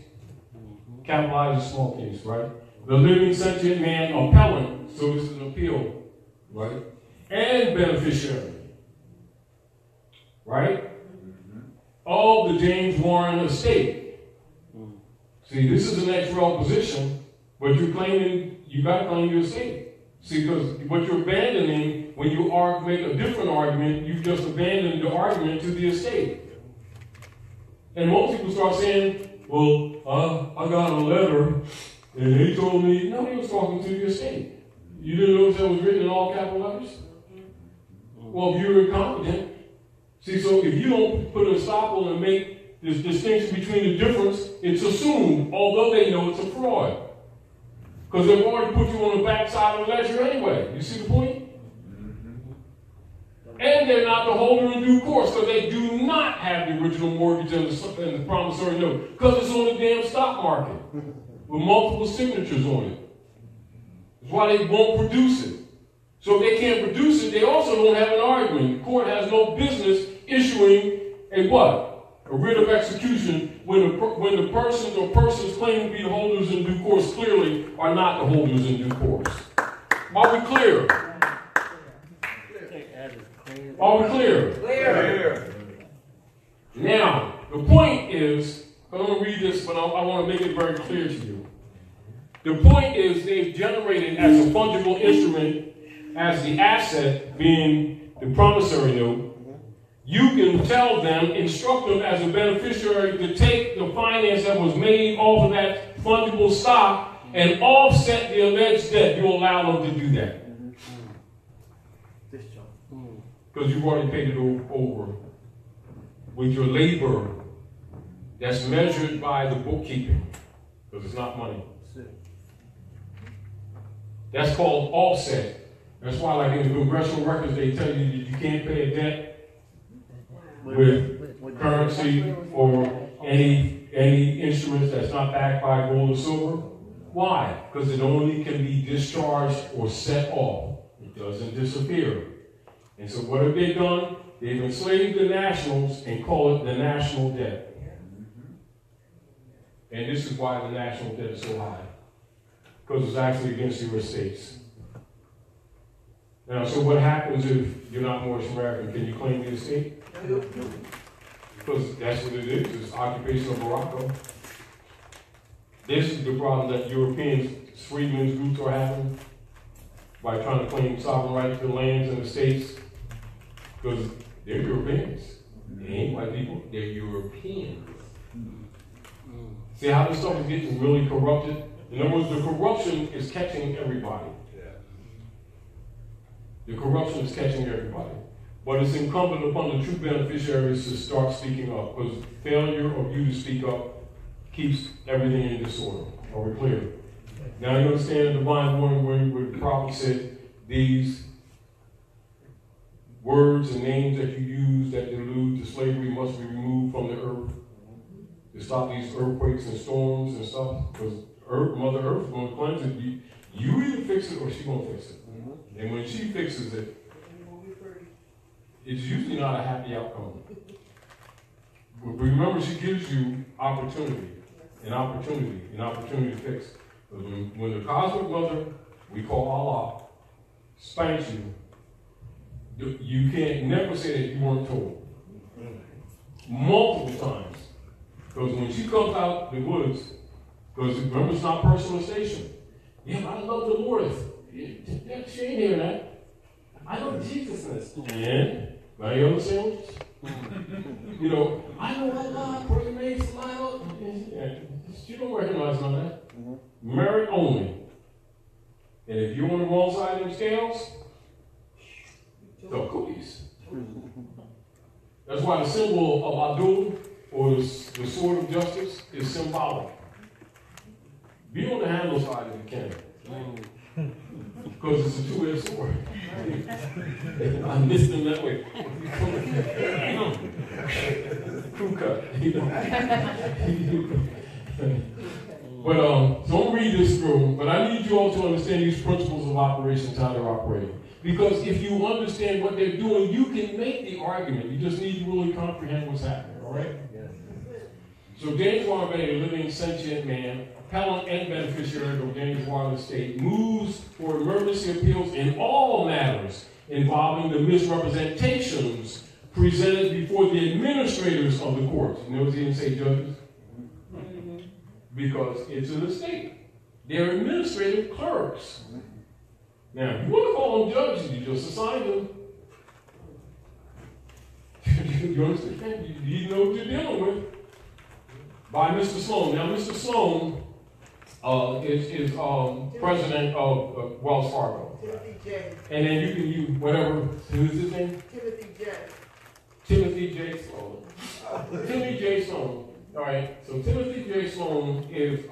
capitalize a small case, right? The living sentient man appellant, so this is an appeal, right? And beneficiary, right? Of the James Warren estate. See, this is an XRL position, but you're claiming, you got to claim your estate. See, because what you're abandoning, when you make a different argument, you just abandoned the argument to the estate. And most people start saying, well, I got a letter, and they told me, no, he was talking to the estate. You didn't notice that was written in all capital letters? Well, if you're incompetent, see, so if you don't put a estoppel and make this distinction between the difference, it's assumed, although they know it's a fraud. Because they've already put you on the back side of the ledger anyway. You see the point? And they're not the holder in due course, because they do not have the original mortgage and the promissory note, because it's on the damn stock market with multiple signatures on it. That's why they won't produce it. So if they can't produce it, they also don't have an argument. The court has no business issuing a what? A writ of execution when the persons or persons claiming to be the holders in due course clearly are not the holders in due course. Are we clear? Are we clear? Clear. Now, the point is, I'm going to read this, but I want to make it very clear to you. The point is they've generated as a fungible instrument as the asset being the promissory note. You can tell them, instruct them as a beneficiary to take the finance that was made off of that fungible stock and offset the alleged debt. You allow them to do that. Because you've already paid it over with your labor that's measured by the bookkeeping. Because it's not money. That's called offset. That's why, like in the congressional records, they tell you that you can't pay a debt with currency or any instruments that's not backed by gold or silver. Why? Because it only can be discharged or set off. It doesn't disappear. And so what have they done? They've enslaved the nationals and call it the national debt. And this is why the national debt is so high. Because it's actually against your estates. Now, so what happens if you're not Moorish American? Can you claim the estate? Because that's what it is. It's occupation of Morocco. This is the problem that Europeans, freedmen's groups are having by trying to claim sovereign rights to the lands and the states. Because they're Europeans. They ain't white people. They're Europeans. See how this stuff is getting really corrupted? In other words, the corruption is catching everybody. The corruption is catching everybody. But it's incumbent upon the true beneficiaries to start speaking up, because failure of you to speak up keeps everything in disorder. Are we clear? Now you understand the divine warning where the prophet said these words and names that you use that delude to slavery must be removed from the earth to stop these earthquakes and storms and stuff, because Mother Earth is going to cleanse it. You either fix it or she's going to fix it. And when she fixes it, it's usually not a happy outcome. But remember, she gives you opportunity, an opportunity to fix. But when the cosmic mother, we call Allah, spanks you, you can't never say that you weren't told. Multiple times. Because when she comes out the woods, because remember, it's not personalization. Yeah, but I love the Lord. She ain't hearing that. I know Jesus-ness. And now you understand? You know, I know Allah, person made smile. You don't recognize none of that. Merit only. And if you're on the wrong side of them scales, the cookies. That's why the symbol of Adul, or the sword of justice, is symbolic. Be on the handle side if you can. Because it's a two-edged sword. I missed them that way. Crew cut. But so I'm gonna read this through, but I need you all to understand these principles of operations, how they're operating. Because if you understand what they're doing, you can make the argument. You just need to really comprehend what's happening, all right? So James Warren Bey, a living sentient man, appellant and beneficiary of James Warren estate, moves for emergency appeals in all matters involving the misrepresentations presented before the administrators of the court. You notice he didn't say judges? Because it's an estate. They're administrative clerks. Now, if you want to call them judges, you just assign them. You understand? You know what you're dealing with. By Mr. Sloan. Now, Mr. Sloan is president of Wells Fargo. Timothy J. And then you can use whatever. Who's his name? Timothy J. Timothy J. Sloan. Timothy J. Sloan. All right. So Timothy J. Sloan is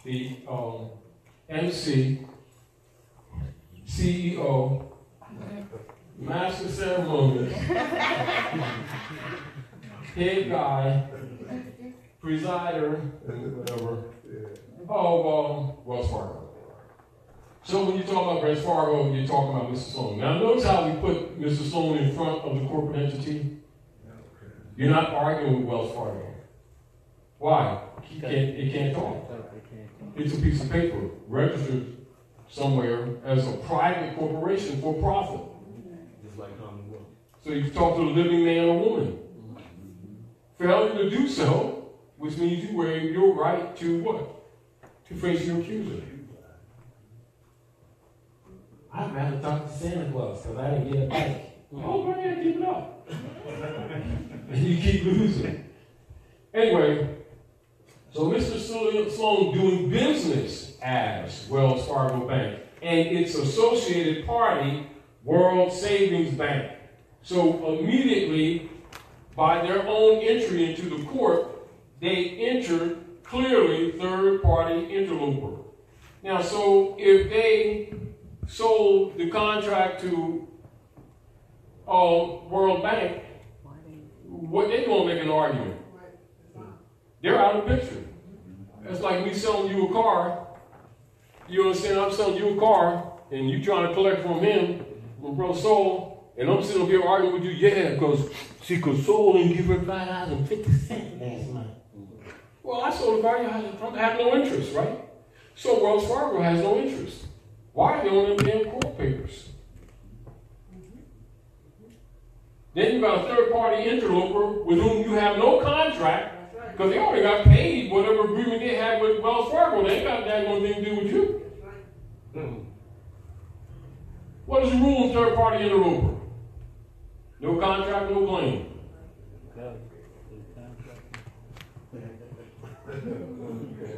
the MC, CEO, Master Ceremonies, head guy, presider, whatever, of Wells Fargo. So when you talk about Wells Fargo, you're talking about Mr. Sloan. Now notice how we put Mr. Sloan in front of the corporate entity. You're not arguing with Wells Fargo. Why? It can't talk. It's a piece of paper registered somewhere as a private corporation for profit. Just like Commonwealth. So you talk to a living man or woman. Failure to do so, which means you waive your right to what? To face your accuser. I'd rather talk to Santa Claus because I didn't get a bike. Oh, go ahead, keep it up. And you keep losing. Anyway, so Mr. Sloan doing business as Wells Fargo Bank and its associated party, World Savings Bank. So immediately, by their own entry into the court, they entered clearly third-party interloper. Now, so if they sold the contract to World Bank, what they gonna make an argument? They're out of the picture. It's like me selling you a car. You understand? I'm selling you a car, and you trying to collect from him, from Brother Soul, and I'm sitting up here arguing with you. Yeah, because Soul didn't give her $5.50 last month. Well, I sold the car. I have no interest, right? So Wells Fargo has no interest. Why are they on them damn court papers? Then you got a third-party interloper with whom you have no contract. Because they already got paid whatever agreement they had with Wells Fargo. They ain't got that one thing to do with you. What is the rule in third-party interloper? No contract, no claim.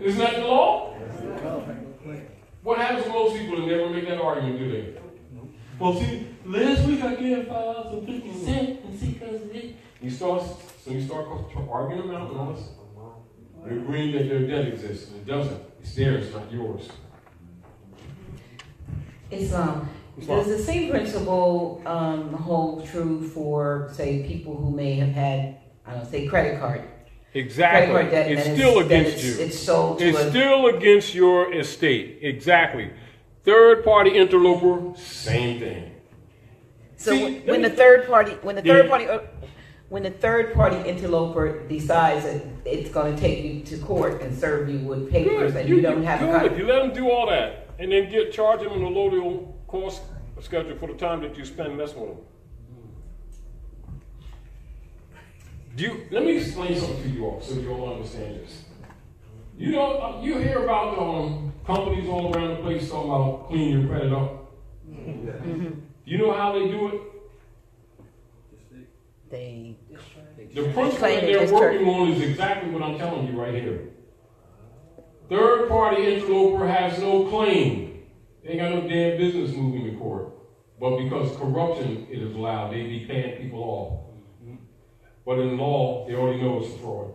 Isn't that the law? What happens to most people that never make that argument, do they? Well, see, last week I gave $5.50 and see because of it. You start arguing them out and all this. You're agreeing that their debt exists, and it doesn't. It's theirs, not yours. Islam. Does the same principle hold true for, say, people who may have had, I don't know, say, credit card? Exactly. Credit card debt, it's still against you. It's sold to It's still against your estate. Exactly. Third-party interloper, same thing. So See, when the third party interloper decides that it's going to take you to court and serve you with papers and you don't have you let them do all that, and then charge them a loaded cost schedule for the time that you spend messing with them. Let me explain something to you all so you all understand this. You know, you hear about companies all around the place talking about cleaning your credit up. Mm-hmm. You know how they do it? The principle that they're working on is exactly what I'm telling you right here. Third party interloper has no claim. They ain't got no damn business moving to court. But because corruption is allowed, they be paying people off. But in law, they already know it's a fraud.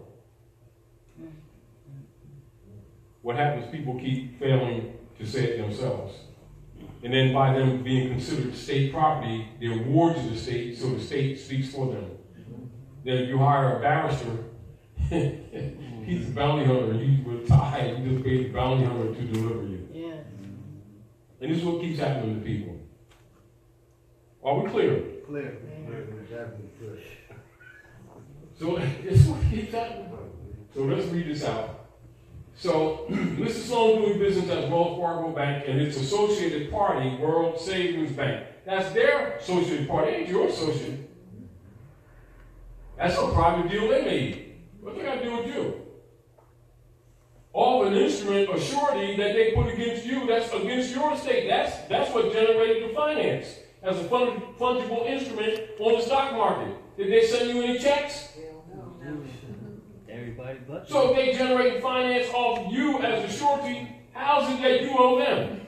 What happens, people keep failing to say it themselves. And then by them being considered state property, they're wards of the state, so the state speaks for them. Then if you hire a barrister, he's a bounty hunter, and you retire, you just pay the bounty hunter to deliver you. Yeah. And this is what keeps happening to people. Are we clear? Clear. Definitely clear. So this is what keeps happening. So let's read this out. So, Mr. Sloan doing business at Wells Fargo Bank and its associated party, World Savings Bank. That's their associated party, ain't your associate. That's a private deal they made. What they got to do with you? Of an instrument, a surety that they put against you, that's against your estate. That's what generated the finance as a fungible instrument on the stock market. Did they send you any checks? Everybody but. So if they generate finance off you as a surety, how's it that you owe them?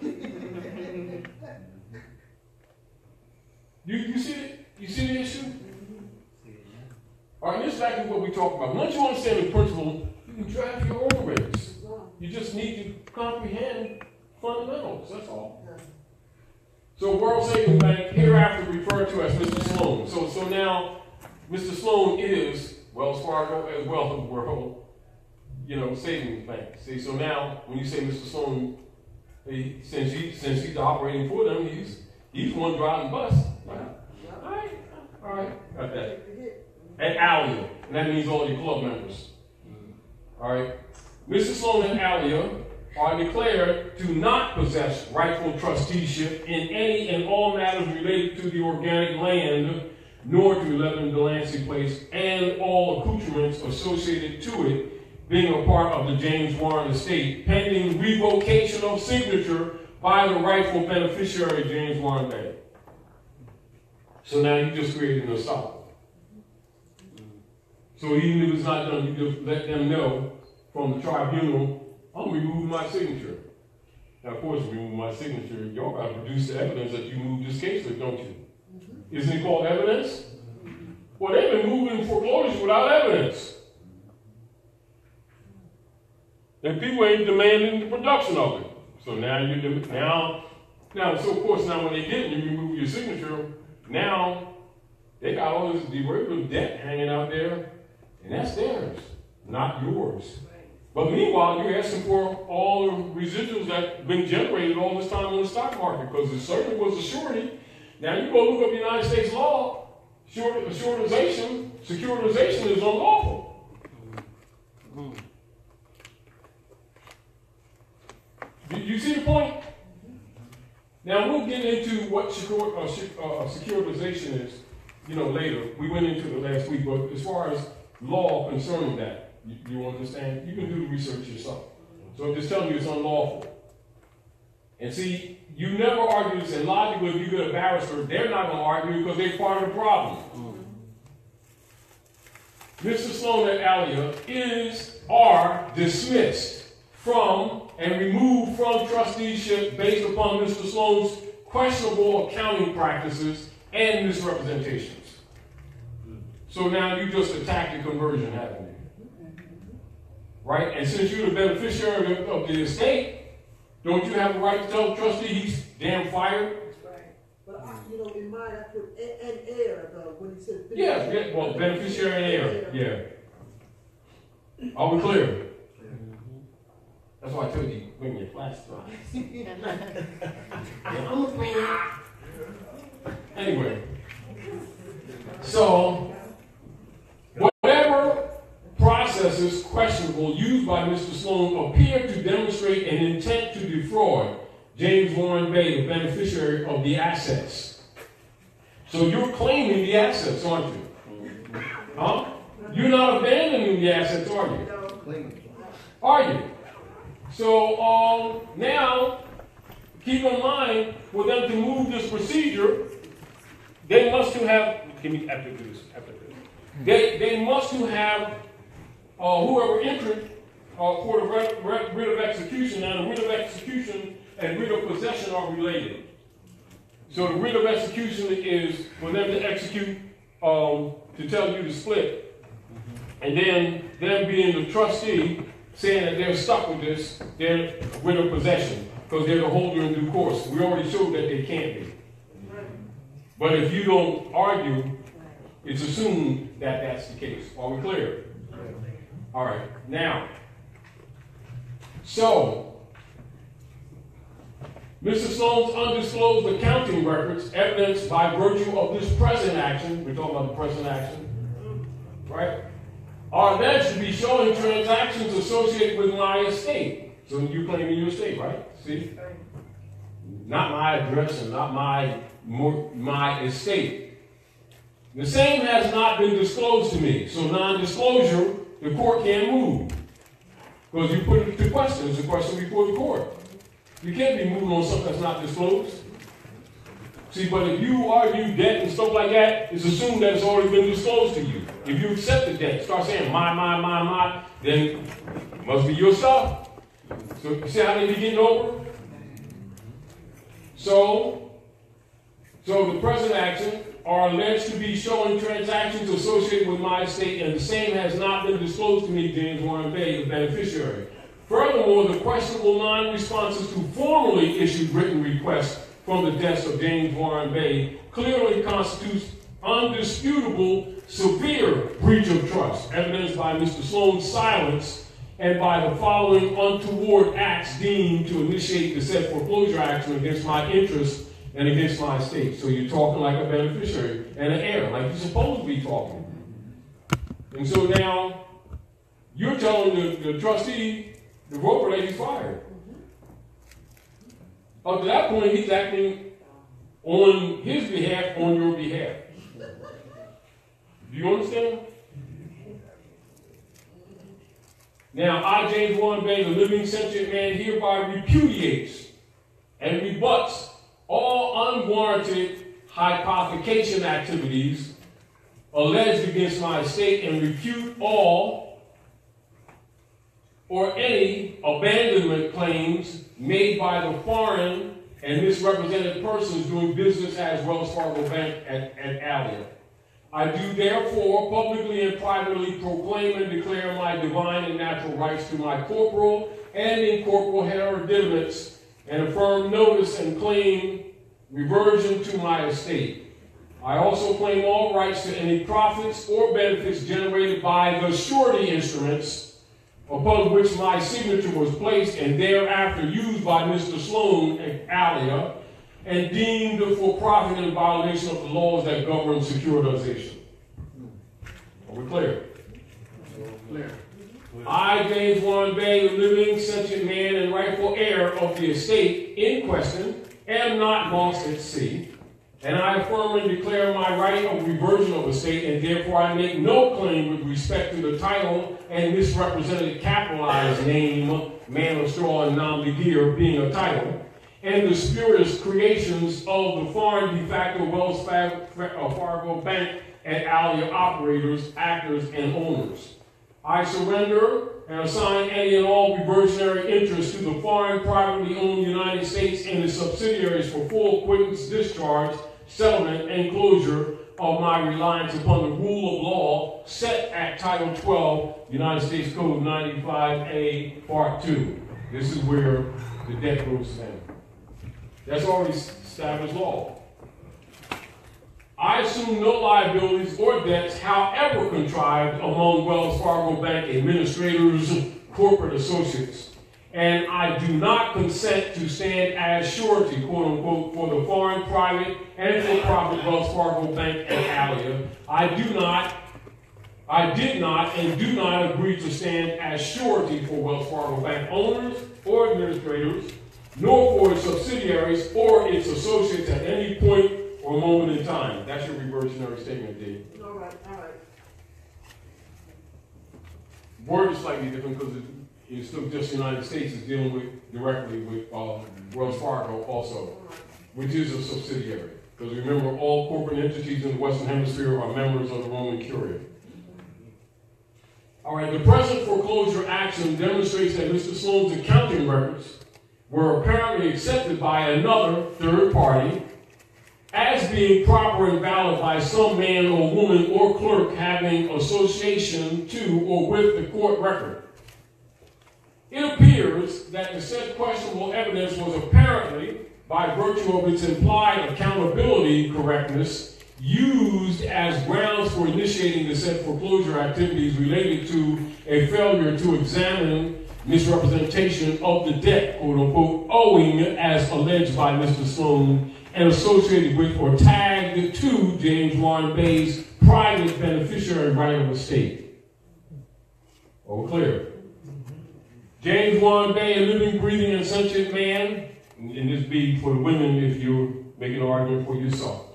You see it? You see the issue? All right, this is exactly what we talk about. Once you understand the principle, you can draft your own rates. You just need to comprehend fundamentals, that's all. So World Savings Bank, hereafter referred to as Mr. Sloan. So now, Mr. Sloan is Wells Fargo as well as World, Savings Bank. See, so now when you say Mr. Sloan, since he's operating for them, he's one driving bus. Right? All right, got that. And Alia, and that means all your club members. All right, Mr. Sloan and Alia are declared to not possess rightful trusteeship in any and all matters related to the organic land, nor to 11 Delancey Place and all accoutrements associated to it, being a part of the James Warren estate, pending revocation of signature by the rightful beneficiary, James Warren Bank. So now you just created an estoppel. So even if it's not done, you just let them know from the tribunal, I'm removing my signature. Now, of course, removing my signature, y'all got to produce the evidence that you moved this case with, don't you? Isn't it called evidence? Well, they've been moving foreclosures without evidence. And people ain't demanding the production of it. So now so of course now when they get it, you remove your signature, now they got all this derivative debt hanging out there, and that's theirs, not yours. But meanwhile, you're asking for all the residuals that have been generated all this time on the stock market, because it certainly was a surety. Now you go look up United States law, securitization is unlawful. You see the point? Now we'll get into what securitization is, later. We went into it last week, but as far as law concerning that, you understand? You can do the research yourself. So I'm just telling you it's unlawful. And see, you never argue this, and logically, if you get a barrister, they're not going to argue because they're part of the problem. Mr. Sloan and Alia are dismissed from and removed from trusteeship based upon Mr. Sloan's questionable accounting practices and misrepresentations. So now you just attacked the conversion, haven't you? Right? And since you're the beneficiary of the estate, don't you have a right to tell the trustee he's damn fired? Right. But in mine I put an heir, though, when he said beneficiary and heir. Yeah. Are we clear? That's why I told you bring your flashlights. Anyway, So, whatever processes questionable used by Mr. Sloan appear to demonstrate an intent to defraud James Warren Bey, the beneficiary of the assets. So you're claiming the assets, aren't you? Huh? You're not abandoning the assets, are you? Are you? So now, keep in mind, for them to move this procedure, they must to have, after this. They must to have whoever entered for the writ of execution. Now, the writ of execution and writ of possession are related. So the writ of execution is for them to execute, to tell you to split. And then them being the trustee, saying that they're stuck with this, they're writ of possession, because they're the holder in due course. We already showed that they can't be. But if you don't argue, it's assumed that that's the case. Are we clear? All right. Now, so, Mr. Sloan's undisclosed accounting records, evidenced by virtue of this present action, we're talking about the present action, right, are alleged to be showing transactions associated with my estate. So you claiming your estate, right? See? Not my address and not my estate. The same has not been disclosed to me. So non-disclosure, the court can't move. Because you put it to question. It's a question before the court. You can't be moving on something that's not disclosed. See, but if you argue debt and stuff like that, it's assumed that it's already been disclosed to you. If you accept the debt, start saying my, then it must be your stuff. So you see how they be getting over? So the present action are alleged to be showing transactions associated with my estate, and the same has not been disclosed to me, James Warren Bey, the beneficiary. Furthermore, the questionable non-responses to formally issued written requests from the desk of James Warren Bey clearly constitutes undisputable severe breach of trust, evidenced by Mr. Sloan's silence and by the following untoward acts deemed to initiate the said foreclosure action against my interests and against my estate. So you're talking like a beneficiary and an heir, like you're supposed to be talking. And so now you're telling the trustee, the broker, that he's fired. Up to that point, he's acting on his behalf, on your behalf. Do you understand? Now, I, James Warren Bey, the living sentient man, hereby repudiates and rebuts all unwarranted hypothecation activities alleged against my estate and refute all or any abandonment claims made by the foreign and misrepresented persons doing business as Wells Fargo Bank at Alia. I do therefore publicly and privately proclaim and declare my divine and natural rights to my corporal and incorporeal hereditaments and affirm notice and claim reversion to my estate. I also claim all rights to any profits or benefits generated by the surety instruments upon which my signature was placed and thereafter used by Mr. Sloan at Alia and deemed for profit in violation of the laws that govern securitization. Are we clear? Clear. I, James Warren Bey, the living sentient man and rightful heir of the estate in question, am not lost at sea, and I affirm and declare my right of reversion of estate, and therefore I make no claim with respect to the title and misrepresented capitalized name, man of straw and nom de guerre being a title, and the spurious creations of the foreign de facto Wells Fargo Bank and Alia operators, actors, and owners. I surrender and assign any and all reversionary interests to the foreign privately owned United States and its subsidiaries for full acquittance, discharge, settlement, and closure of my reliance upon the rule of law set at Title 12, United States Code 95A, Part 2. This is where the debt goes down. That's already established law. I assume no liabilities or debts, however contrived, among Wells Fargo Bank administrators, corporate associates, and I do not consent to stand as surety, quote unquote, for the foreign private and for-profit Wells Fargo Bank and Alia. I did not and do not agree to stand as surety for Wells Fargo Bank owners or administrators, nor for its subsidiaries or its associates at any point or moment in time. That's your reversionary statement, D. All right, all right. Word is slightly different because it's still just the United States is dealing with directly with Wells Fargo also, which is a subsidiary. Because remember, all corporate entities in the Western Hemisphere are members of the Roman Curia. All right, the present foreclosure action demonstrates that Mr. Sloan's accounting records were apparently accepted by another third party as being proper and valid by some man or woman or clerk having association to or with the court record. It appears that the said questionable evidence was apparently, by virtue of its implied accountability correctness, used as grounds for initiating the said foreclosure activities related to a failure to examine misrepresentation of the debt, quote unquote, owing as alleged by Mr. Sloan and associated with or tagged to James Warren Bey's private beneficiary right of estate. All clear. James Warren Bey, a living, breathing, and sentient man, and this be for the women if you're making an argument for yourself,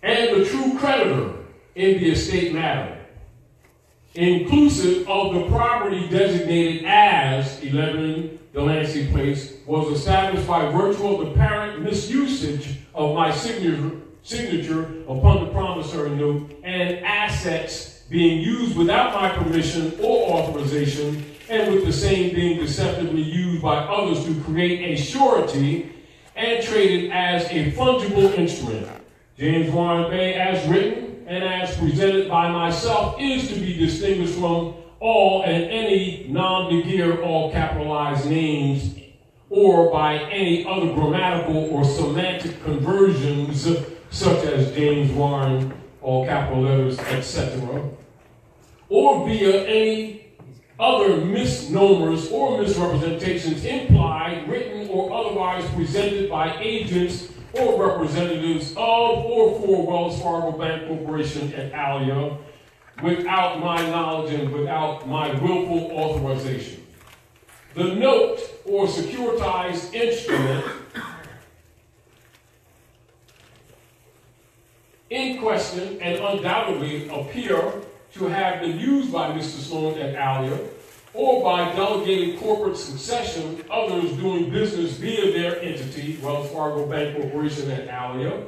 and the true creditor in the estate matter, inclusive of the property designated as 11 Delancey Place, was established by virtue of the apparent misusage of my signature upon the promissory note and assets being used without my permission or authorization, and with the same being deceptively used by others to create a surety and traded as a fungible instrument. James Warren Bey, as written and as presented by myself, is to be distinguished from all and any non-begear all capitalized names or by any other grammatical or semantic conversions such as James Warren, all capital letters, etc., or via any other misnomers or misrepresentations implied, written, or otherwise presented by agents or representatives of or for Wells Fargo Bank Corporation and Alia without my knowledge and without my willful authorization. The note or securitized instrument in question and undoubtedly appear to have been used by Mr. Sloan and Alia or by delegated corporate succession, others doing business via their entity, Wells Fargo Bank Corporation and Alia,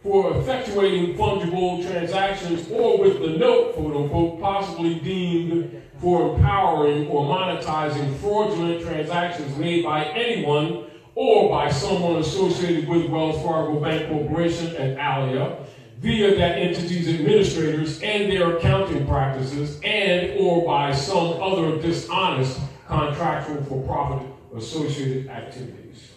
for effectuating fungible transactions, or with the note, quote unquote, possibly deemed for empowering or monetizing fraudulent transactions made by anyone or by someone associated with Wells Fargo Bank Corporation and Alia via that entity's administrators and their accounting practices, and or by some other dishonest contractual for-profit associated activities.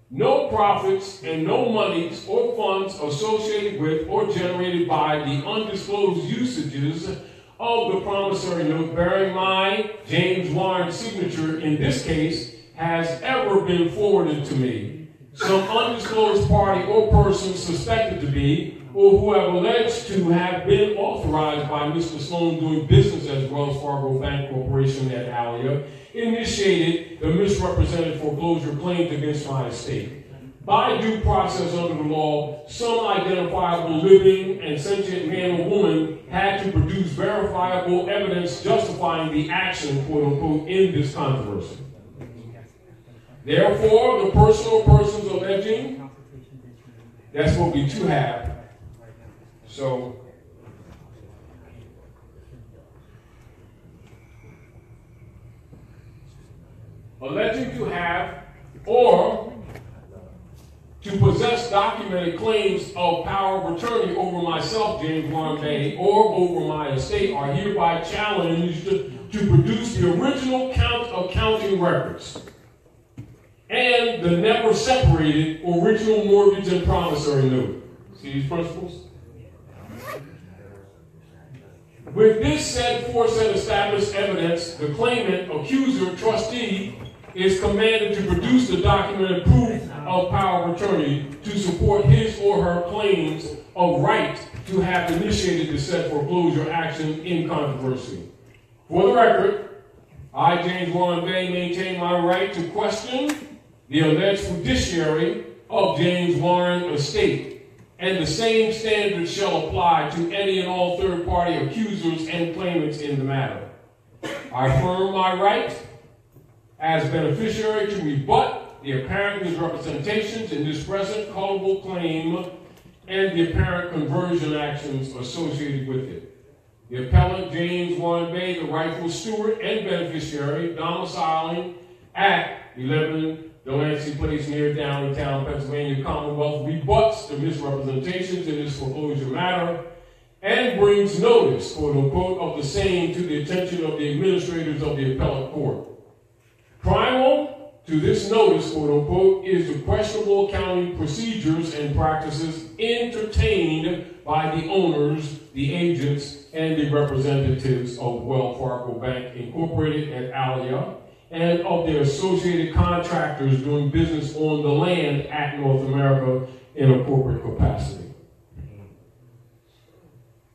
No profits and no monies or funds associated with or generated by the undisclosed usages of the promissory note bearing my James Warren signature in this case has ever been forwarded to me. Some undisclosed party or person suspected to be, or who have alleged to have been authorized by Mr. Sloan doing business as Wells Fargo Bank Corporation and Alia, initiated the misrepresented foreclosure claims against my estate. By due process under the law, some identifiable living and sentient man or woman had to produce verifiable evidence justifying the action, quote unquote, in this controversy. Therefore, the person or persons alleging, that's what we do have. So, alleging to have or to possess documented claims of power of attorney over myself, James Warren Bey, or over my estate are hereby challenged to produce the original accounting records and the never separated original mortgage and promissory note. See these principles? With this said foresaid established evidence, the claimant, accuser, trustee is commanded to produce the documented proof of power of attorney to support his or her claims of right to have initiated the said foreclosure action in controversy. For the record, I, James Warren Bey, maintain my right to question the alleged fiduciary of James Warren estate, and the same standards shall apply to any and all third-party accusers and claimants in the matter. I affirm my right as beneficiary to rebut the apparent misrepresentations in this present culpable claim and the apparent conversion actions associated with it. The appellant, James Warren Bey, the rightful steward and beneficiary, domiciling at 11 Delancey Place near Downtown, Pennsylvania, Commonwealth, rebuts the misrepresentations in this foreclosure matter and brings notice, quote unquote, of the same to the attention of the administrators of the appellate court. Primal to this notice, quote unquote, is the questionable accounting procedures and practices entertained by the owners, the agents, and the representatives of Wells Fargo Bank Incorporated and Alia, and of their associated contractors doing business on the land at North America in a corporate capacity.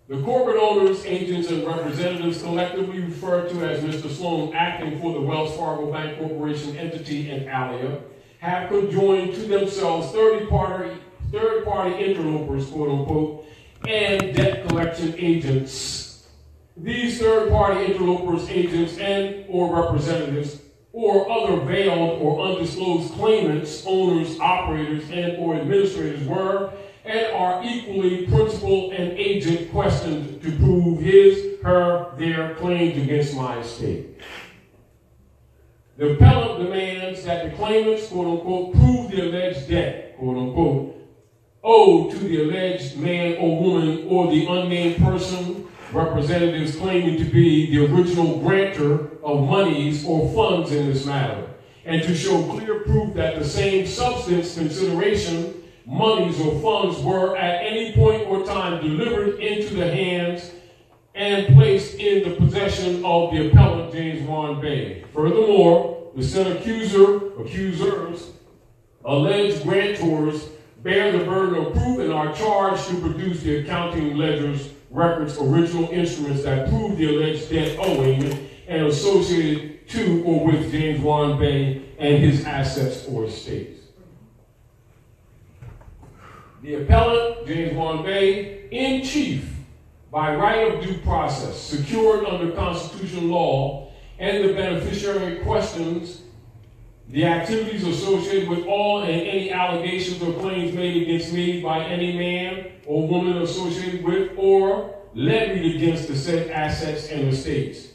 The corporate owners, agents, and representatives collectively referred to as Mr. Sloan acting for the Wells Fargo Bank Corporation entity and Alia have conjoined to themselves third-party interlopers, quote unquote, and debt collection agents. These third-party interlopers, agents, and or representatives, or other veiled or undisclosed claimants, owners, operators, and or administrators were and are equally principal and agent questioned to prove his, her, their claims against my estate. The appellant demands that the claimants, quote unquote, prove the alleged debt, quote unquote, owed to the alleged man or woman or the unnamed person, representatives claiming to be the original grantor of monies or funds in this matter, and to show clear proof that the same substance, consideration, monies or funds were at any point or time delivered into the hands and placed in the possession of the appellant James Warren Bey. Furthermore, the said accusers, alleged grantors bear the burden of proof and are charged to produce the accounting ledgers, records, original instruments that prove the alleged debt owing and associated to or with James Warren Bey and his assets or estates. The appellant, James Warren Bey, in chief, by right of due process, secured under constitutional law, and the beneficiary questions the activities associated with all and any allegations or claims made against me by any man or woman associated with or levied against the said assets and estates.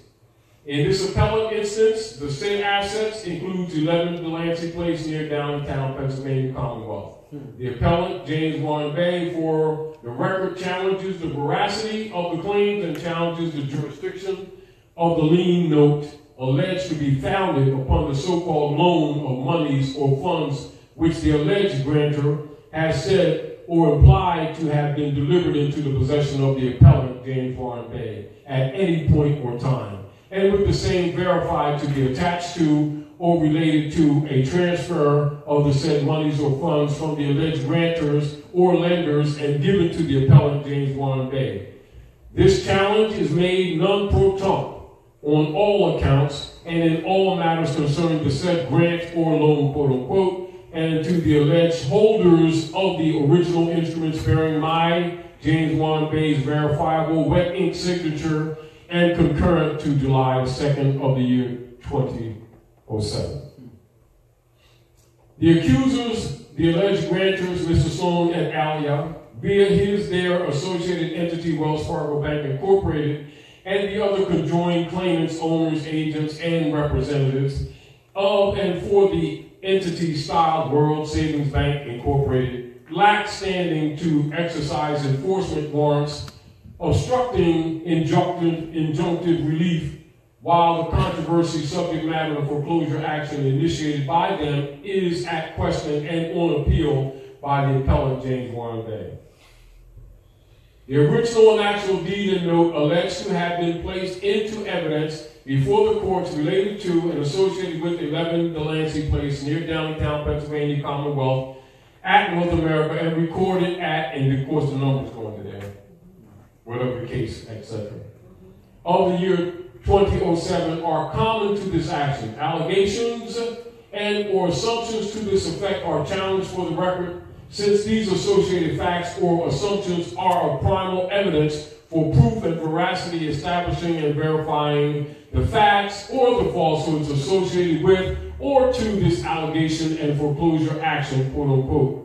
In this appellant instance, the said assets includes 11 Delancey Place near Downtown, Pennsylvania, Commonwealth. The appellant, James Warren Bey, for the record, challenges the veracity of the claims and challenges the jurisdiction of the lien note alleged to be founded upon the so-called loan of monies or funds which the alleged grantor has said or implied to have been delivered into the possession of the appellant, James Warren Bey, at any point or time, and with the same verified to be attached to or related to a transfer of the said monies or funds from the alleged grantors or lenders and given to the appellant, James Warren Bey. This challenge is made non-pro-tonque on all accounts and in all matters concerning the said grant or loan, quote unquote, and to the alleged holders of the original instruments bearing my, James Warren Bey's, verifiable wet ink signature and concurrent to July 2nd of the year 2007. The accusers, the alleged grantors, Mr. Sloan and Alia, via their associated entity, Wells Fargo Bank Incorporated, and the other conjoined claimants, owners, agents, and representatives of and for the entity styled World Savings Bank Incorporated, lack standing to exercise enforcement warrants, obstructing injunctive relief, while the controversy subject matter of foreclosure action initiated by them is at question and on appeal by the appellant James Warren Bey. The original and actual deed and note alleged to have been placed into evidence before the courts related to and associated with 11 Delancey Place near downtown Pennsylvania Commonwealth at North America and recorded at, and of course the numbers going to there, whatever the case, etc. Of the year 2007 are common to this action. Allegations and or assumptions to this effect are challenged for the record, since these associated facts or assumptions are of primal evidence for proof and veracity, establishing and verifying the facts or the falsehoods associated with or to this allegation and foreclosure action, quote unquote.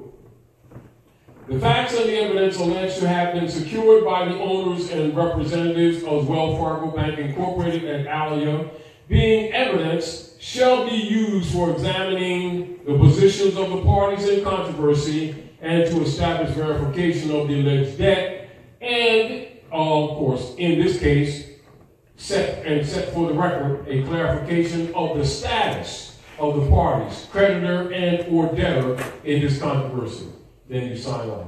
The facts and the evidence alleged to have been secured by the owners and representatives of Wells Fargo Bank Incorporated at Alia, being evidence, shall be used for examining the positions of the parties in controversy and to establish verification of the alleged debt, and, of course, in this case, set for the record a clarification of the status of the parties, creditor and or debtor, in this controversy. Then you sign off.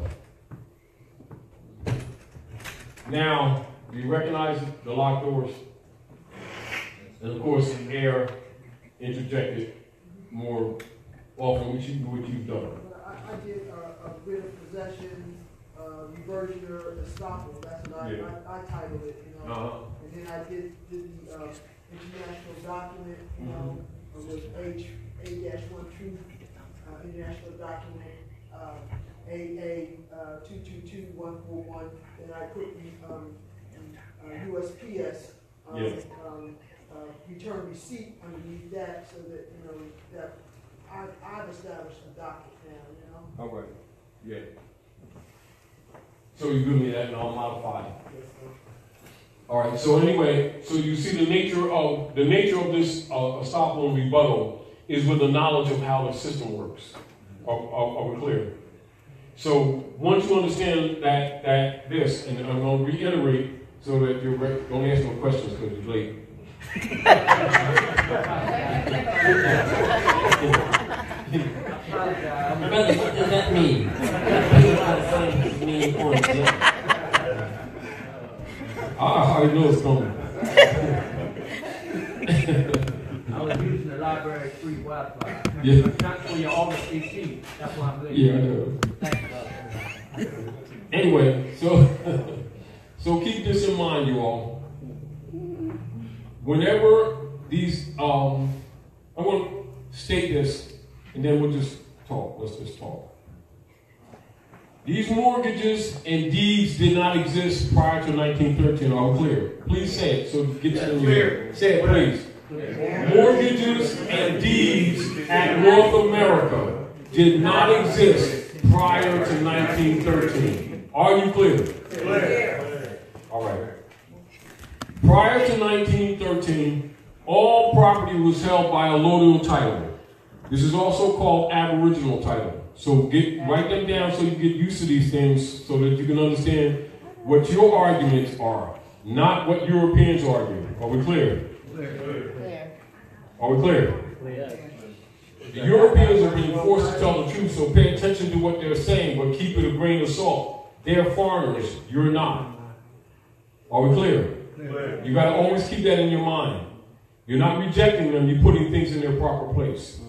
Now, do you recognize the locked doors? And of course, air interjected more often, which you've done. I did a writ of possession, reversion or estoppel. That's what I titled it, you know. And then I did the international document, you know, with A-1 truth, international document, AA 222141, and I put the USPS return receipt underneath that, so that you know that I've established a docket now. You know. All right. Yeah. So you give me that, and I'll modify it. All right. So anyway, so you see the nature of this estoppel and rebuttal is with the knowledge of how the system works. Are we clear? So once you understand that this, and I'm going to reiterate so that you're ready, don't ask no questions because you're late. Brother, what does that mean? I already know it's coming. I was using the library free Wi-Fi. Yeah. Not for your August 18th. That's why I'm late. Yeah, I know. Anyway, so keep this in mind, you all. Whenever these, I'm going to state this, and then we'll just talk. Let's just talk. These mortgages and deeds did not exist prior to 1913. Are we clear? Please say it so get it in your ear. Say it, please. Mortgages and deeds at North America did not exist prior to 1913. Are you clear? Clear. All right. Prior to 1913, all property was held by a allodial title. This is also called aboriginal title. So write them down so you get used to these things so that you can understand what your arguments are, not what Europeans argue. Are we clear? Clear. Are we clear? Clear. The Europeans are being forced to tell the truth, so pay attention to what they're saying, but keep it a grain of salt. They're foreigners. You're not. Are we clear? Clear. You got to always keep that in your mind. You're not rejecting them. You're putting things in their proper place.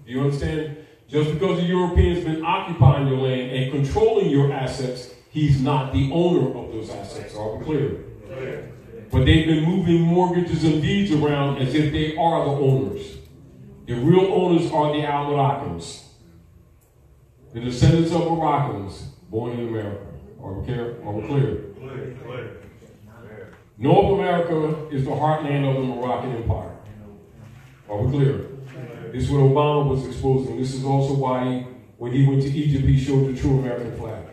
Do you understand? Just because the European's been occupying your land and controlling your assets, he's not the owner of those assets. Are we clear? Clear. But they've been moving mortgages and deeds around as if they are the owners. The real owners are the Al-Moroccans, the descendants of Moroccans born in America. Are we clear? Are we clear? Clear. North America is the heartland of the Moroccan Empire. Are we clear? This is what Obama was exposing. This is also why when he went to Egypt, he showed the true American flag.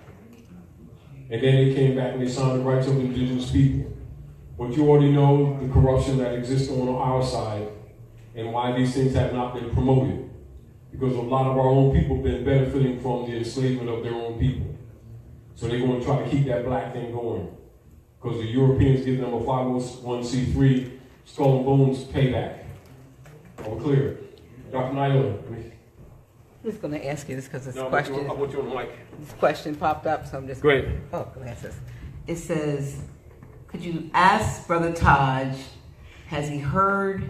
And then they came back and they signed the rights of indigenous people. But you already know the corruption that exists on our side and why these things have not been promoted. Because a lot of our own people have been benefiting from the enslavement of their own people. So they're going to try to keep that black thing going. Because the Europeans give them a 501c3 skull and bones payback. Are we clear? Dr. Nailah. I'm just going to ask you this because this This question popped up, so I'm just... Great. Oh, glasses. it says, could you ask Brother Taj, has he heard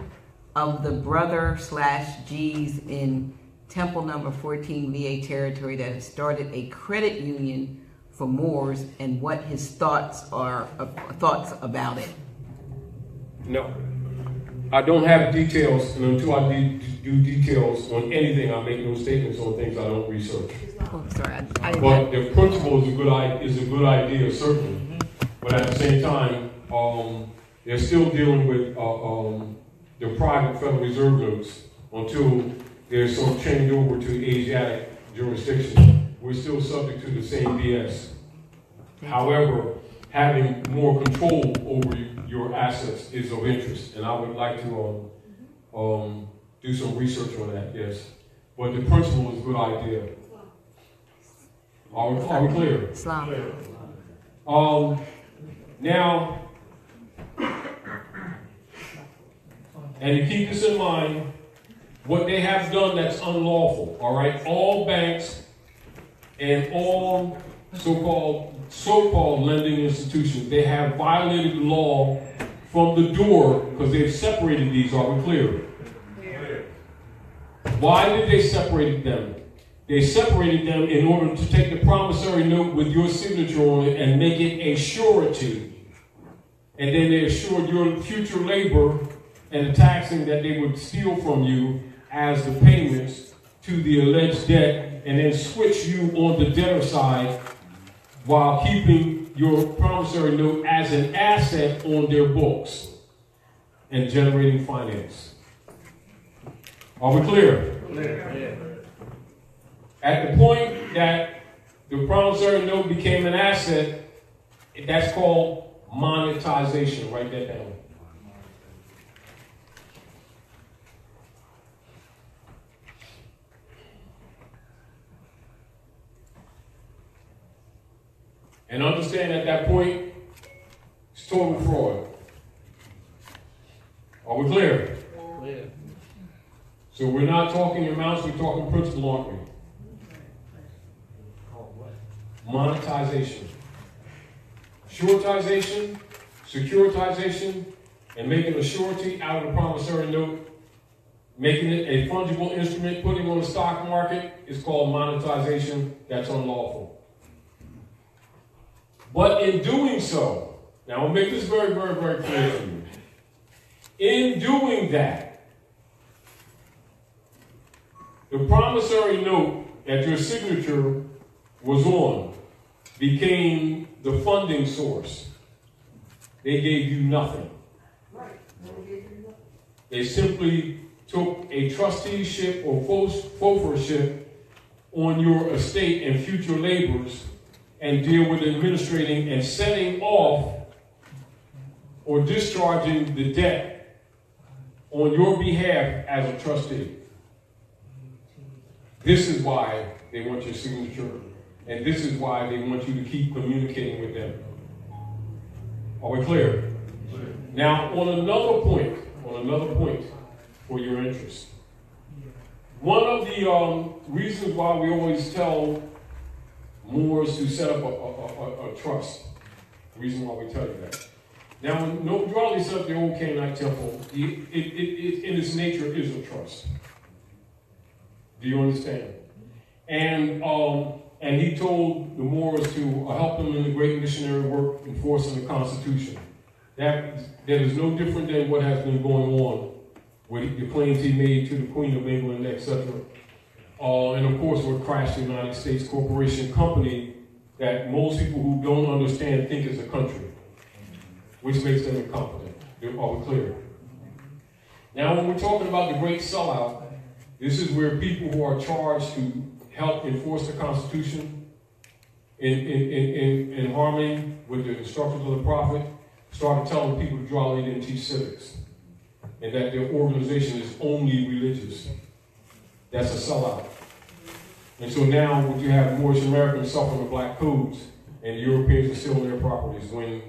of the brother/G's in Temple number 14 VA territory that has started a credit union for Moors, and what his thoughts about it? No. I don't have details, and until I do details on anything, I make no statements on things I don't research. Oh, sorry, But the principle is a good idea, certainly. But at the same time, they're still dealing with the private Federal Reserve notes until there's some change over to Asiatic jurisdiction. We're still subject to the same BS. However, having more control over your assets is of interest, and I would like to do some research on that, yes. But the principle is a good idea. Are we clear? Now, and you keep this in mind, what they have done that's unlawful, all right? All banks and all so-called lending institutions, they have violated the law from the door because they've separated these. Are we clear? Why did they separate them? They separated them in order to take the promissory note with your signature on it and make it a surety. And then they assured your future labor and the taxing that they would steal from you as the payments to the alleged debt, and then switch you on the debtor side while keeping your promissory note as an asset on their books and generating finance. Are we clear? Clear. At the point that the promissory note became an asset, that's called monetization. Write that down. And understand at that point, it's total fraud. Are we clear? Clear. So we're not talking amounts, we're talking principle, aren't we? Monetization. Shortization, securitization, and making a surety out of the promissory note, making it a fungible instrument, putting on the stock market, is called monetization. That's unlawful. But in doing so, now I'll make this very, very, very clear to you. In doing that, the promissory note that your signature was on became the funding source. They gave you nothing. They simply took a trusteeship or forfeitureship on your estate and future labors and deal with administrating and setting off or discharging the debt on your behalf as a trustee. This is why they want your signature, and this is why they want you to keep communicating with them. Are we clear? Now, on another point for your interest. One of the reasons why we always tell Moors to set up a trust. The reason why we tell you that. Now, when Noble set up the old Canaanite temple, it in its nature is a trust. Do you understand? And he told the Moors to help them in the great missionary work enforcing the Constitution. That is no different than what has been going on with the claims he made to the Queen of England, etc. And of course, with Christ, the United States Corporation Company, that most people who don't understand think is a country, which makes them incompetent. Are we clear? Now, when we're talking about the great sellout, this is where people who are charged to help enforce the Constitution in harmony with the instructions of the prophet started telling people to draw they didn't teach civics and that their organization is only religious. That's a sellout. And so now what you have Moorish Americans suffering the black codes and the Europeans are stealing their properties when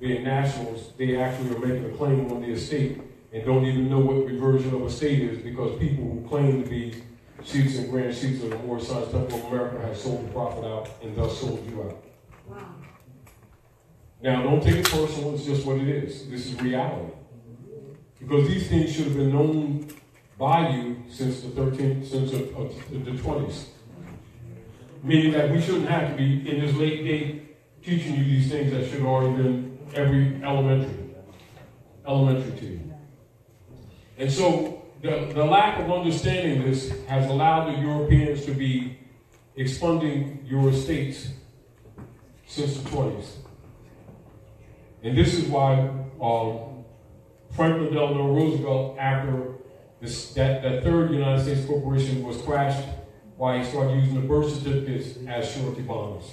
being nationals, they actually are making a claim on the estate and don't even know what the version of estate is because people who claim to be chiefs and grand chiefs of the Moorish Science Temple of America have sold the prophet out and thus sold you out. Wow. Now, don't take it personal, it's just what it is. This is reality. Because these things should have been known by you since the 20s. Meaning that we shouldn't have to be in this late date teaching you these things that should have already been every elementary to you. And so the lack of understanding this has allowed the Europeans to be expunging your estates since the 20s. And this is why Franklin Delano Roosevelt, after that third United States corporation was crashed, why he started using the birth certificates as surety bonds.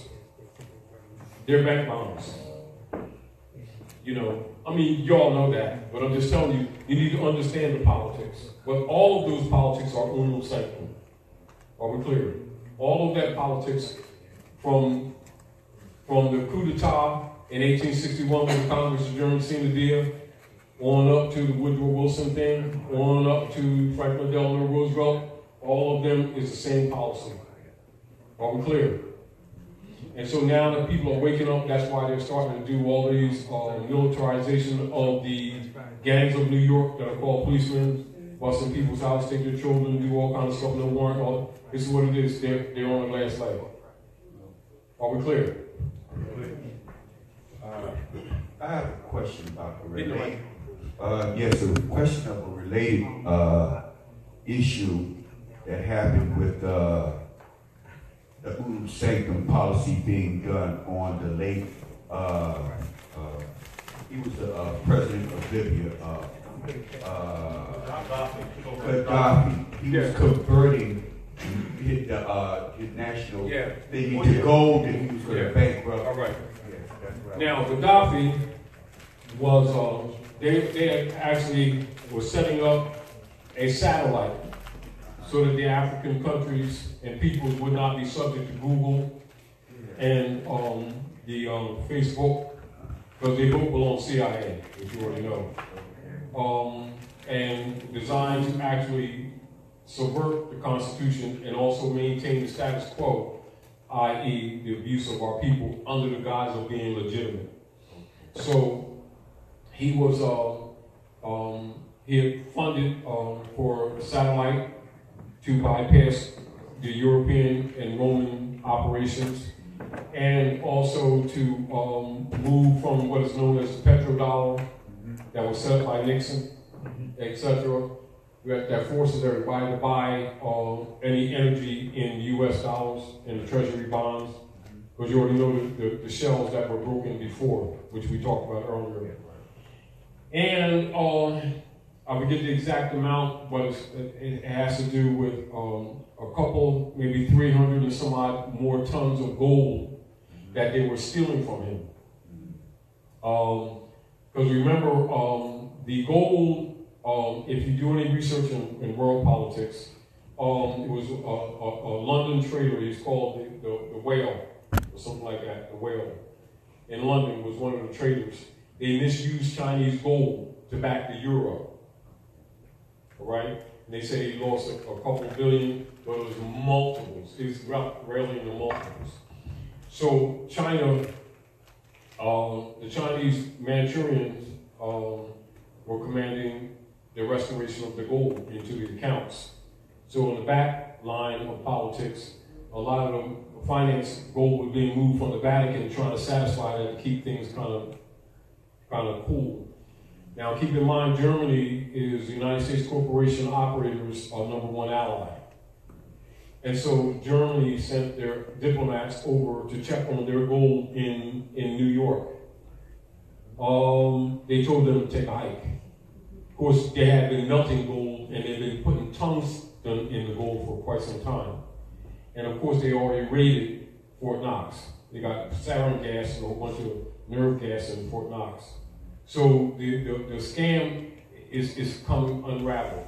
They're bank bonds. You know, I mean, y'all know that, but I'm just telling you, you need to understand the politics. But all of those politics are unum sanctum. Are we clear? All of that politics from the coup d'etat in 1861 when Congress adjourned sine die, on up to the Woodrow Wilson thing, on up to Franklin Delano Roosevelt, all of them is the same policy. Are we clear? And so now that people are waking up, that's why they're starting to do all these militarization of the gangs of New York that are called policemen, busting people's houses, take their children, do all kinds of stuff, no warrant. This is what it is. They're on the last leg. Are we clear? I have a question about the related. Yes, a question of a related issue that happened with the unum sanctum policy being done on the late. He was the president of Libya. Gaddafi. He was converting his national thing into gold, and he was going to bankrupt. All right. Now, Gaddafi was, they actually were setting up a satellite so that the African countries and peoples would not be subject to Google and the Facebook, because they both belong to CIA, as you already know. And designed to actually subvert the Constitution and also maintain the status quo, i.e. the abuse of our people under the guise of being legitimate. So he was, he had funded for a satellite to bypass the European and Roman operations, and also to move from what is known as the petrodollar that was set up by Nixon, etc. That forces everybody to buy any energy in U.S. dollars in the Treasury bonds, because you already know the shells that were broken before, which we talked about earlier. And I forget the exact amount, but it has to do with a couple, maybe 300 and some odd more tons of gold that they were stealing from him. Because remember, the gold, if you do any research in world politics, it was a London trader, he's called the Whale, or something like that, the Whale. In London was one of the traders. They misused Chinese gold to back the euro. All right? And they say he lost a couple billion, but it was multiples. It's rarely in the multiples. So China, the Chinese Manchurians were commanding the restoration of the gold into the accounts. So in the back line of politics, a lot of them finance gold was being moved from the Vatican, trying to satisfy that to keep things kind of cool. Now keep in mind, Germany is the United States corporation operators' #1 ally. And so Germany sent their diplomats over to check on their gold in New York. They told them to take a hike. Of course, they had been melting gold and they'd been putting tungsten in the gold for quite some time. And of course, they already raided Fort Knox. They got sarin gas and a whole bunch of nerve gas in Fort Knox. So the scam is coming unraveled.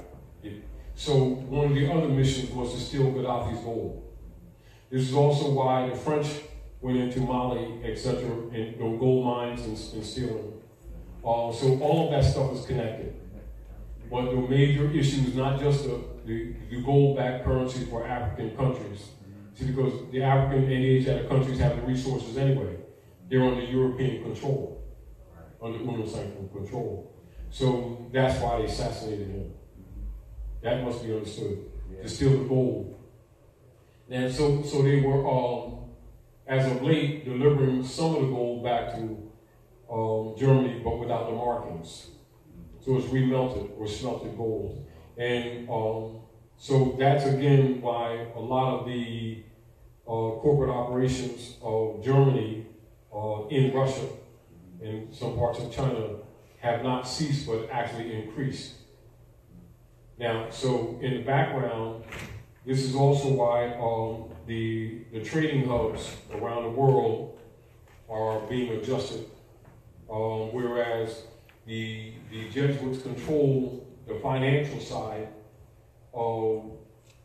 So one of the other missions was to steal Gaddafi's gold. This is also why the French went into Mali, etc., and gold mines and stealing. So all of that stuff is connected. But the major issue is not just the gold-backed currency for African countries. See, because the African and the Asiatic countries have the resources anyway. they're under European control, under Unum Sanctum control. So that's why they assassinated him. That must be understood. To steal the gold. And so they were, as of late, delivering some of the gold back to Germany, but without the markings. So it's remelted or smelted gold. And so that's again why a lot of the corporate operations of Germany in Russia and some parts of China have not ceased but actually increased. Now, so in the background, this is also why the trading hubs around the world are being adjusted, whereas the Jesuits control the financial side of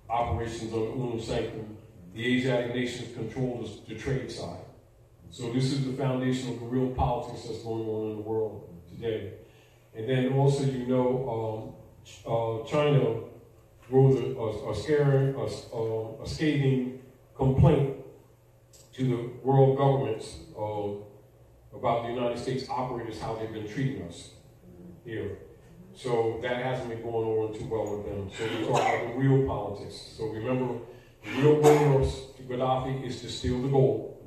operations on Unum Sanctum. The Asiatic nations control the trade side. So this is the foundation of the real politics that's going on in the world today. And then also, you know, China wrote a scathing complaint to the world governments about the United States operators, how they've been treating us here. So that hasn't been going on too well with them. So we talk about the real politics. So remember, the real goal of Gaddafi is to steal the gold,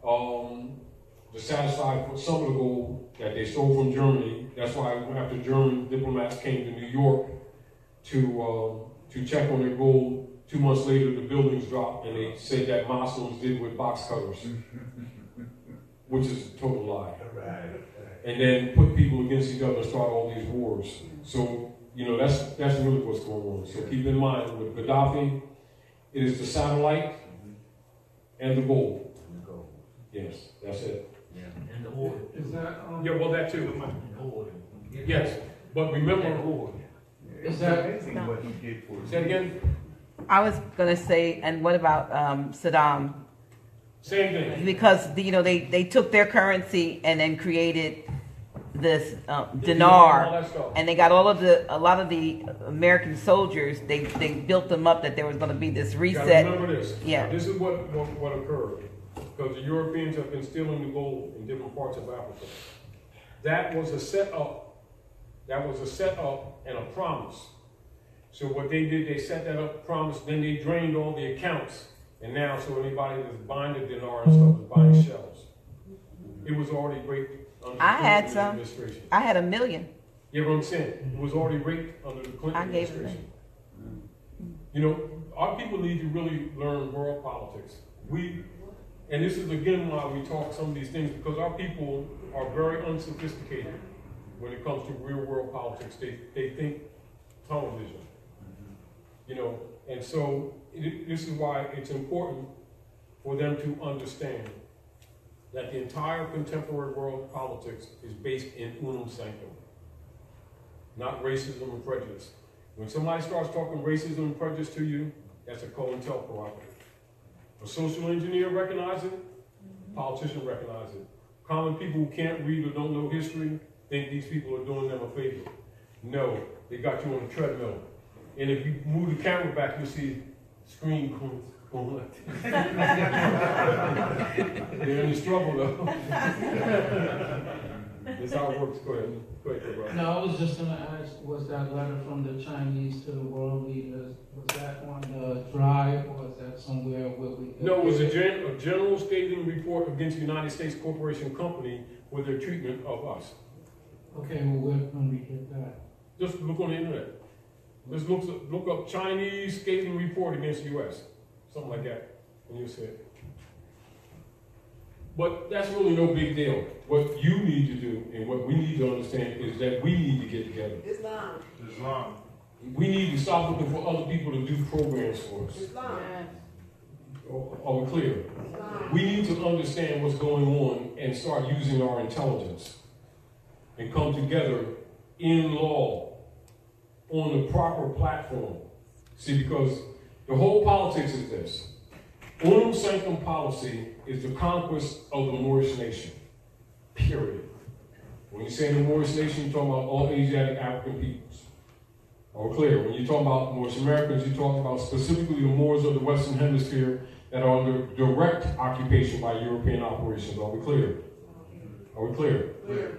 to satisfy some of the gold that they stole from Germany. That's why after German diplomats came to New York to check on their gold, 2 months later the buildings dropped and they said that Muslims did with box cutters, which is a total lie. And then put people against each other and start all these wars. So, you know, that's really what's going on. So keep in mind, with Gaddafi, it is the satellite and the gold. Yes, that's it. Yeah. And the oil. Is that? Yeah, well, that too. Yes, but remember, Is that amazing what he did for us? Say it again. I was going to say, and what about Saddam? Same thing. Because they took their currency and then created this dinar, and they got a lot of the American soldiers. They built them up that there was going to be this reset. Remember this. Yeah. Now, this is what occurred, because the Europeans have been stealing the gold in different parts of Africa. That was a setup. That was a setup and a promise. So what they did, they set that up, promise, then they drained all the accounts. And now, so anybody that's buying the dinar and stuff is buying shells. It was already raped under the Clinton administration. I had $1 million. You know what I'm saying? It was already raped under the Clinton administration. You know, our people need to really learn world politics. And this is again why we talk some of these things, because our people are very unsophisticated when it comes to real world politics. They think television. You know, and so this is why it's important for them to understand that the entire contemporary world of politics is based in unum sanctum, not racism and prejudice. When somebody starts talking racism and prejudice to you, that's a COINTELPRO operative. A social engineer recognizes it, politician recognizes it. Common people who can't read or don't know history think these people are doing them a favor. No, they got you on a treadmill. And if you move the camera back, you'll see screen going like that. They're in the struggle though. That's how it works. Go ahead. Go ahead, bro. No, I was just going to ask, was that letter from the Chinese to the world leaders, was that on the drive or is that somewhere where we... No, it was a general scathing report against the United States Corporation Company for their treatment of us. Okay, well, where can we get that? Just look on the internet. Just look up Chinese scathing report against the U.S. Something like that, and you'll see it. But that's really no big deal. What you need to do and what we need to understand is that we need to get together. Islam. We need to stop looking for other people to do programs for us. Islam. Are we clear? We need to understand what's going on and start using our intelligence and come together in law on the proper platform. See, because the whole politics is this. Unum sanctum policy is the conquest of the Moorish nation. Period. When you say the Moorish nation, you're talking about all Asiatic African peoples. Are we clear? When you talk about Moorish Americans, you're talking about specifically the Moors of the Western Hemisphere that are under direct occupation by European operations. Are we clear? Are we clear? Clear.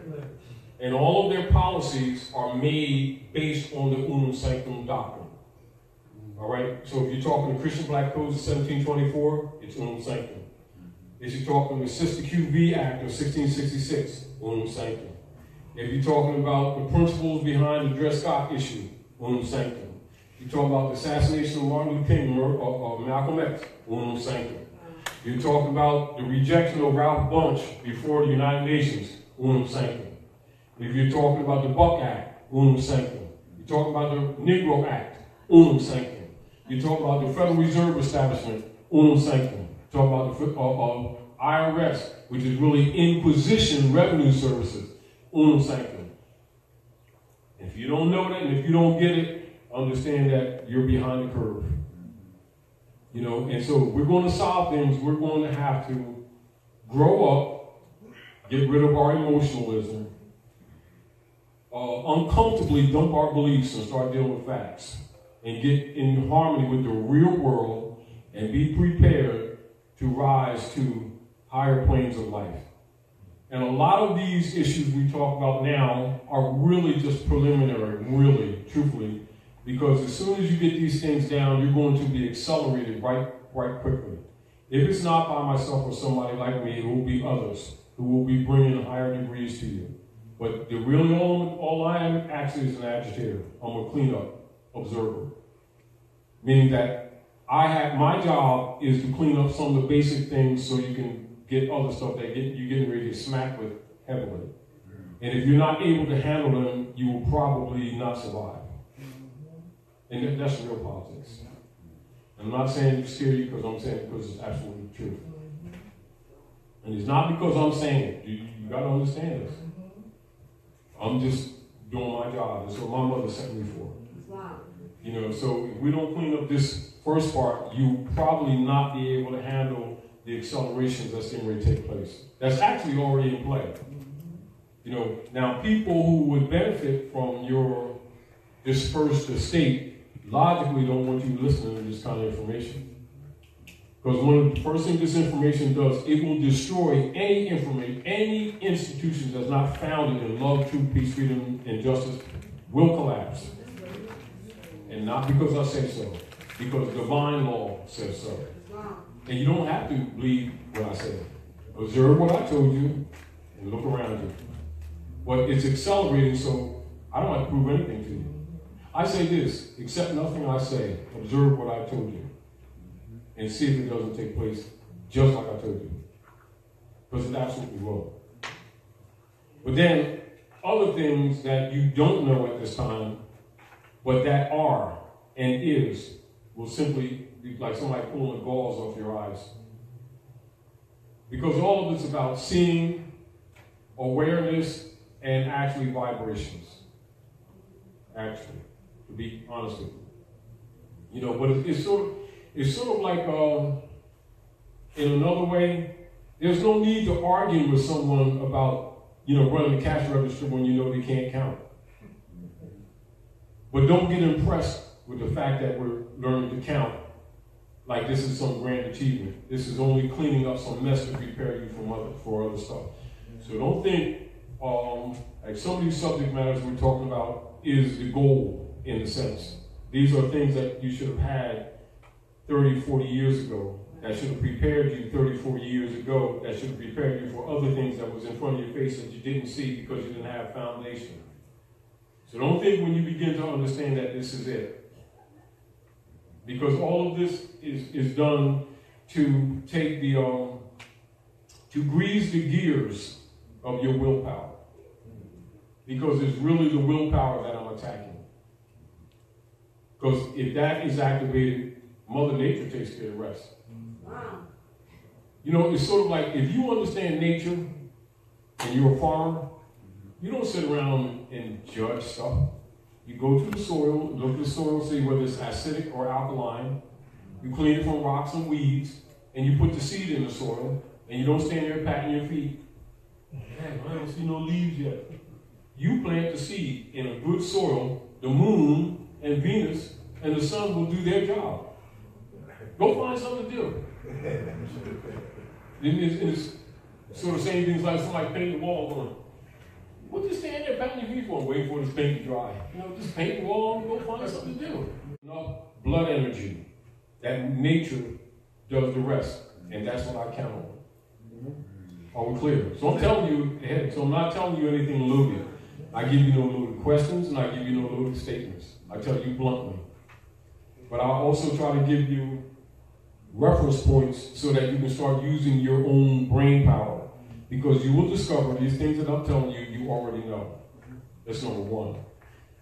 And all of their policies are made based on the Unum Sanctum doctrine. All right? So if you're talking the Christian Black Codes of 1724, it's Unum Sanctum. If you're talking the Sister QV Act of 1666, Unum Sanctum. If you're talking about the principles behind the Dred Scott issue, Unum Sanctum. You're talking about the assassination of Martin Luther King or Malcolm X, Unum Sanctum. You're talking about the rejection of Ralph Bunche before the United Nations, Unum Sanctum. If you're talking about the Buck Act, Unum Sanctum. You're talking about the Negro Act, Unum Sanctum. You're talking about the Federal Reserve Establishment, Unum Sanctum. You're talking about the IRS, which is really Inquisition Revenue Services, Unum Sanctum. If you don't know that and if you don't get it, understand that you're behind the curve. You know, and so if we're going to solve things, we're going to have to grow up, get rid of our emotionalism, uncomfortably dump our beliefs and start dealing with facts, and get in harmony with the real world and be prepared to rise to higher planes of life. And a lot of these issues we talk about now are really just preliminary, really, truthfully, because as soon as you get these things down, you're going to be accelerated right quickly. If it's not by myself or somebody like me, it will be others who will be bringing higher degrees to you. But the really all I am actually is an agitator. I'm a cleanup observer. Meaning that my job is to clean up some of the basic things so you can get other stuff that you're getting ready to smack with heavily. And if you're not able to handle them, you will probably not survive. And that's real politics. I'm not saying to scare you because I'm saying it because it's absolutely true. And it's not because I'm saying it. You got to understand this. I'm just doing my job. That's what my mother sent me for. You know, so if we don't clean up this first part, you'll probably not be able to handle the accelerations that's getting ready to take place. That's actually already in play. You know, now people who would benefit from your dispersed estate logically don't want you listening to this kind of information. Because one of the first things this information does, it will destroy any information, any institution that's not founded in love, truth, peace, freedom, and justice will collapse. And not because I say so, because divine law says so. And you don't have to believe what I say. Observe what I told you and look around you. But it's accelerating, so I don't have to prove anything to you. I say this, accept nothing I say, observe what I told you, and see if it doesn't take place just like I told you. Because it absolutely will. But then, other things that you don't know at this time, but that are and is, will simply be like somebody pulling the galls off your eyes. Because all of it's about seeing, awareness, and actually vibrations. Actually, to be honest with you. You know, but it's sort of like, in another way, there's no need to argue with someone about, you know, running the cash register when you know they can't count. But don't get impressed with the fact that we're learning to count like this is some grand achievement. This is only cleaning up some mess to prepare you for other stuff. So don't think like some of these subject matters we're talking about is the goal in a sense. These are things that you should have had 30, 40 years ago, that should have prepared you 30, 40 years ago, that should have prepared you for other things that was in front of your face that you didn't see because you didn't have foundation. So don't think when you begin to understand that this is it. Because all of this is done to take the, to grease the gears of your willpower. Because it's really the willpower that I'm attacking. Because if that is activated, Mother Nature takes care of the rest. You know, it's sort of like if you understand nature and you're a farmer, you don't sit around and judge stuff. You go to the soil, look at the soil, see whether it's acidic or alkaline. You clean it from rocks and weeds, and you put the seed in the soil, and you don't stand there patting your feet. Man, I don't see no leaves yet. You plant the seed in a good soil, the moon and Venus and the sun will do their job. Go find something to do. It's sort of saying things like somebody painting the wall going, what you stand there batting your feet for, waiting for this paint to dry? You know, just paint the wall and go find something to do. Enough blood energy that nature does the rest, and that's what I count on. Are we clear? So I'm telling you ahead. So I'm not telling you anything loaded. I give you no loaded questions, and I give you no loaded statements. I tell you bluntly. But I also try to give you reference points so that you can start using your own brain power. Because you will discover these things that I'm telling you, you already know. That's number one.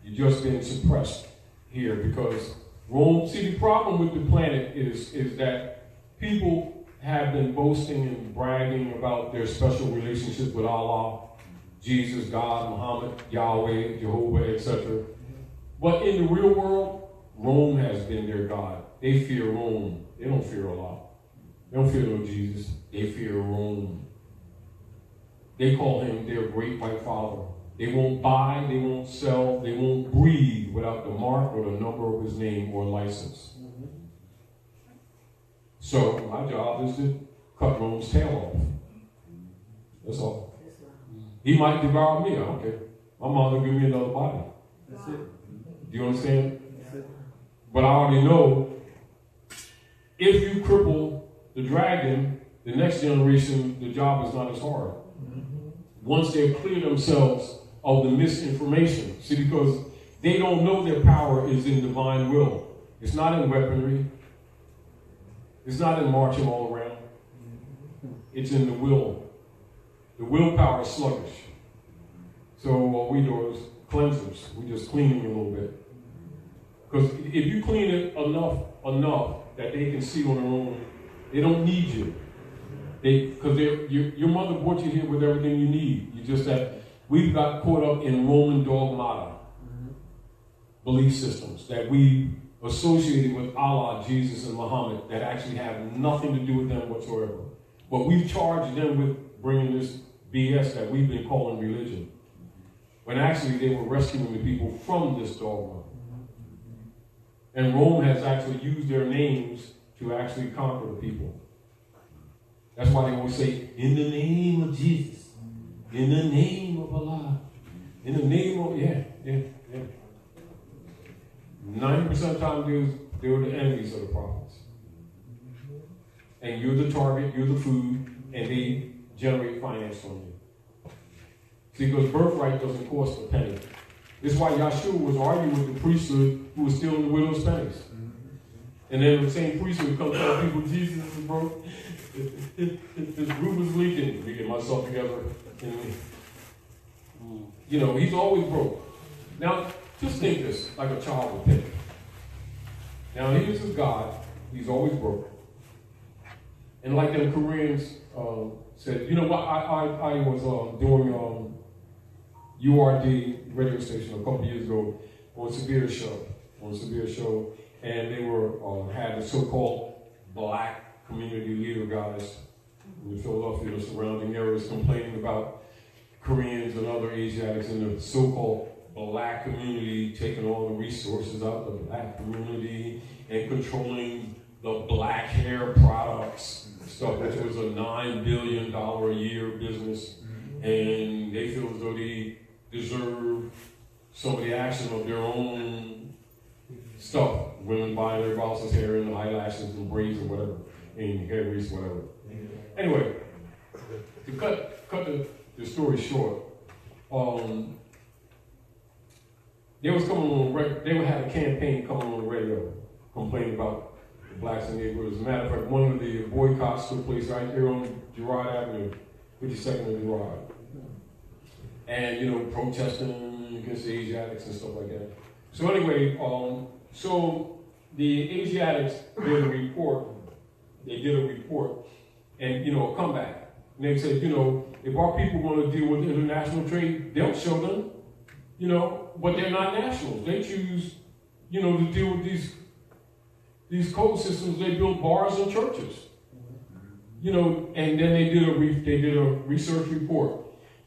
You're just being suppressed here because Rome, see, the problem with the planet is that people have been boasting and bragging about their special relationship with Allah, Jesus, God, Muhammad, Yahweh, Jehovah, etc. But in the real world, Rome has been their God. They fear Rome. They don't fear Allah. They don't fear no Jesus. They fear Rome. They call him their great white father. They won't buy, they won't sell, they won't breathe without the mark or the number of his name or license. So my job is to cut Rome's tail off. That's all. He might devour me, I don't care. My mom will give me another body. That's it. Do you understand? That's it. But I already know if you cripple the dragon, the next generation, the job is not as hard. Once they clear themselves of the misinformation. See, because they don't know their power is in divine will. It's not in weaponry. It's not in marching all around. It's in the will. The willpower is sluggish. So what we do is cleansers. We just cleaning a little bit. Because if you clean it enough that they can see on their own, they don't need you. Because your mother brought you here with everything you need. You just that we've got caught up in Roman dogmata, belief systems that we associated with Allah, Jesus, and Muhammad that actually have nothing to do with them whatsoever. But we've charged them with bringing this BS that we've been calling religion, when actually they were rescuing the people from this dogma. And Rome has actually used their names to actually conquer the people. That's why they always say, in the name of Jesus, in the name of Allah, in the name of, 90% of the time, they were the enemies of the prophets. And you're the target, you're the food, and they generate finance from you. See, because birthright doesn't cost a penny. This is why Yahshua was arguing with the priesthood who was stealing the widow's pennies. And then the same priesthood comes tell people Jesus is broke. This roof is leaking. Let me get myself together. You know, he's always broke. Now, just think this, like a child would think. Now, here's his God. He's always broke. And like the Koreans said, you know what, I was doing URD radio station a couple years ago on Severe Show, and they were had the so-called black community leader guys in Philadelphia, the surrounding areas, complaining about Koreans and other Asiatics in the so-called black community taking all the resources out of the black community and controlling the black hair products stuff, which was a $9 billion a year business, and they feel as though they deserve some of the action of their own stuff. Women buying their else's hair and eyelashes and braids or whatever, and hair grease, whatever. Anyway, to cut the story short, they was coming on they had a campaign coming on the radio complaining about the blacks in the neighborhoods. As a matter of fact, one of the boycotts took place right there on Girard Avenue, 52nd and Girard. And, you know, protesting against the Asiatics and stuff like that. So anyway, so the Asiatics did a report. They did a report and, you know, a comeback. And they said, you know, if our people want to deal with international trade, they'll show them, you know, but they're not nationals. They choose, you know, to deal with these code systems. They build bars and churches, you know, and then they did a research report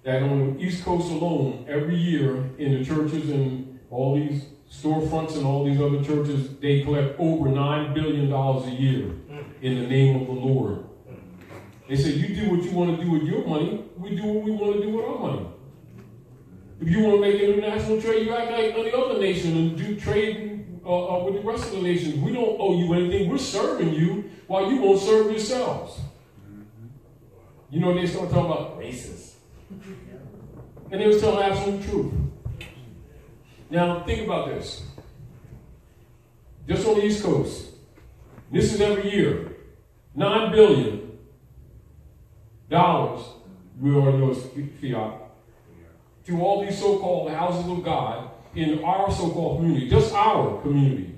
that on the East Coast alone, every year in the churches and all these storefronts and all these other churches, they collect over $9 billion a year in the name of the Lord. They said, you do what you want to do with your money, we do what we want to do with our money. If you want to make international trade, you act like any other nation and do trade with the rest of the nations. We don't owe you anything. We're serving you while you won't serve yourselves. You know, they start talking about racist. And they was telling absolute truth. Now, think about this. Just on the East Coast, this is every year, $9 billion, we already know it's fiat, to all these so-called houses of God in our so-called community, just our community.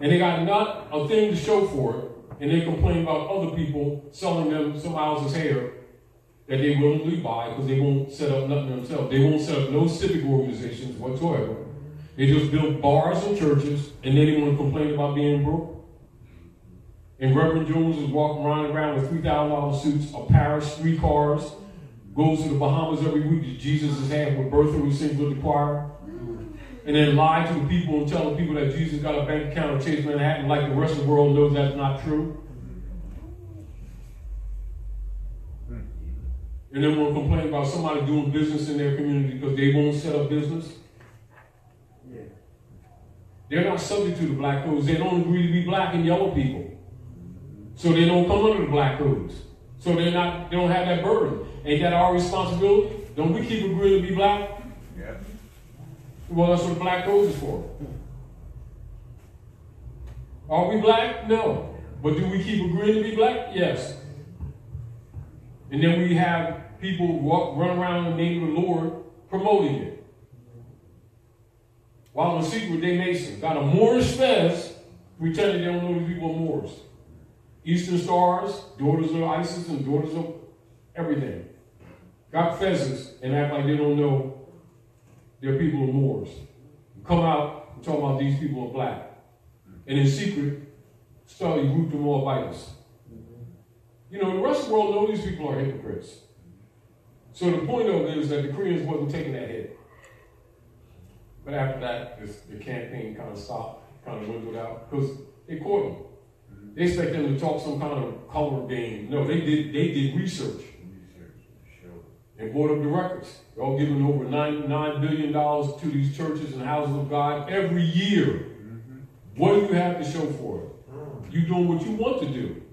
And they got not a thing to show for it, and they complain about other people selling them some houses here that they willingly buy because they won't set up nothing themselves. They won't set up no civic organizations whatsoever. They just build bars and churches, and then they want to complain about being broke. And Reverend Jones is walking around with $3,000 suits, a Paris, 3 cars, goes to the Bahamas every week that Jesus is had with Bertha, who sings with the choir, and then lie to the people and tell the people that Jesus got a bank account in Chase Manhattan like the rest of the world knows that's not true. And then we'll complain about somebody doing business in their community because they won't set up business. They're not subject to the black codes. They don't agree to be black and yellow people. So they don't come under the black codes. So they don't have that burden. Ain't that our responsibility? Don't we keep agreeing to be black? Yeah. Well, that's what the black code is for. Are we black? No. But do we keep agreeing to be black? Yes. And then we have people run around in the name of the Lord promoting it. While in secret, they Masons got a Moorish fez, pretending they don't know these people are Moors. Eastern Stars, daughters of ISIS and daughters of everything. Got fezzes and act like they don't know their people are Moors. Come out and talk about these people are black. And in secret, study root them all biters. You know, the rest of the world knows these people are hypocrites. So the point of it is that the Koreans wasn't taking that hit. But after that, the campaign kind of stopped, kind of dwindled out, because they caught them. They expect them to talk some kind of color game. No, they did research. And bought up the records. They're all giving over $9 billion to these churches and houses of God every year. What do you have to show for it? You doing what you want to do.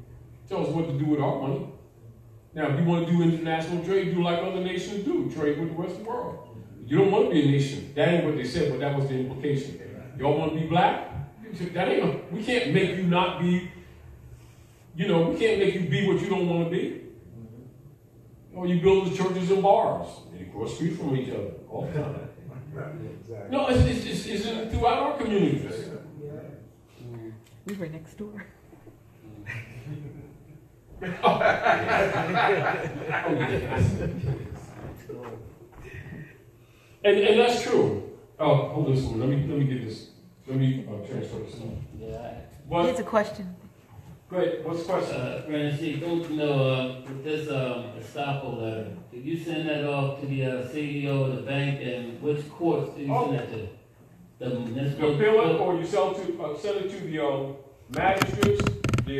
Tell us what to do with our money. Now, if you want to do international trade, do like other nations do. Trade with the rest of the world. You don't want to be a nation. That ain't what they said, but that was the implication. Y'all want to be black? That ain't. We can't make you not be. You know, we can't make you be what you don't want to be. Or you build the churches and bars. They cross streets from each other all the time. No, it's throughout our communities. We were next door. And that's true. Oh, hold this one. Let me get this. Let me transfer this. Yeah. Here's a question. Great. What's the question? Francis, don't you know with this estoppel letter? Did you send that off to the CEO of the bank, and which courts did you send that to? The appeal, or you send it to the magistrates, the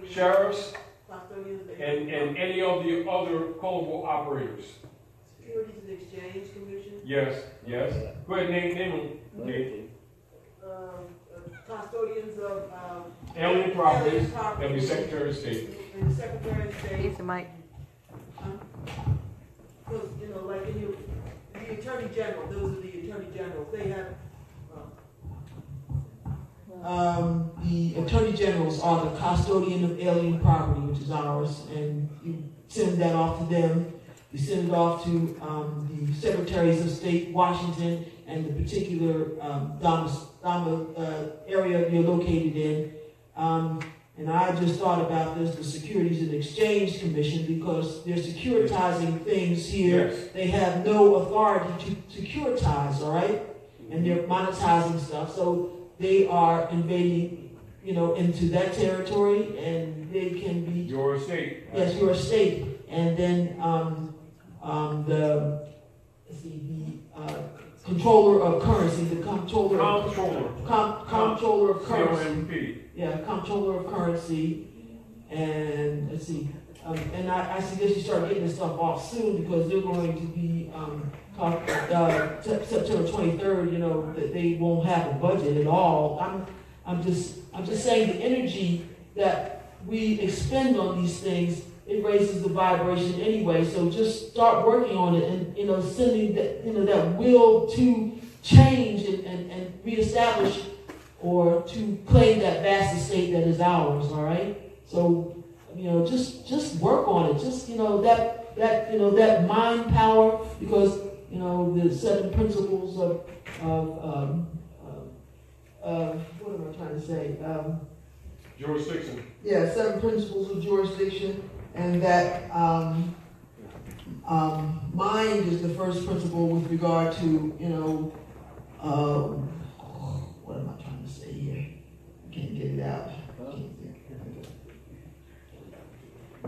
sheriffs, and any of the other culpable operators. Securities and Exchange Commission? Yes. Go ahead, name them. Okay. Custodians of alien properties, that'll be Secretary of State. And Secretary of State. Here's the mic. Because, you know, like in the Attorney General, those are the Attorney Generals. They have the Attorney Generals are the custodian of alien property, which is ours, and you send that off to them. You send it off to the Secretaries of State, Washington, and the particular area you're located in. And I just thought about this, the Securities and Exchange Commission, because they're securitizing things here. Yes. They have no authority to securitize, all right? And they're monetizing stuff. So they are invading, you know, into that territory, and they can be... Your state. Yes, your state. And then the controller of currency, the comptroller of currency. Yeah, comptroller of currency And let's see, and I suggest you start getting this stuff off soon because they're going to be September 23rd. You know that they won't have a budget at all. I'm just saying the energy that we expend on these things, it raises the vibration anyway. So just start working on it, and sending that that will to change and reestablish or to claim that vast estate that is ours. All right. So just work on it. Just that mind power, because the 7 principles of what am I trying to say? Jurisdiction. Yeah, 7 principles of jurisdiction, and that mind is the first principle with regard to what am I trying to say here? I can't get it out.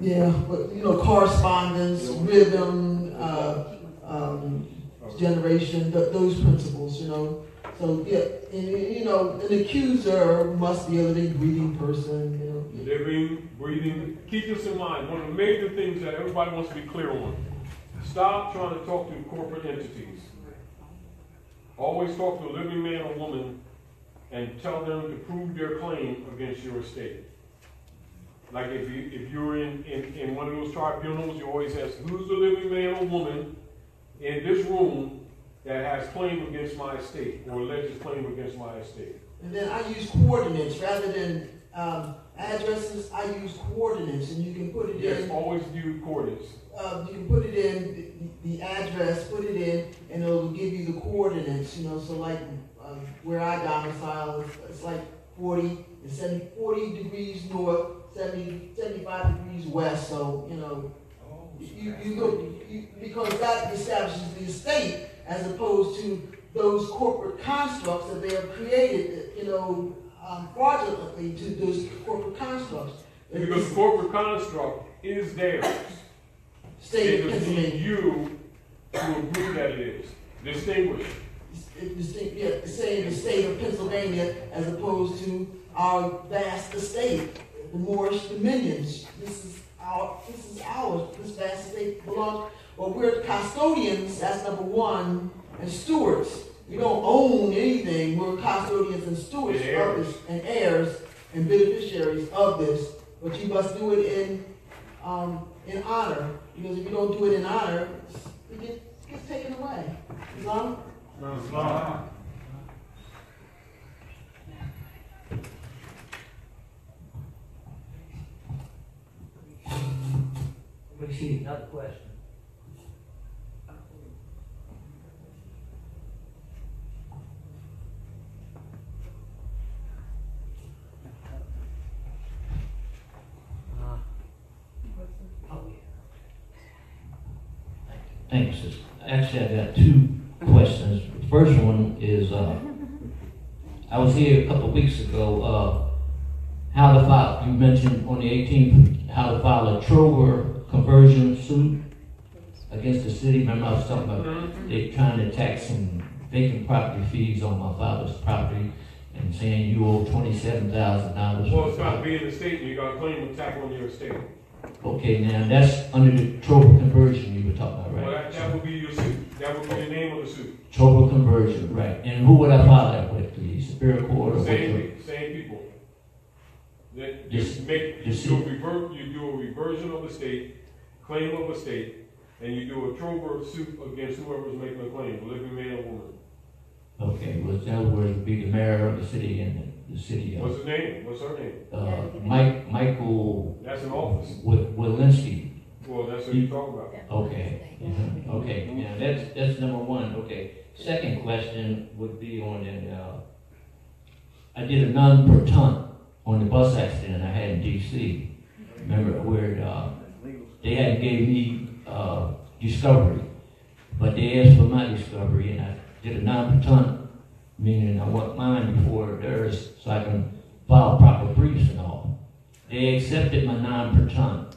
Yeah, but correspondence, rhythm, generation, those principles, So yeah, and an accuser must be a living, breathing person, Living, breathing. Keep this in mind. One of the major things that everybody wants to be clear on. Stop trying to talk to corporate entities. Always talk to a living man or woman and tell them to prove their claim against your estate. Like if you're in one of those tribunals, you always ask, who's the living man or woman in this room that has claim against my estate or alleges claim against my estate? And then I use coordinates rather than addresses. I use coordinates, and you can put it in. Yes, always do coordinates. You can put it in the address, put it in, and it'll give you the coordinates. So like where I domicile, it's like 40 degrees north, 75 degrees west. So you go because that establishes the estate as opposed to those corporate constructs that they have created, fraudulently to those corporate constructs. Because the corporate construct is theirs. State of Pennsylvania. They Pennsylvania. just need you to agree that it is. Distinguish. Saying the state of Pennsylvania as opposed to our vast estate, the Moorish dominions. This is ours. This vast estate belongs. Well, we're custodians. That's number one, and stewards. We don't own anything. We're custodians and stewards of this, and heirs and beneficiaries of this. But you must do it in honor, because if you don't do it in honor, it gets taken away. Islam? Islam. We see another question. Thanks. Actually, I got 2 questions. The first one is, I was here a couple of weeks ago, how to file, you mentioned on the 18th, how to file a Trover conversion suit against the city. Remember I was talking about they trying to tax some vacant property fees on my father's property and saying you owe $27,000. Well, it's got to be in the state, and you got a claim attack on your estate. Okay, now that's under the Trover conversion you were talking about, right? Well, that would be your suit. That would be the name of the suit. Trover conversion, right. And who would I file that with, please? Superior Court or Same people. That you do a reversion of the state, claim of a state, and you do a Trover suit against whoever's making a claim, a living man or woman. Okay, well, that would be the mayor of the city and the city. What's his name? What's her name? Michael. That's an office. Walensky. Well, that's what you're talking about. Okay. Okay. Yeah, that's number one. Okay. Second question would be on I did a none per ton on the bus accident I had in D.C. Remember where they hadn't gave me discovery, but they asked for my discovery, and I did a none per ton, meaning I want mine before theirs so I can file proper briefs and all. They accepted my 9 per ton.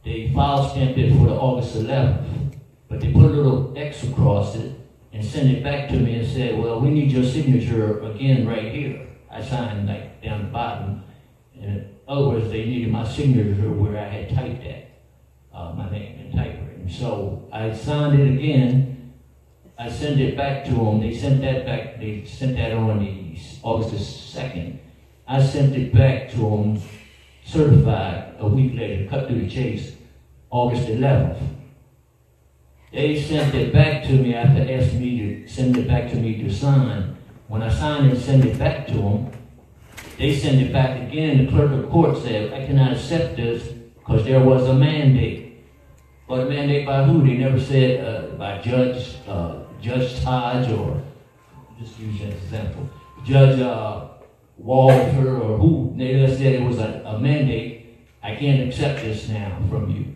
They file stamped it for the August 11th, but they put a little X across it and sent it back to me and said, well, we need your signature again right here. I signed like down the bottom, and other words, they needed my signature where I had typed that, my name in typewritten. So I signed it again. I sent it back to them. They sent that back. They sent that on the August the 2nd. I sent it back to them, certified, a week later, cut through the chase, August 11th. They sent it back to me after asking me to send it back to me to sign. When I signed it and sent it back to them, they sent it back again. The clerk of court said, I cannot accept this because there was a mandate. But a mandate by who? They never said by Judge Taj, or just use an example, Judge Walter, or who. They just said it was a mandate. I can't accept this now from you.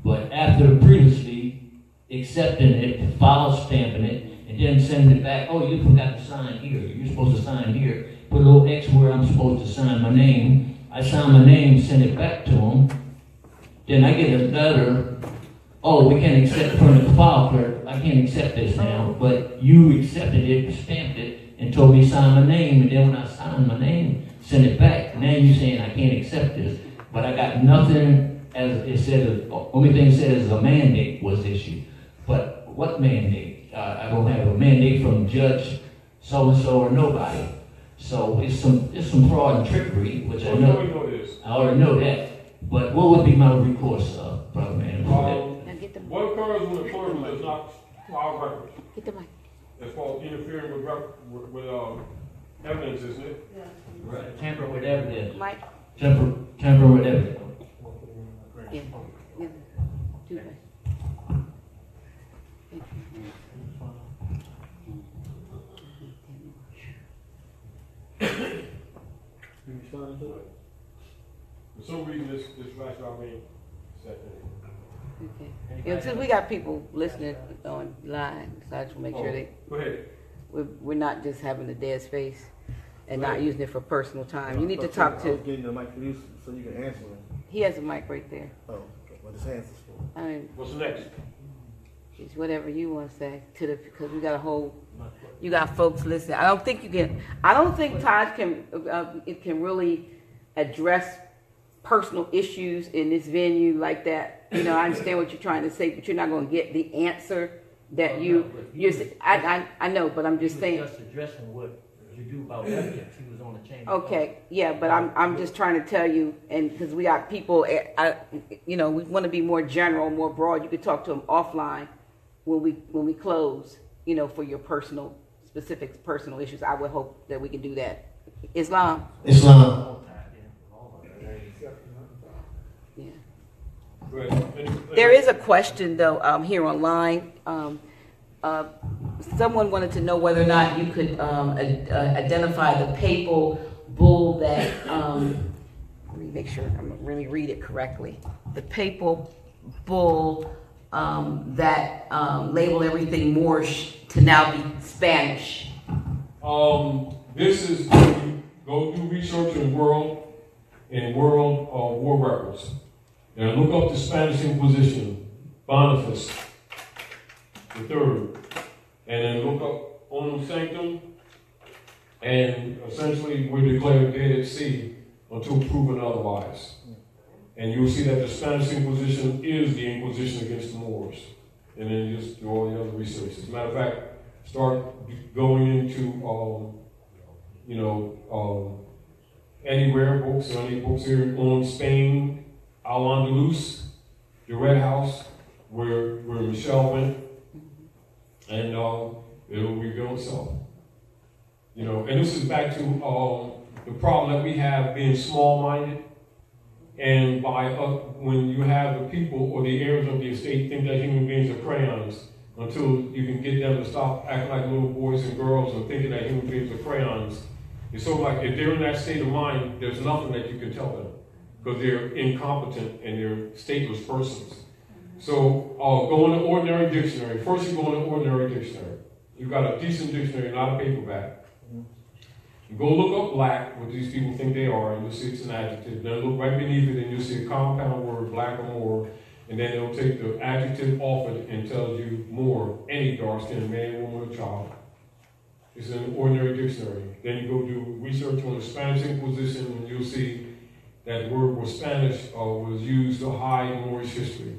But after previously accepting it, file stamping it, and then sending it back, oh, you forgot to sign here. You're supposed to sign here. Put a little X where I'm supposed to sign my name. I sign my name, send it back to them. Then I get a letter, oh, we can't accept it from the file clerk. I can't accept this now. But you accepted it, stamped it, and told me to sign my name. And then when I signed my name, send it back. Now you're saying I can't accept this. But I got nothing, as it said, the only thing it says is a mandate was issued. But what mandate? I don't have a mandate from Judge so-and-so or nobody. So it's some fraud and trickery, which I know. I already know that. But what would be my recourse, brother man? What occurs when the clerk does not file records? Get the mic. That's called interfering with evidence, isn't it? Yeah. Right. Tamper with evidence. Mike. Tamper with evidence. Yeah. Yeah. Two ways. For some reason, this flash out me second. Okay. Yeah, since we got people listening online, so I just want to make sure they. Go ahead. We're not just having a dead space and not using it for personal time. You need to talk to. Getting the mic for you so you can answer it. He has a mic right there. Oh, okay. What his hands is for? I mean, what's next? It's whatever you want to say because we got a whole. You got folks listening. I don't think you can. I don't think Taj can really address personal issues in this venue like that. You know, I understand what you're trying to say, but you're not going to get the answer that you. I know, but I'm just saying. Just addressing what you do about evidence. He was on the chain. Okay, yeah, but I'm just trying to tell you, and because we got people, we want to be more general, more broad. You could talk to them offline when we close. For your specific personal issues. I would hope that we can do that. Islam. Yeah. There is a question though here online. Someone wanted to know whether or not you could identify the papal bull that. Let me make sure I'm really read it correctly. The papal bull that labeled everything Moorish to now be Spanish. This is go do research in world war records. And look up the Spanish Inquisition, Boniface III, and then look up Onum Sanctum, and essentially we're declared dead at sea until proven otherwise. And you'll see that the Spanish Inquisition is the Inquisition against the Moors. And then you just do all the other research. As a matter of fact, start going into, anywhere books, or any books here on Spain, Al-Andalus, the Red House, where Michelle went, and it'll reveal itself. And this is back to the problem that we have being small-minded. And when you have the people or the heirs of the estate think that human beings are crayons, until you can get them to stop acting like little boys and girls and thinking that human beings are crayons. It's sort of like if they're in that state of mind, there's nothing that you can tell them because they're incompetent and they're stateless persons. So go in an ordinary dictionary. First you go in an ordinary dictionary. You've got a decent dictionary, not a paperback. You go look up black, what these people think they are, and you'll see it's an adjective. Then look right beneath it and you'll see a compound word, black or more, and then it'll take the adjective off it and tells you more, any dark-skinned man, woman, or child. It's an ordinary dictionary. Then you go do research on the Spanish Inquisition and you'll see That word was Spanish was used to hide Moorish history.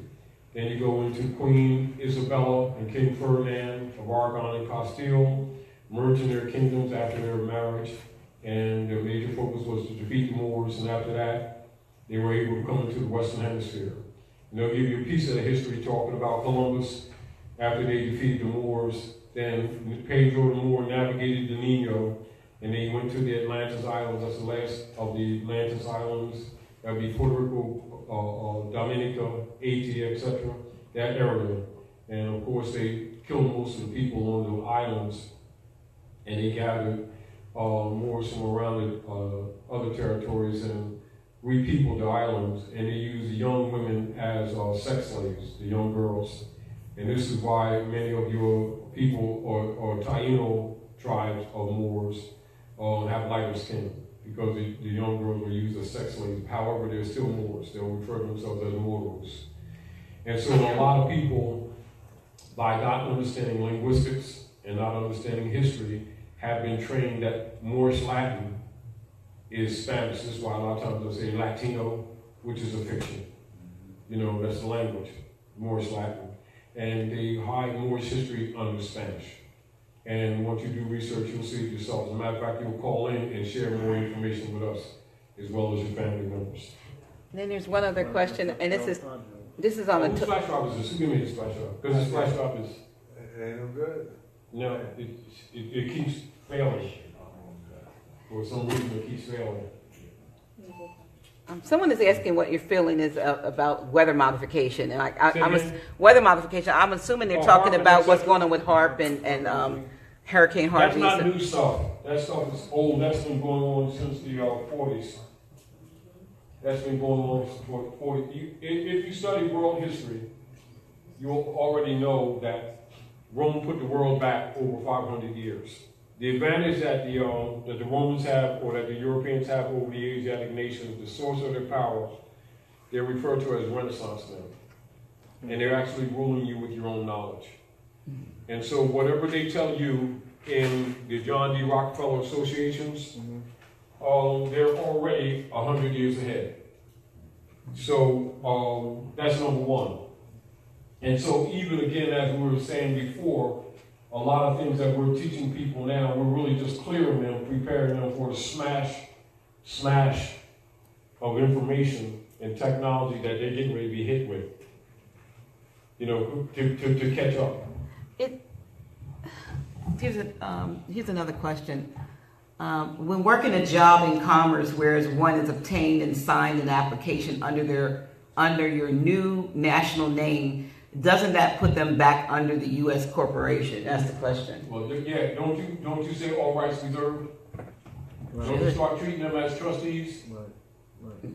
Then you go into Queen Isabella and King Ferdinand of Aragon and Castile, merging their kingdoms after their marriage, and their major focus was to defeat the Moors, and after that, they were able to come into the Western Hemisphere. And they'll give you a piece of the history talking about Columbus after they defeated the Moors. Then Pedro the Moor navigated the Nino, and then he went to the Atlantis Islands. That's the last of the Atlantis Islands. That would be Puerto Rico, Dominica, Haiti, etc. That area. And of course, they killed most of the people on the islands, and they gathered Moors from around the other territories and repeopled the islands, and they used the young women as sex slaves, the young girls. And this is why many of your people or Taino tribes of Moors have lighter skin, because the young girls were used as sex slaves. However, they're still Moors. They'll refer to themselves as Moros. And so a lot of people, by not understanding linguistics and not understanding history, have been trained that Moorish Latin is Spanish. This is why a lot of times they'll say Latino, which is a fiction. You know, that's the language, Moorish Latin. And they hide Moorish history under Spanish. And once you do research, you'll see it yourself. As a matter of fact, you'll call in and share more information with us, as well as your family members. And then there's one other question, and this is on the flash drive is this? Who gave me this flash drive? Because this flash drive is... It ain't no good. No, it keeps failing. For some reason, it keeps failing. Someone is asking what your feeling is about weather modification, and weather modification. I'm assuming they're talking about what's going on with HARP and Hurricane Harvey. That's not new stuff. That stuff is old. That's been going on since the 40s. That's been going on since the 40s. If you study world history, you'll already know that Rome put the world back over 500 years. The advantage that the Romans have, or that the Europeans have over the Asiatic nations, the source of their power, they're referred to as Renaissance now. And they're actually ruling you with your own knowledge. And so whatever they tell you in the John D. Rockefeller associations, they're already 100 years ahead. So that's number one. And so even again, as we were saying before, a lot of things that we're teaching people now, we're really just clearing them, preparing them for the smash of information and technology that they're getting ready to be hit with, you know, to catch up. Here's another question. When working a job in commerce, whereas one is obtained and signed an application under your new national name, doesn't that put them back under the U.S. corporation? That's the question. Well, yeah, don't you say all rights reserved? Right. Don't you start treating them as trustees? Right.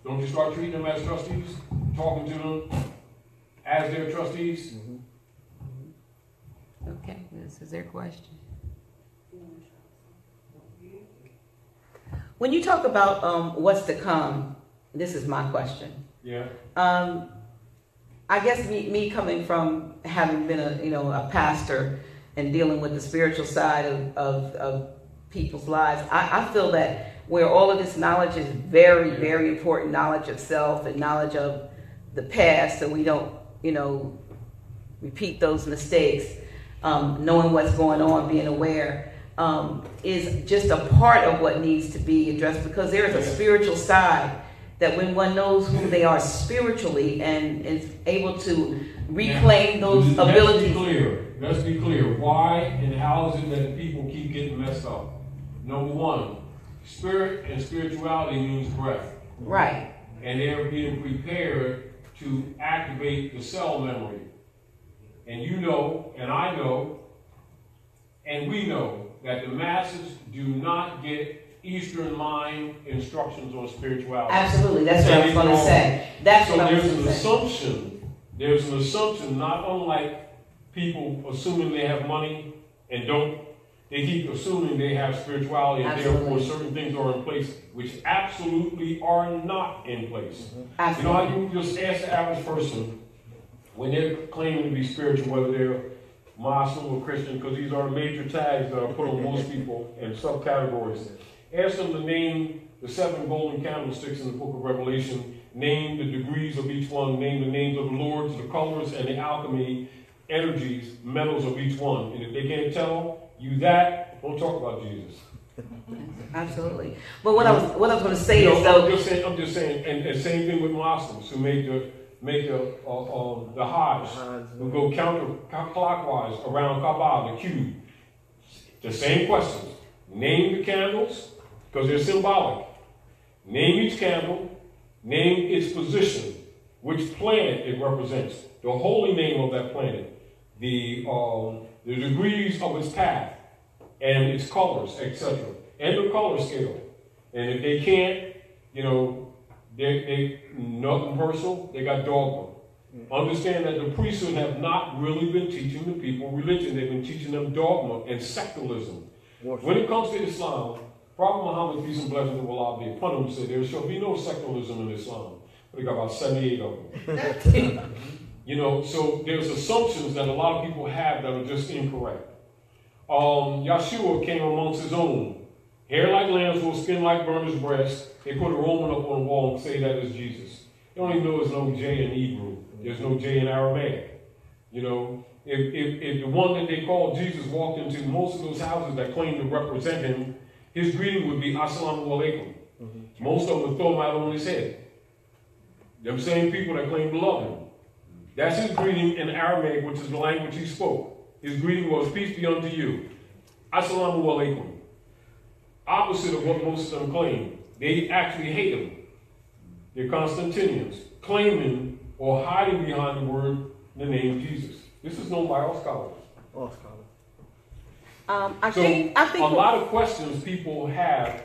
Don't you start treating them as trustees? Talking to them as their trustees? Okay, this is their question. When you talk about what's to come, this is my question. Yeah. I guess me coming from having been a pastor and dealing with the spiritual side of people's lives, I feel that where all of this knowledge is very, very important, knowledge of self and knowledge of the past, so we don't, repeat those mistakes, knowing what's going on, being aware, is just a part of what needs to be addressed, because there is a spiritual side that when one knows who they are spiritually and is able to reclaim those abilities. Let's be clear. Why and how is it that people keep getting messed up? Number one, spirit and spirituality means breath. Right. And they're being prepared to activate the cell memory. And you know, and I know, and we know that the masses do not get Eastern mind instructions on spirituality. Absolutely, that's what I was going to say. That's what I was going to say. There's an assumption, not unlike people assuming they have money and don't. They keep assuming they have spirituality and therefore certain things are in place, which absolutely are not in place. Absolutely. You know, you just ask the average person when they're claiming to be spiritual, whether they're Muslim or Christian, because these are major tags that are put on most people in subcategories. Ask them to name the 7 golden candlesticks in the book of Revelation, name the degrees of each one, name the names of the lords, the colors, and the alchemy, energies, metals of each one. And if they can't tell you that, don't talk about Jesus. Absolutely. But what I was going to say is, though, I'm just saying, and same thing with Muslims who make the Hajj, who go counterclockwise around Kaaba, the cube. The same questions. Name the candles, because they're symbolic. Name each candle, name its position, which planet it represents, the holy name of that planet, the degrees of its path, and its colors, etc., and the color scale. And if they can't, they nothing personal, they got dogma. Understand that the priesthood have not really been teaching the people religion. They've been teaching them dogma and secularism. When it comes to Islam, Prophet Muhammad, peace and blessings of Allah be upon him, said there shall be no secularism in Islam. But they got about 78 of them. So there's assumptions that a lot of people have that are just incorrect. Yeshua came amongst his own. Hair like lamb's wool, skin like burner's breast. They put a Roman up on the wall and say that is Jesus. They don't even know there's no J in Hebrew. There's no J in Aramaic. If the one that they called Jesus walked into most of those houses that claim to represent him, his greeting would be Assalamu alaikum. Most of them would throw him out on his head. Them same people that claim to love him. That's his greeting in Aramaic, which is the language he spoke. His greeting was, peace be unto you. Assalamu alaikum. Opposite of what most of them claim. They actually hate him. They're Constantinians, claiming or hiding behind the word, the name Jesus. This is known by all scholars. All scholars. I think a lot of questions people have,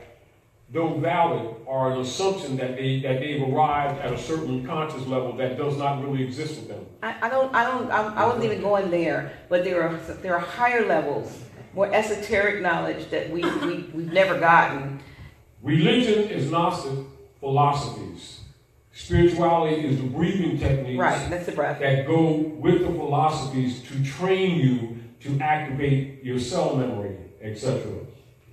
though valid, are an assumption that they've arrived at a certain conscious level that does not really exist with them. I wasn't even going there, but there are higher levels, more esoteric knowledge that we've never gotten. Religion is Gnostic philosophies. Spirituality is the breathing techniques that's the breath, that go with the philosophies to train you to activate your cell memory, etc.,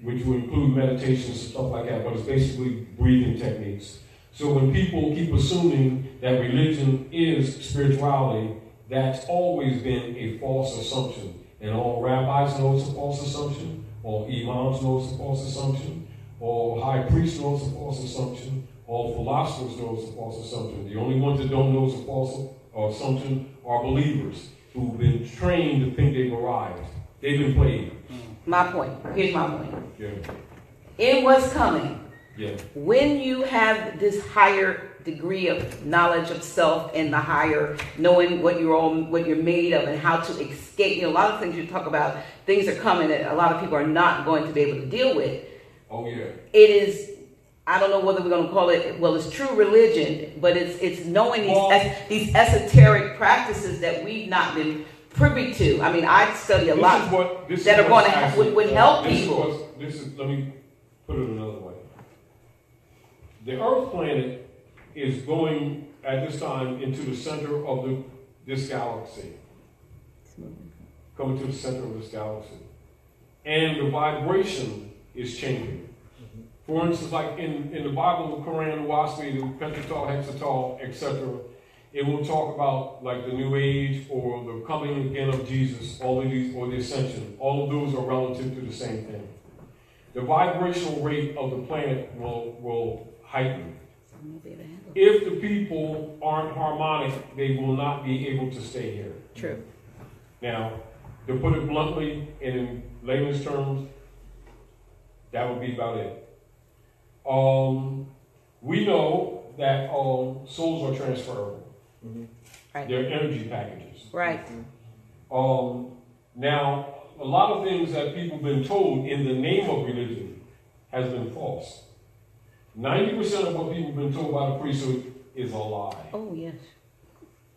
which will include meditation and stuff like that, but it's basically breathing techniques. So when people keep assuming that religion is spirituality, that's always been a false assumption. And all rabbis know it's a false assumption, all imams know it's a false assumption, all high priests know it's a false assumption, all philosophers know it's a false assumption. The only ones that don't know it's a false assumption are believers who've been trained to think they've arrived. They've been played. My point. Here's my point. Yeah. In what's coming, yeah. When you have this higher degree of knowledge of self and the higher knowing what you're made of and how to escape, a lot of things you talk about, things are coming that a lot of people are not going to be able to deal with. Oh yeah. It is. I don't know whether we're going to call it, well, it's true religion, but it's knowing these esoteric practices that we've not been privy to. I mean, I study a lot that are going to would help people. Let me put it another way. The Earth planet is going at this time into the center of this galaxy. Coming to the center of this galaxy. And the vibration is changing. For instance, like in the Bible, the Quran, the Waspi, the Pentateuch, Hexateuch, etc., it will talk about like the New Age or the coming again of Jesus, all of these, or the ascension. All of those are relative to the same thing. The vibrational rate of the planet will heighten. If the people aren't harmonic, they will not be able to stay here. True. Now, to put it bluntly and in layman's terms, that would be about it. We know that souls are transferable. Mm-hmm. Right. They're energy packages. Right. Now, a lot of things that people have been told in the name of religion has been false. 90% of what people have been told by the priesthood is a lie. Oh, yes.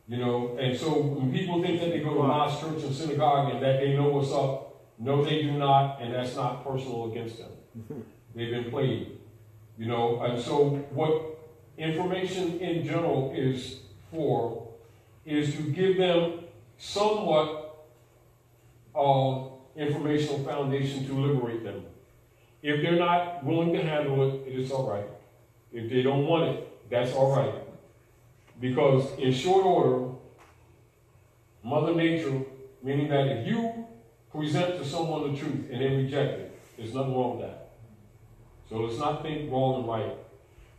And so when people think that they go to mosque, church, and synagogue and that they know what's up, no, they do not, and that's not personal against them. They've been played. And so what information in general is for is to give them somewhat informational foundation to liberate them. If they're not willing to handle it, it is all right. If they don't want it, that's all right. Because in short order, Mother Nature, meaning that if you present to someone the truth and they reject it, there's nothing wrong with that. So let's not think wrong and right.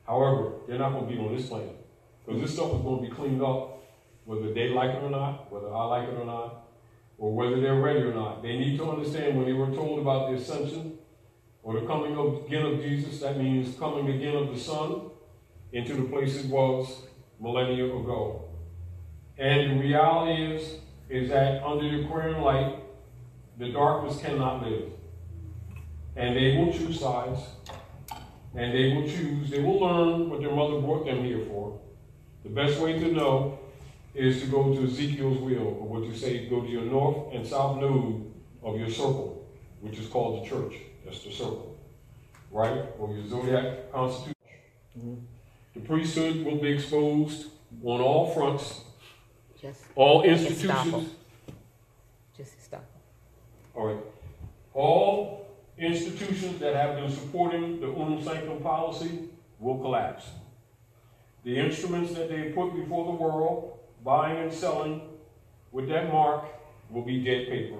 However, they're not going to be on this planet. Because this stuff is going to be cleaned up, whether they like it or not, whether I like it or not, or whether they're ready or not. They need to understand when they were told about the ascension or the coming again of Jesus, that means coming again of the Son into the place it was millennia ago. And the reality is that under the Aquarian light, the darkness cannot live. And they will choose sides, and they will learn what their mother brought them here for. The best way to know is to go to Ezekiel's wheel, or what you say, go to your north and south node of your circle, which is called the church. That's the circle, right? Or your zodiac constitution. Mm-hmm. The priesthood will be exposed on all fronts, all institutions. Just stop. All right. All institutions that have been supporting the Unum Sanctum policy will collapse. The instruments that they put before the world, buying and selling with that mark, will be dead paper.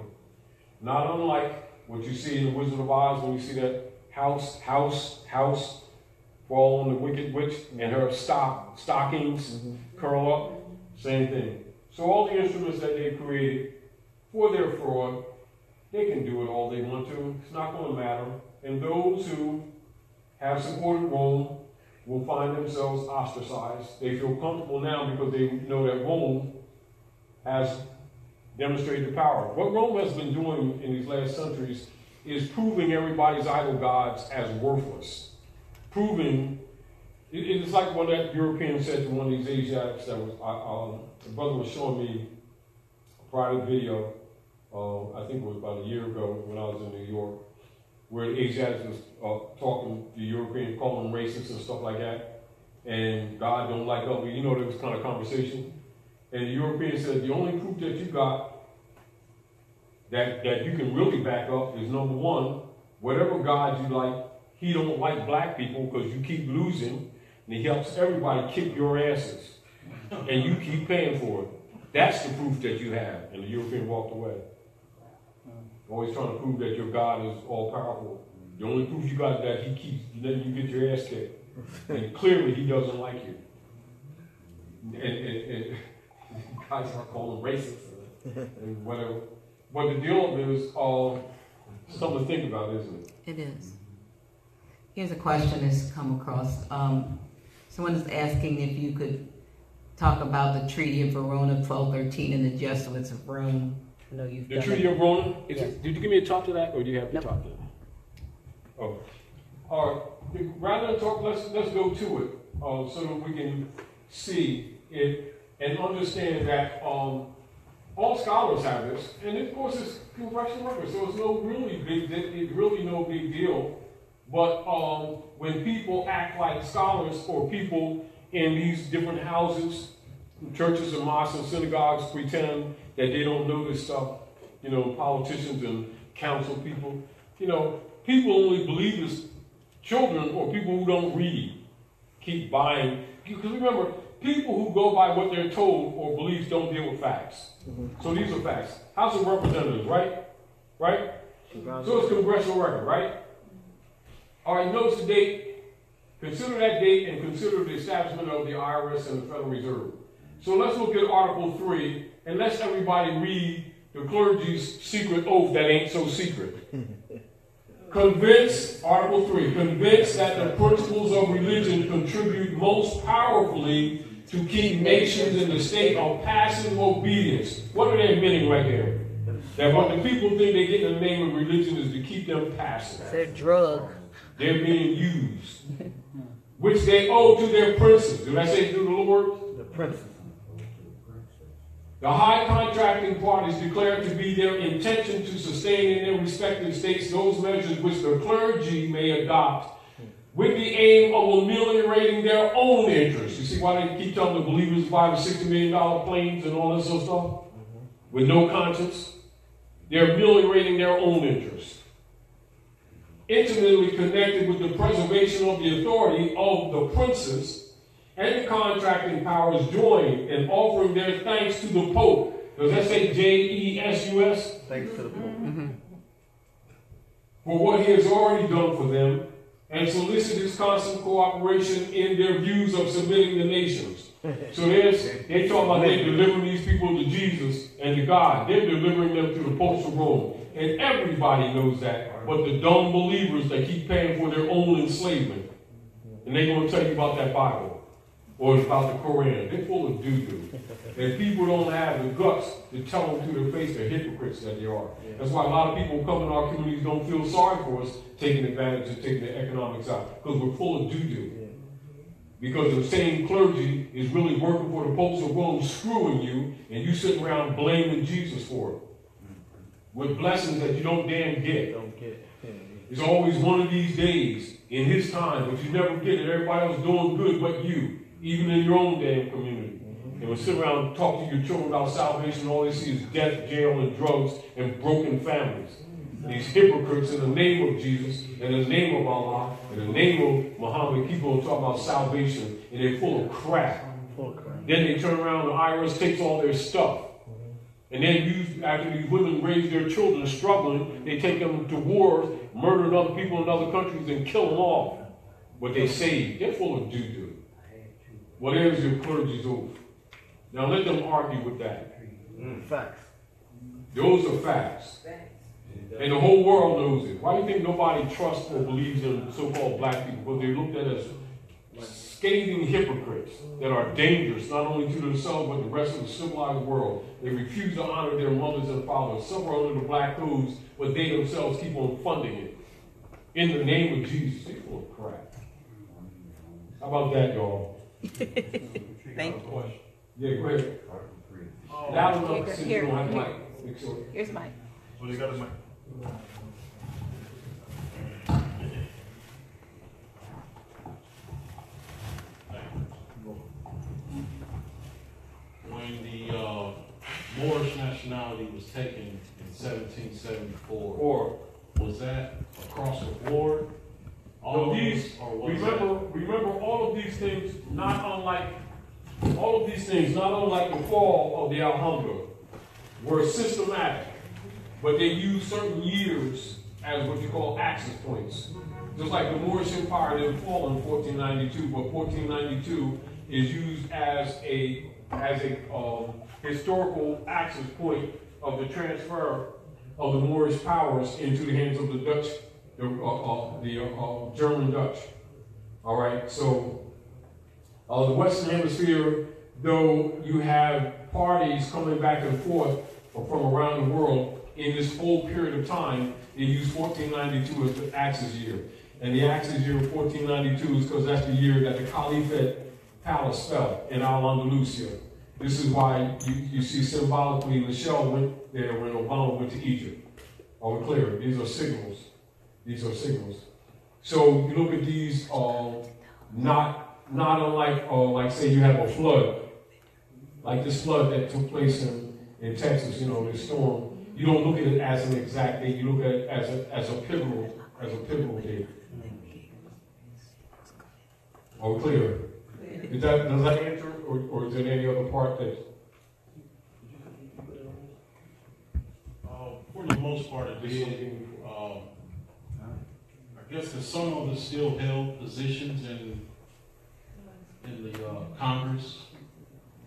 Not unlike what you see in The Wizard of Oz when you see that house fall on the Wicked Witch and her stockings curl up. Same thing. So all the instruments that they created for their fraud, they can do it all they want to. It's not going to matter. And those who have supported Rome will find themselves ostracized. They feel comfortable now because they know that Rome has demonstrated the power. What Rome has been doing in these last centuries is proving everybody's idol gods as worthless. Proving, it's like what that European said to one of these Asiatics that was, the brother was showing me a private video, I think it was about a year ago when I was in New York, where the Asiatics was talking to the European, calling them racist and stuff like that, and God don't like us. You know, there was kind of conversation. And the European said, the only proof that you got that you can really back up is, number one, whatever God you like, he don't like black people because you keep losing, and he helps everybody kick your asses, and you keep paying for it. That's the proof that you have. And the European walked away. Always trying to prove that your God is all-powerful. The only proof you got is that he keeps letting you get your ass kicked. And clearly he doesn't like you. And guys are calling racist and whatever. But the deal is something to think about, isn't it? It is. Here's a question that's come across. Someone is asking if you could talk about the Treaty of Verona 1213 and the Jesuits of Rome. I know you've the Treaty of Verona? Did you give me a talk to that, or do you have to talk to that? Oh. All right. Rather than talk, let's go to it so that we can see it and understand that all scholars have this, and of course it's congressional record, so it's really no big deal. But when people act like scholars or people in these different houses, churches and mosques and synagogues pretend that they don't know this stuff, you know, politicians and council people, you know, people only believe as children or people who don't read keep buying. Because remember, people who go by what they're told or beliefs don't deal with facts. So these are facts. House of Representatives, right? Right? So it's congressional record, right? All right, notice the date. Consider that date and consider the establishment of the IRS and the Federal Reserve. So let's look at Article 3 and let's everybody read the clergy's secret oath that ain't so secret. Convinced, Article 3, convinced that the principles of religion contribute most powerfully to keep nations in the state of passive obedience. What are they admitting right there? That what the people think they get in the name of religion is to keep them passive. It's a drug. They're being used. Which they owe to their princes. Did I say to the Lord? The princes. The high contracting parties declare to be their intention to sustain in their respective states those measures which the clergy may adopt with the aim of ameliorating their own interests. You see why they keep telling the believers to buy the $60 million planes and all this sort of stuff? With no conscience? They're ameliorating their own interests. intimately connected with the preservation of the authority of the princes and the contracting powers join in offering their thanks to the Pope. Does that say J-E-S-U-S? Thanks to the Pope. For what he has already done for them, and solicit his constant cooperation in their views of submitting the nations. So they talk about they delivering these people to Jesus and to God. They're delivering them to the popes of Rome. And everybody knows that, but the dumb believers that keep paying for their own enslavement. And they're going to tell you about that Bible or about the Koran. They're full of doo-doo. And people don't have the guts to tell them to their face they're hypocrites that they are. That's why a lot of people who come in our communities don't feel sorry for us taking advantage of taking the economics out, because we're full of doo-doo. Because the same clergy is really working for the popes of Rome, screwing you, and you sitting around blaming Jesus for it. With blessings that you don't damn get. It's always one of these days in his time, but you never get it. Everybody else doing good but you, even in your own damn community. And we sit around and talk to your children about salvation, all they see is death, jail, and drugs, and broken families. These hypocrites in the name of Jesus, in the name of Allah, in the name of Muhammad, people talk about salvation, and they're full of crap. Then they turn around, the IRS takes all their stuff. And then after these women raise their children struggling, they take them to wars, murder other people in other countries, and kill them off. But they say, they're full of doo-doo. Well, there's your clergy's oath. Now let them argue with that. Facts. Those are facts. And the whole world knows it. Why do you think nobody trusts or believes in so-called black people? Because they're looked at as scathing hypocrites that are dangerous, not only to themselves, but the rest of the civilized world. They refuse to honor their mothers and fathers. Some are under the black codes, but they themselves keep on funding it. In the name of Jesus, they're full of crap. How about that, y'all? Thank you. Yeah, go ahead. Loud enough since you don't have mic. Here's Mike. Oh, you got a mic. When the Moorish nationality was taken in 1774, was that across the board? Remember all of these things, not unlike the fall of the Alhambra, were systematic, but they used certain years as what you call axis points. Just like the Moorish Empire didn't fall in 1492, but 1492 is used as a historical axis point of the transfer of the Moorish powers into the hands of the Dutch, the German Dutch. All right, so the Western Hemisphere, though you have parties coming back and forth from around the world, in this whole period of time, they use 1492 as the axis year. And the axis year of 1492 is because that's the year that the Caliphate Palace fell in Al-Andalusia. This is why you see symbolically Michelle went there when Obama went to Egypt. Are we clear? These are signals. These are signals. So you look at these, not unlike, like say you have a flood, like this flood that took place in Texas, this storm. You don't look at it as an exact date. You look at it as a pivotal date. Are we clear? Does that answer, or is there any other part that? For the most part, it did. I guess that some of us still held positions in the Congress.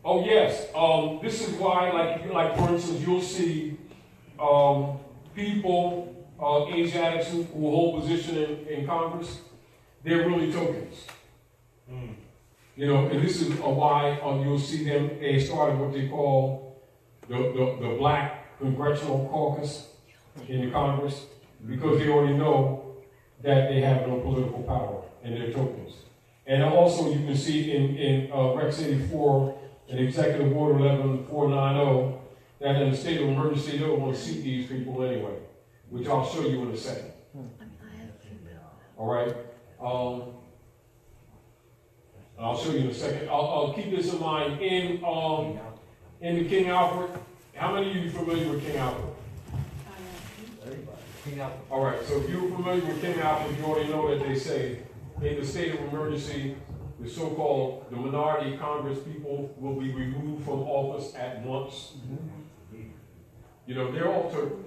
Oh yes. This is why, like for instance, you'll see people, Asiatics who hold position in Congress. They're really tokens. And this is why you'll see them. They started what they call the Black Congressional Caucus in the Congress, because they already know that they have no political power and they're tokens. And also you can see in Rex 84 and Executive Order 11490 that in the state of emergency they don't want to seat these people anyway, which I'll show you in a second. All right. I'll show you in a second. I'll keep this in mind. In the King Alfred, how many of you are familiar with King Alfred? King Alfred. All right, so if you're familiar with King Alfred, you already know that they say in the state of emergency, the so-called the minority Congress people will be removed from office at once. You know, they're all tokens,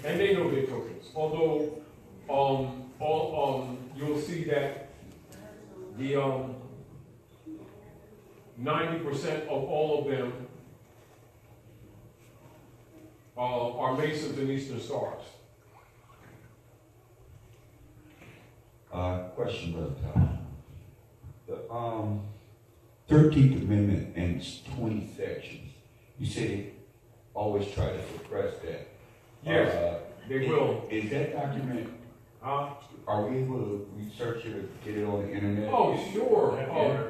and they know they're tokens. Although, you'll see that the 90% of all of them are Masons and Eastern Stars. Question, Brother Todd. The 13th Amendment and its 20 sections, you said they always try to suppress that. Yes, they will. Is that document, are we able to research it or get it on the internet? Oh, sure.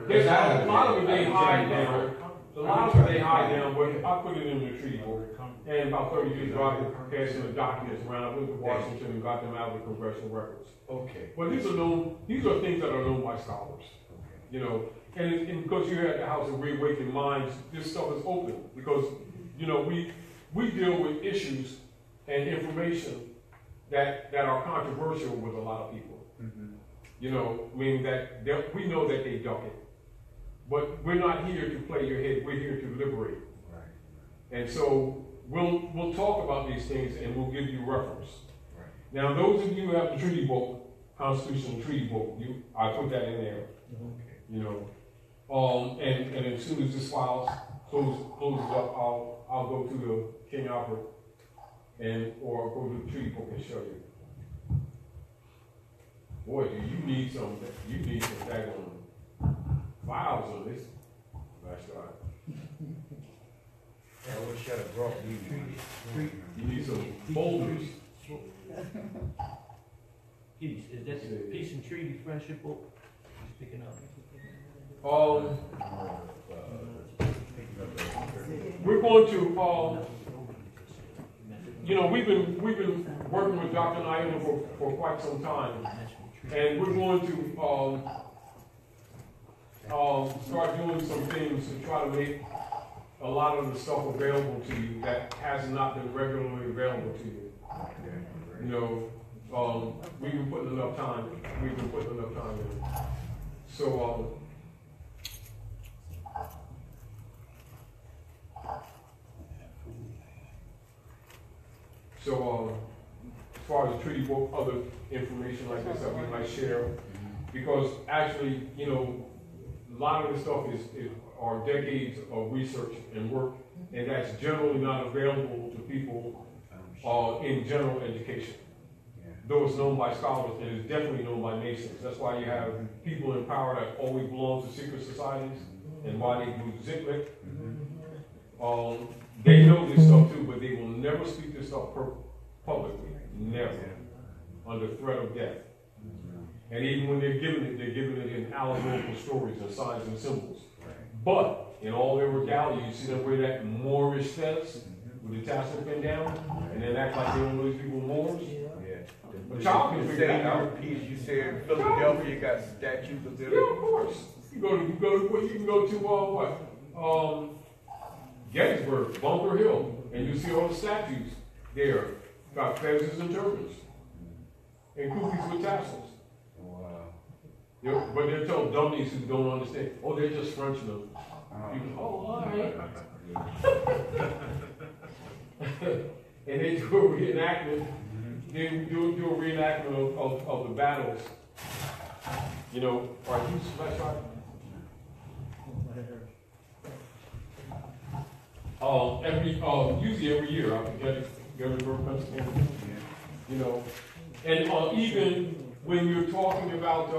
There's a lot of it they hide down. A lot of it they hide down, but I put it in the treaty board. And about 30 years ago, I passed the documents around. I went to Washington and got them out of the congressional records. Okay. But these are things that are known by scholars. You know, and because you're at the House of Reawakening Minds, this stuff is open because, you know, we deal with issues and information that are controversial with a lot of people. You know, I mean that we know that they duck it, but we're not here to play your head. We're here to liberate. Right. And so we'll talk about these things and we'll give you reference. Right. Now, those of you who have the treaty book, Constitutional Treaty Book, I put that in there. Okay. You know, and as soon as this file closes up, I'll go to the King Alfred or go to the treaty book and show you. Boy, do you need some daggone files on this. That's right. Yeah, I wish I'd have brought you. You need some folders. Peace. Is that the Peace and Treaty Friendship book? He's picking up. We're going to, you know, we've been working with Dr. Nailah for quite some time, and we're going to start doing some things to try to make a lot of the stuff available to you that has not been regularly available to you. You know, we've been putting enough time. We've been putting enough time in. So. So, as far as the treaty book, other information like this that we might share, because actually, you know, a lot of this stuff are decades of research and work, and that's generally not available to people in general education. Though it's known by scholars, it is definitely known by Masons. That's why you have people in power that always belong to secret societies, and why they do Ziklik. They know this stuff too, but they will never speak this stuff publicly. Never. Under threat of death. And even when they're giving it in allegorical stories and signs and symbols. But in all their regalia, you see them wear that Moorish fez with the tassel pin down, and then act like they don't know these people Moors. But y'all can figure that out. You said in Philadelphia, you got statues of them. Yeah, of course. You can go to what? Gettysburg, Bunker Hill, and you see all the statues there. Got feathers and turbans. And koofies with tassels. Wow. But they're telling dummies who don't understand, oh, they're just Frenchmen. All right. And they do a reenactment. They do a reenactment of the battles. You know, are you special? Usually every year, I forget Gettysburg, Pennsylvania. You know, and even when you're talking about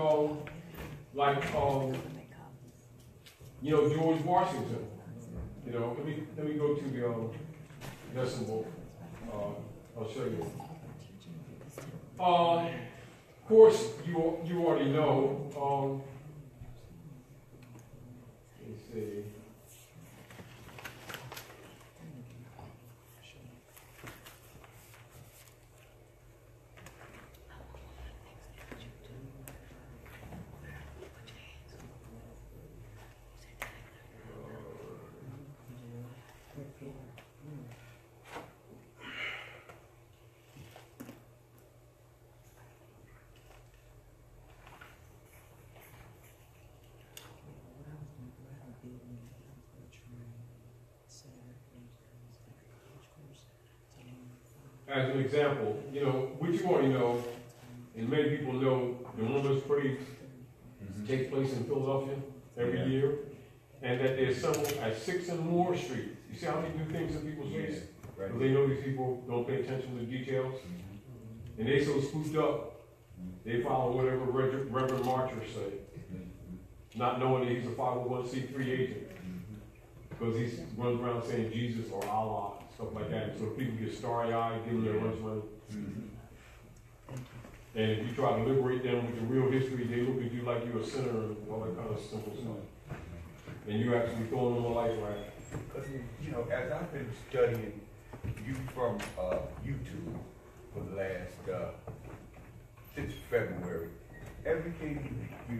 you know, George Washington. You know, let me go to the decimal. I'll show you. Of course, you already know. Let's see. as an example, you know, which you already know, and many people know, the MOORS Parade takes place in Philadelphia every year, and that they assemble at 6 and Moore Street. You see how they do things in people's face? Because they know these people don't pay attention to the details. And they so spooked up, they follow whatever Reverend Marcher say, not knowing that he's a 501c3 agent. Because he runs around saying Jesus or Allah, stuff like that. So people get starry-eyed, give them their lunch money. And if you try to liberate them with the real history, they look at you like you're a sinner and all that kind of simple stuff. And you actually throwing them a life raft. Because, you know, as I've been studying you from YouTube for the last, since February, everything you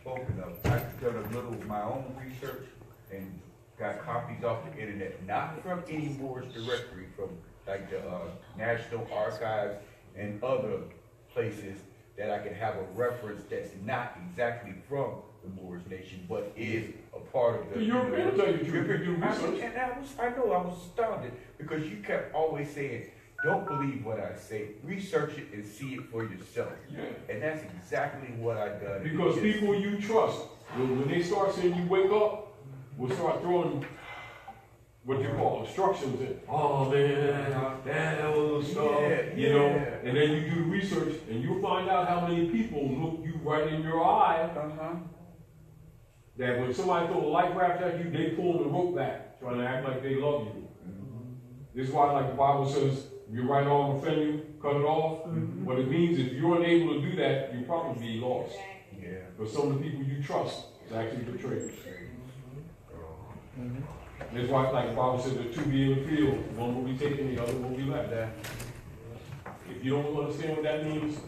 spoken of, I've done a little of my own research and got copies off the internet, not from any Moors directory, from like the National Archives and other places that I can have a reference that's not exactly from the Moors Nation, but is a part of the. You're going to tell you the truth. I know, I was astounded because you kept always saying, don't believe what I say, research it and see it for yourself. Yeah. And that's exactly what I've done. Because people you trust, when they start saying you wake up, will start throwing what you call instructions in. Oh man, that little stuff, you know. And then you do the research, and you'll find out how many people look you right in your eye. That when somebody throw a life raft at you, they pull the rope back, trying to act like they love you. This is why, like the Bible says, if your right arm offend you, cut it off. What it means, if you're unable to do that, you'll probably be lost. But some of the people you trust is actually betrayers. That's why, like the Bible says, the two be in the field, one will be taken, the other will be left. If you don't understand what that means,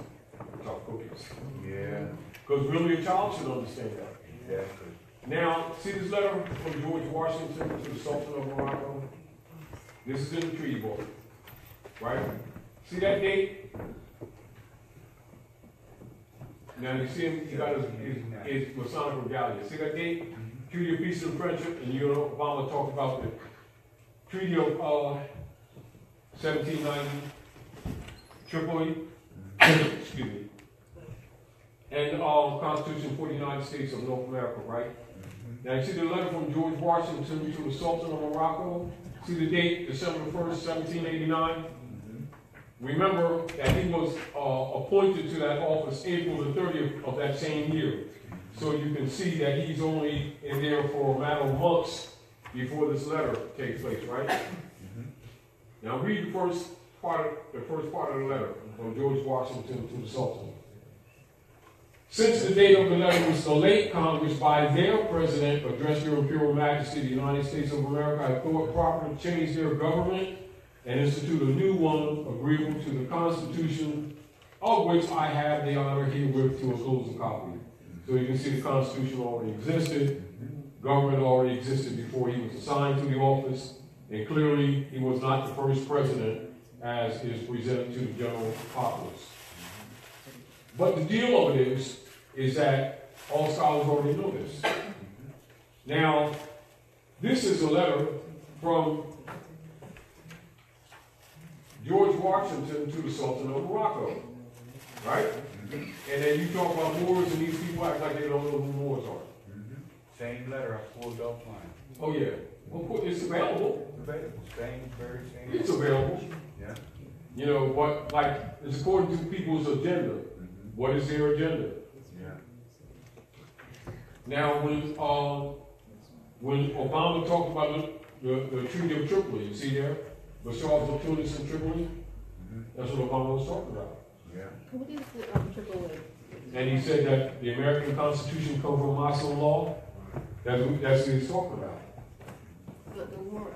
tough cookies. Yeah. Because really a child should understand that. Exactly. Now, see this letter from George Washington to the Sultan of Morocco? This is in the treaty book, right? See that date? Now you see him, he got his Masonic regalia. See that date? Treaty of Peace and Friendship, and you know, Obama talked about the Treaty of 1790, Tripoli, excuse me, and Constitution for the United States of North America, right? Now you see the letter from George Washington to the Sultan of Morocco. See the date, December 1st, 1789. Remember that he was appointed to that office April the 30th of that same year. So you can see that he's only in there for a matter of months before this letter takes place, right? Now read the first part of the letter from George Washington to the Sultan. Since the date of the letter was the late Congress by their president addressed your Imperial Majesty, the United States of America, I thought proper to change their government and institute a new one agreeable to the Constitution, of which I have the honor herewith to enclose a copy. So you can see the Constitution already existed, government already existed before he was assigned to the office, and clearly he was not the first president as is presented to the general populace. But the deal of it is that all scholars already know this. Now, this is a letter from George Washington to the Sultan of Morocco, right? And then you talk about Moors, and these people act like they don't know who Moors are. Same letter I pulled offline. Oh yeah, well, it's available. Same. It's available. Yeah. You know, but like it's according to people's agenda. What is their agenda? Now, when Obama talked about the Treaty of Tripoli, you see there, Bashar of Tunis and Tripoli, that's what Obama was talking about. Yeah. What is Tripoli? And he said that the American Constitution comes from Muslim law. That's what he's talking about. But the war